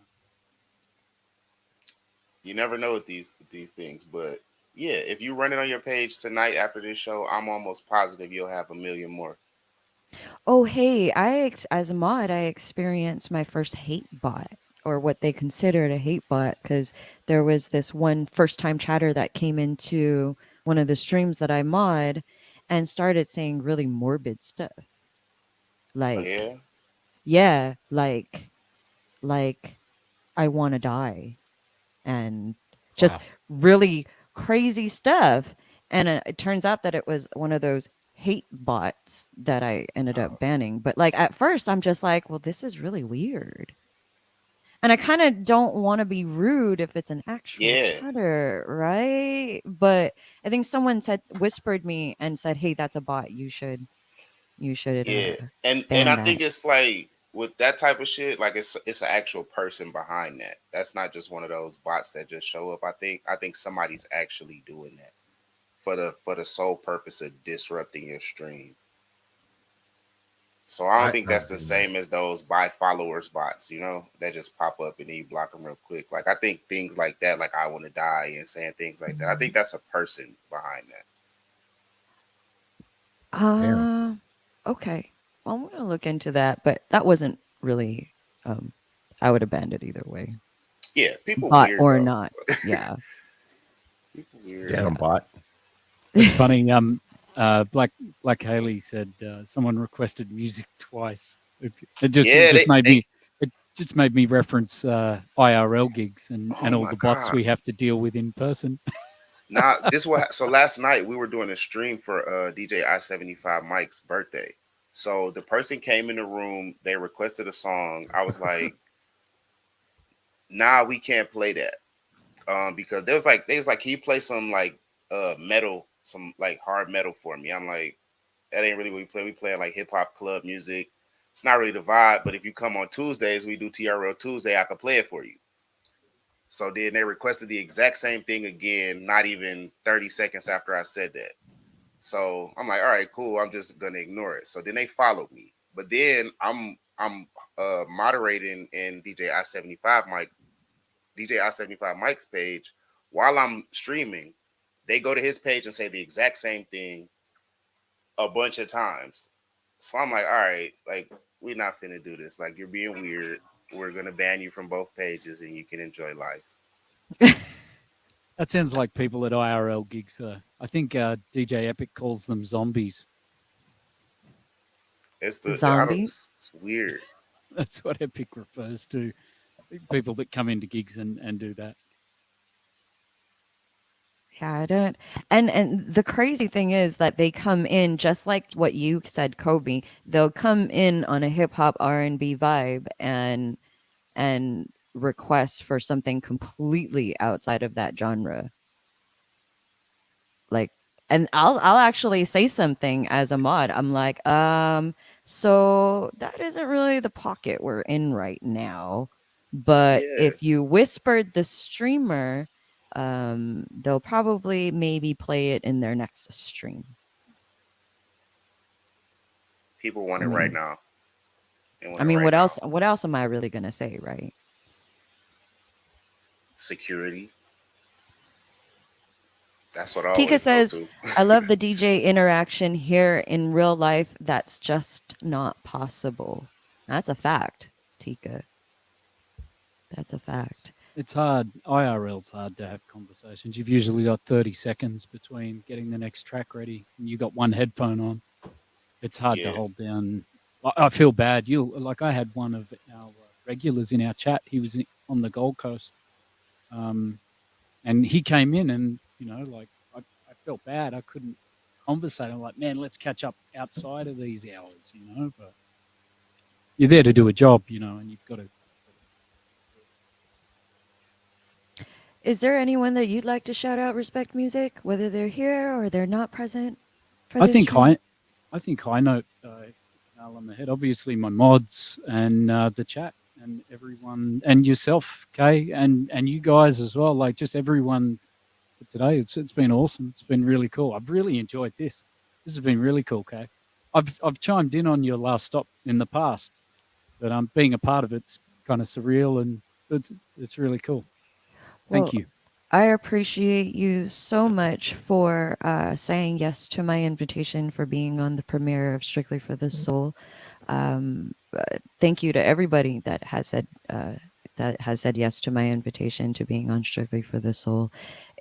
B: You never know with these things, but yeah, if you run it on your page tonight after this show, I'm almost positive you'll have a million more.
A: Oh, hey, as a mod, I experienced my first hate bot, or what they considered a hate bot, because there was this one first time chatter that came into one of the streams that I mod and started saying really morbid stuff. Like,
B: Yeah,
A: yeah, like I want to die, and just
C: Wow.
A: really crazy stuff. And it turns out that it was one of those hate bots that I ended up banning. But like at first, I'm just like, well, this is really weird. And I kind of don't want to be rude if it's an actual
B: yeah,
A: chatter, right? But I think someone whispered me and said, "Hey, that's a bot. You should
B: yeah. And
A: ban
B: I
A: that."
B: think it's like with that type of shit, like it's an actual person behind that. That's not just one of those bots that just show up. I think somebody's actually doing that for the sole purpose of disrupting your stream. So I don't think that's the
C: Yeah.
B: same as those buy followers bots, that just pop up and then you block them real quick. Like I think things like that, like I want to die and saying things like that. I think that's a person behind that.
C: Damn.
A: Uh, okay. Well, I'm gonna look into that, but that wasn't really. Um, I would have banned it either way,
B: Yeah, people
A: bot
B: weird
A: or
B: though.
A: not. Yeah,
B: People weird.
C: Damn
A: yeah.
C: bot.
F: It's funny. Black Haley said someone requested music twice. It
B: Yeah,
F: just made
B: they.
F: me it just made me reference IRL gigs
B: Oh
F: and all
B: my
F: the bots
B: god.
F: we have to deal with in person.
B: Now this what so last night we were doing a stream for DJ I-75 Mike's birthday. So the person came in the room, they requested a song. I was like, nah, we can't play that. Because they was like, can you play some like metal, some like hard metal for me? I'm like, that ain't really what we play. We playing like hip hop club music. It's not really the vibe, but if you come on Tuesdays, we do TRL Tuesday, I could play it for you. So then they requested the exact same thing again, not even 30 seconds after I said that. So I'm like, all right, cool. I'm just gonna ignore it. So then they followed me. But then I'm moderating in DJ I-75 Mike's page while I'm streaming. They go to his page and say the exact same thing a bunch of times. So I'm like, all right, like we're not finna do this. Like you're being weird. We're gonna ban you from both pages and you can enjoy life.
F: That sounds like people at IRL gigs. I think DJ Epic calls them zombies.
B: I don't.
A: Zombie.
B: It's weird.
F: That's what Epic refers to people that come into gigs and do that.
A: Yeah, I don't. And the crazy thing is that they come in just like what you said, Kobe. They'll come in on a hip hop R&B vibe and request for something completely outside of that genre. Like, and I'll actually say something as a mod. I'm like, so that isn't really the pocket we're in right now. But
B: Yeah,
A: if you whispered the streamer, they'll probably maybe play it in their next stream.
B: people want
A: I
B: it right
A: mean,
B: now. They want
A: I
B: it
A: mean,
B: right
A: what
B: now.
A: else? What else am I really gonna say, right?
B: security. That's what I
A: Tika
B: always go
A: says,
B: to.
A: I love the DJ interaction here in real life. That's just not possible. That's a fact, Tika. That's a fact.
F: It's hard. IRL's hard to have conversations. You've usually got 30 seconds between getting the next track ready, and you got one headphone on. It's hard to
B: Yeah.
F: hold down. I feel bad. You like I had one of our regulars in our chat. He was on the Gold Coast, and he came in, and like I felt bad. I couldn't conversate. I'm like, man, let's catch up outside of these hours, But you're there to do a job, and you've got to.
A: Is there anyone that you'd like to shout out Respect Music, whether they're here or they're not present for
F: I
A: this
F: think
A: stream?
F: I think high note nail on the head. Obviously, my mods and the chat and everyone and yourself, Kay, and you guys as well. Like just everyone for today. It's been awesome. It's been really cool. I've really enjoyed this. This has been really cool, Kay. I've chimed in on your last stop in the past, but being a part of it's kind of surreal and it's really cool. Thank you.
A: I appreciate you so much for saying yes to my invitation, for being on the premiere of Strictly for the Soul. Thank you to everybody that has said yes to my invitation to being on Strictly for the Soul.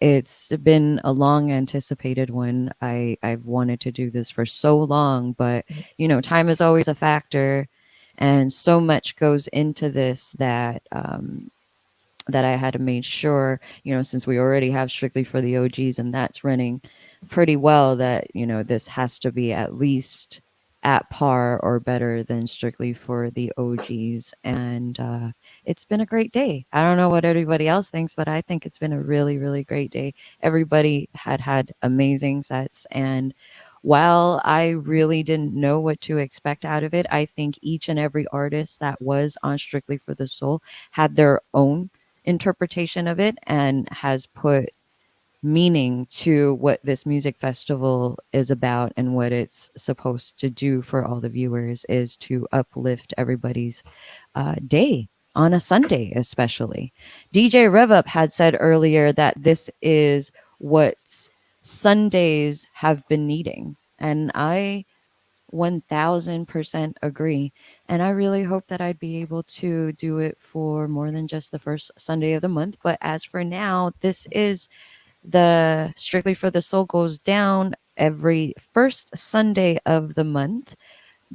A: It's been a long anticipated one. I've wanted to do this for so long, but time is always a factor, and so much goes into this that that I had to make sure, since we already have Strictly for the OGs and that's running pretty well, that, this has to be at least at par or better than Strictly for the OGs. And it's been a great day. I don't know what everybody else thinks, but I think it's been a really, really great day. Everybody had amazing sets. And while I really didn't know what to expect out of it, I think each and every artist that was on Strictly for the Soul had their own interpretation of it and has put meaning to what this music festival is about, and what it's supposed to do for all the viewers is to uplift everybody's day on a Sunday, especially. DJ Rev Up had said earlier that this is what Sundays have been needing, and I 1000% agree. And I really hope that I'd be able to do it for more than just the first Sunday of the month. But as for now, this is the Strictly for the Soul goes down every first Sunday of the month.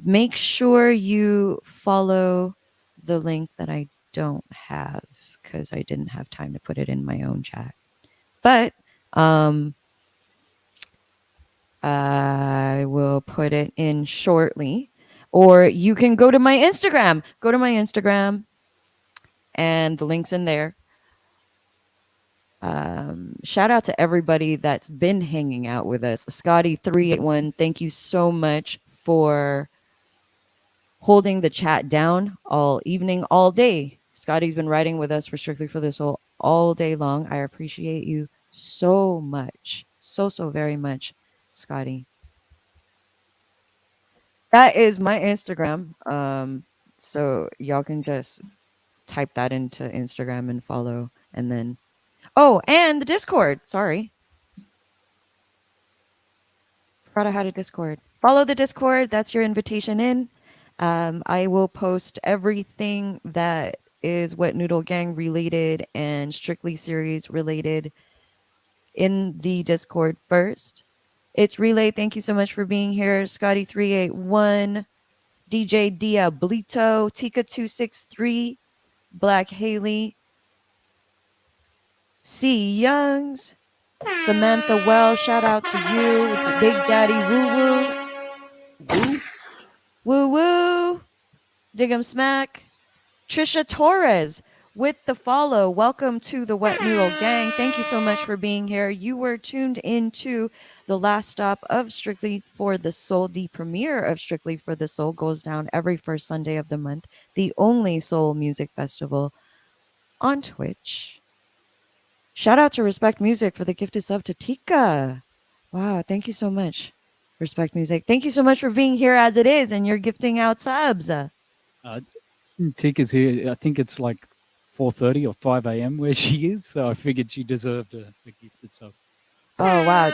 A: Make sure you follow the link that I don't have, because I didn't have time to put it in my own chat. But I will put it in shortly. Or you can go to my Instagram. Go to my Instagram, and the link's in there. Shout out to everybody that's been hanging out with us. Scotty381, thank you so much for holding the chat down all evening, all day. Scotty's been writing with us for Strictly for the Soul all day long. I appreciate you so much. So very much, Scotty. That is my Instagram. So y'all can just type that into Instagram and follow. And then, and the Discord. Sorry. Forgot I had a Discord. Follow the Discord. That's your invitation in. I will post everything that is Wet Noodle Gang related and Strictly series related in the Discord first. It's Relay. Thank you so much for being here. Scotty381, DJ Diablito, Tika263, Black Haley, C Youngs, Samantha Well, shout out to you. It's Big Daddy Woo Woo. Woo Woo. Dig'em Smack. Trisha Torres with the follow. Welcome to the Wet Noodle Gang. Thank you so much for being here. You were tuned into the last stop of Strictly for the Soul. The premiere of Strictly for the Soul goes down every first Sunday of the month. The only soul music festival on Twitch. Shout out to Respect Music for the gifted sub to Tika. Wow, thank you so much, Respect Music. Thank you so much for being here as it is, and you're gifting out subs.
F: Tika's here. I think it's like 4:30 or 5 a.m. where she is, so I figured she deserved a gift. So
A: Oh wow,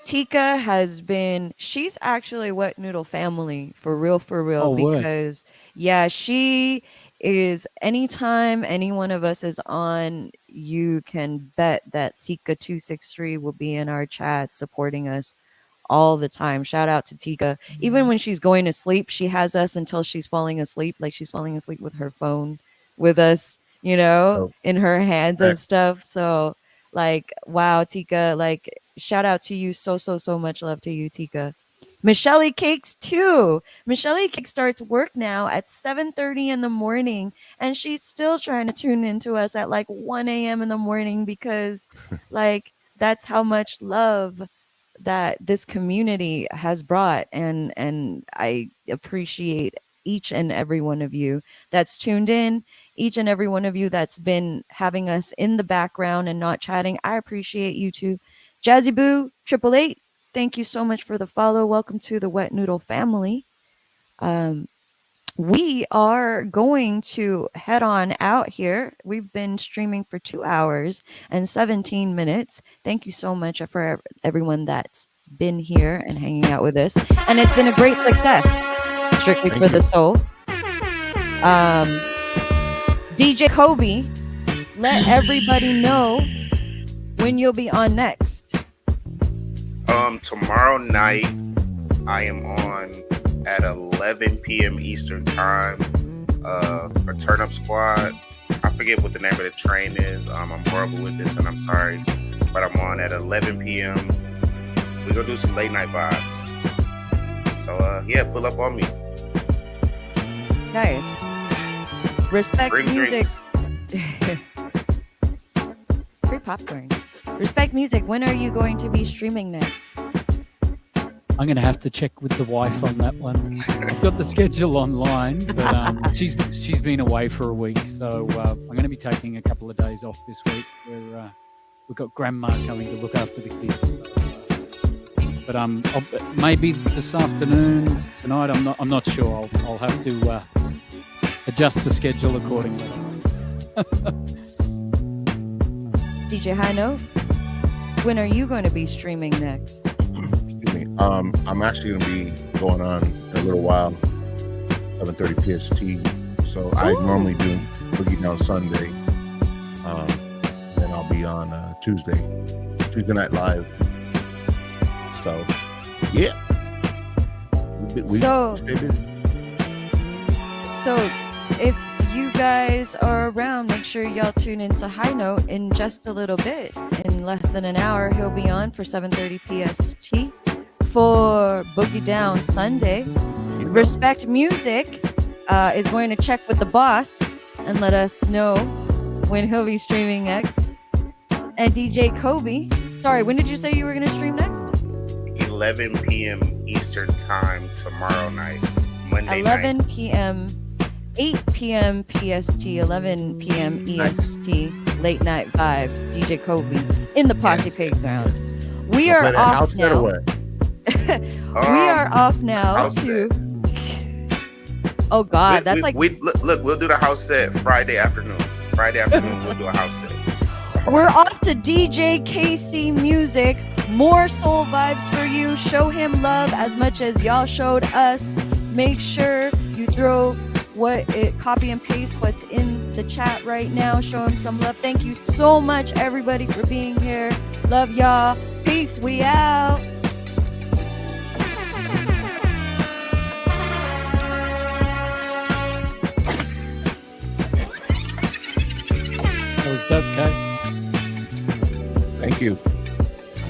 A: Tika has been. She's actually Wet Noodle family for real.
F: oh word,
A: Because yeah, she is. Anytime any one of us is on, you can bet that Tika 263 will be in our chat supporting us all the time. Shout out to Tika. Even when she's going to sleep, she has us until she's falling asleep. Like she's falling asleep with her phone with us,
C: So,
A: in her hands and
C: back,
A: stuff. So like, wow, Tika, like shout out to you so much love to you, Tika. Michelle Cakes too. Michelle Cake starts work now at 7:30 in the morning, and she's still trying to tune into us at like 1 a.m. in the morning because like that's how much love that this community has brought, and I appreciate each and every one of you that's tuned in, each and every one of you that's been having us in the background and not chatting. I appreciate you too. Jazzy Boo 888, thank you so much for the follow. Welcome to the Wet Noodle family. We are going to head on out here. We've been streaming for 2 hours and 17 minutes. Thank you so much for everyone that's been here and hanging out with us. And it's been a great success, strictly
C: Thank
A: for the
C: you.
A: soul. DJ Kobe, let everybody know when you'll be on next.
B: Tomorrow night I am on at 11 p.m. Eastern time. For Turn Up Squad. I forget what the name of the train is. I'm horrible with this and I'm sorry. But I'm on at 11 p.m. We're gonna do some late night vibes. So yeah, pull up on me.
A: Nice. Respect
B: Bring
A: music.
B: drinks.
A: Free popcorn. Respect music. When are you going to be streaming next?
F: I'm going to have to check with the wife on that one. I've got the schedule online, but she's been away for a week, so I'm going to be taking a couple of days off this week. We've got grandma coming to look after the kids. But maybe this afternoon, tonight. I'm not sure. I'll have to adjust the schedule accordingly.
A: DJ High Note, when are you going to be streaming next?
C: Excuse me. I'm actually going to be going on in a little while, 7:30 PST. So I normally do Boogie Down Sunday. Then I'll be on Tuesday Night Live. So, yeah.
A: So-
C: stay busy.
A: So, if you guys are around, make sure y'all tune into High Note in just a little bit. In less than an hour, he'll be on for 7:30 PST for Boogie Down Sunday. Respect Music is going to check with the boss and let us know when he'll be streaming next. And DJ Kobe, sorry, when did you say you were going to stream next?
B: 11 p.m. Eastern time tomorrow night. Monday
A: 11
B: night.
A: p.m. 8 p.m. PST, 11 p.m. EST, late night vibes, DJ Kobe in the Posse Playground.
B: yes.
A: We
C: Play
A: are
C: that
A: off
C: outset or
A: now.
C: what?
A: We are off now
B: house
A: to. Oh God, that's like
B: look, we'll do the house set Friday afternoon. We'll do a house set.
A: we're off to DJ KC Music. More soul vibes for you. Show him love as much as y'all showed us. Make sure you copy and paste what's in the chat right now. Show him some love. Thank you so much, everybody, for being here. Love y'all. Peace. We out.
F: That was dope, Kate.
C: Thank you.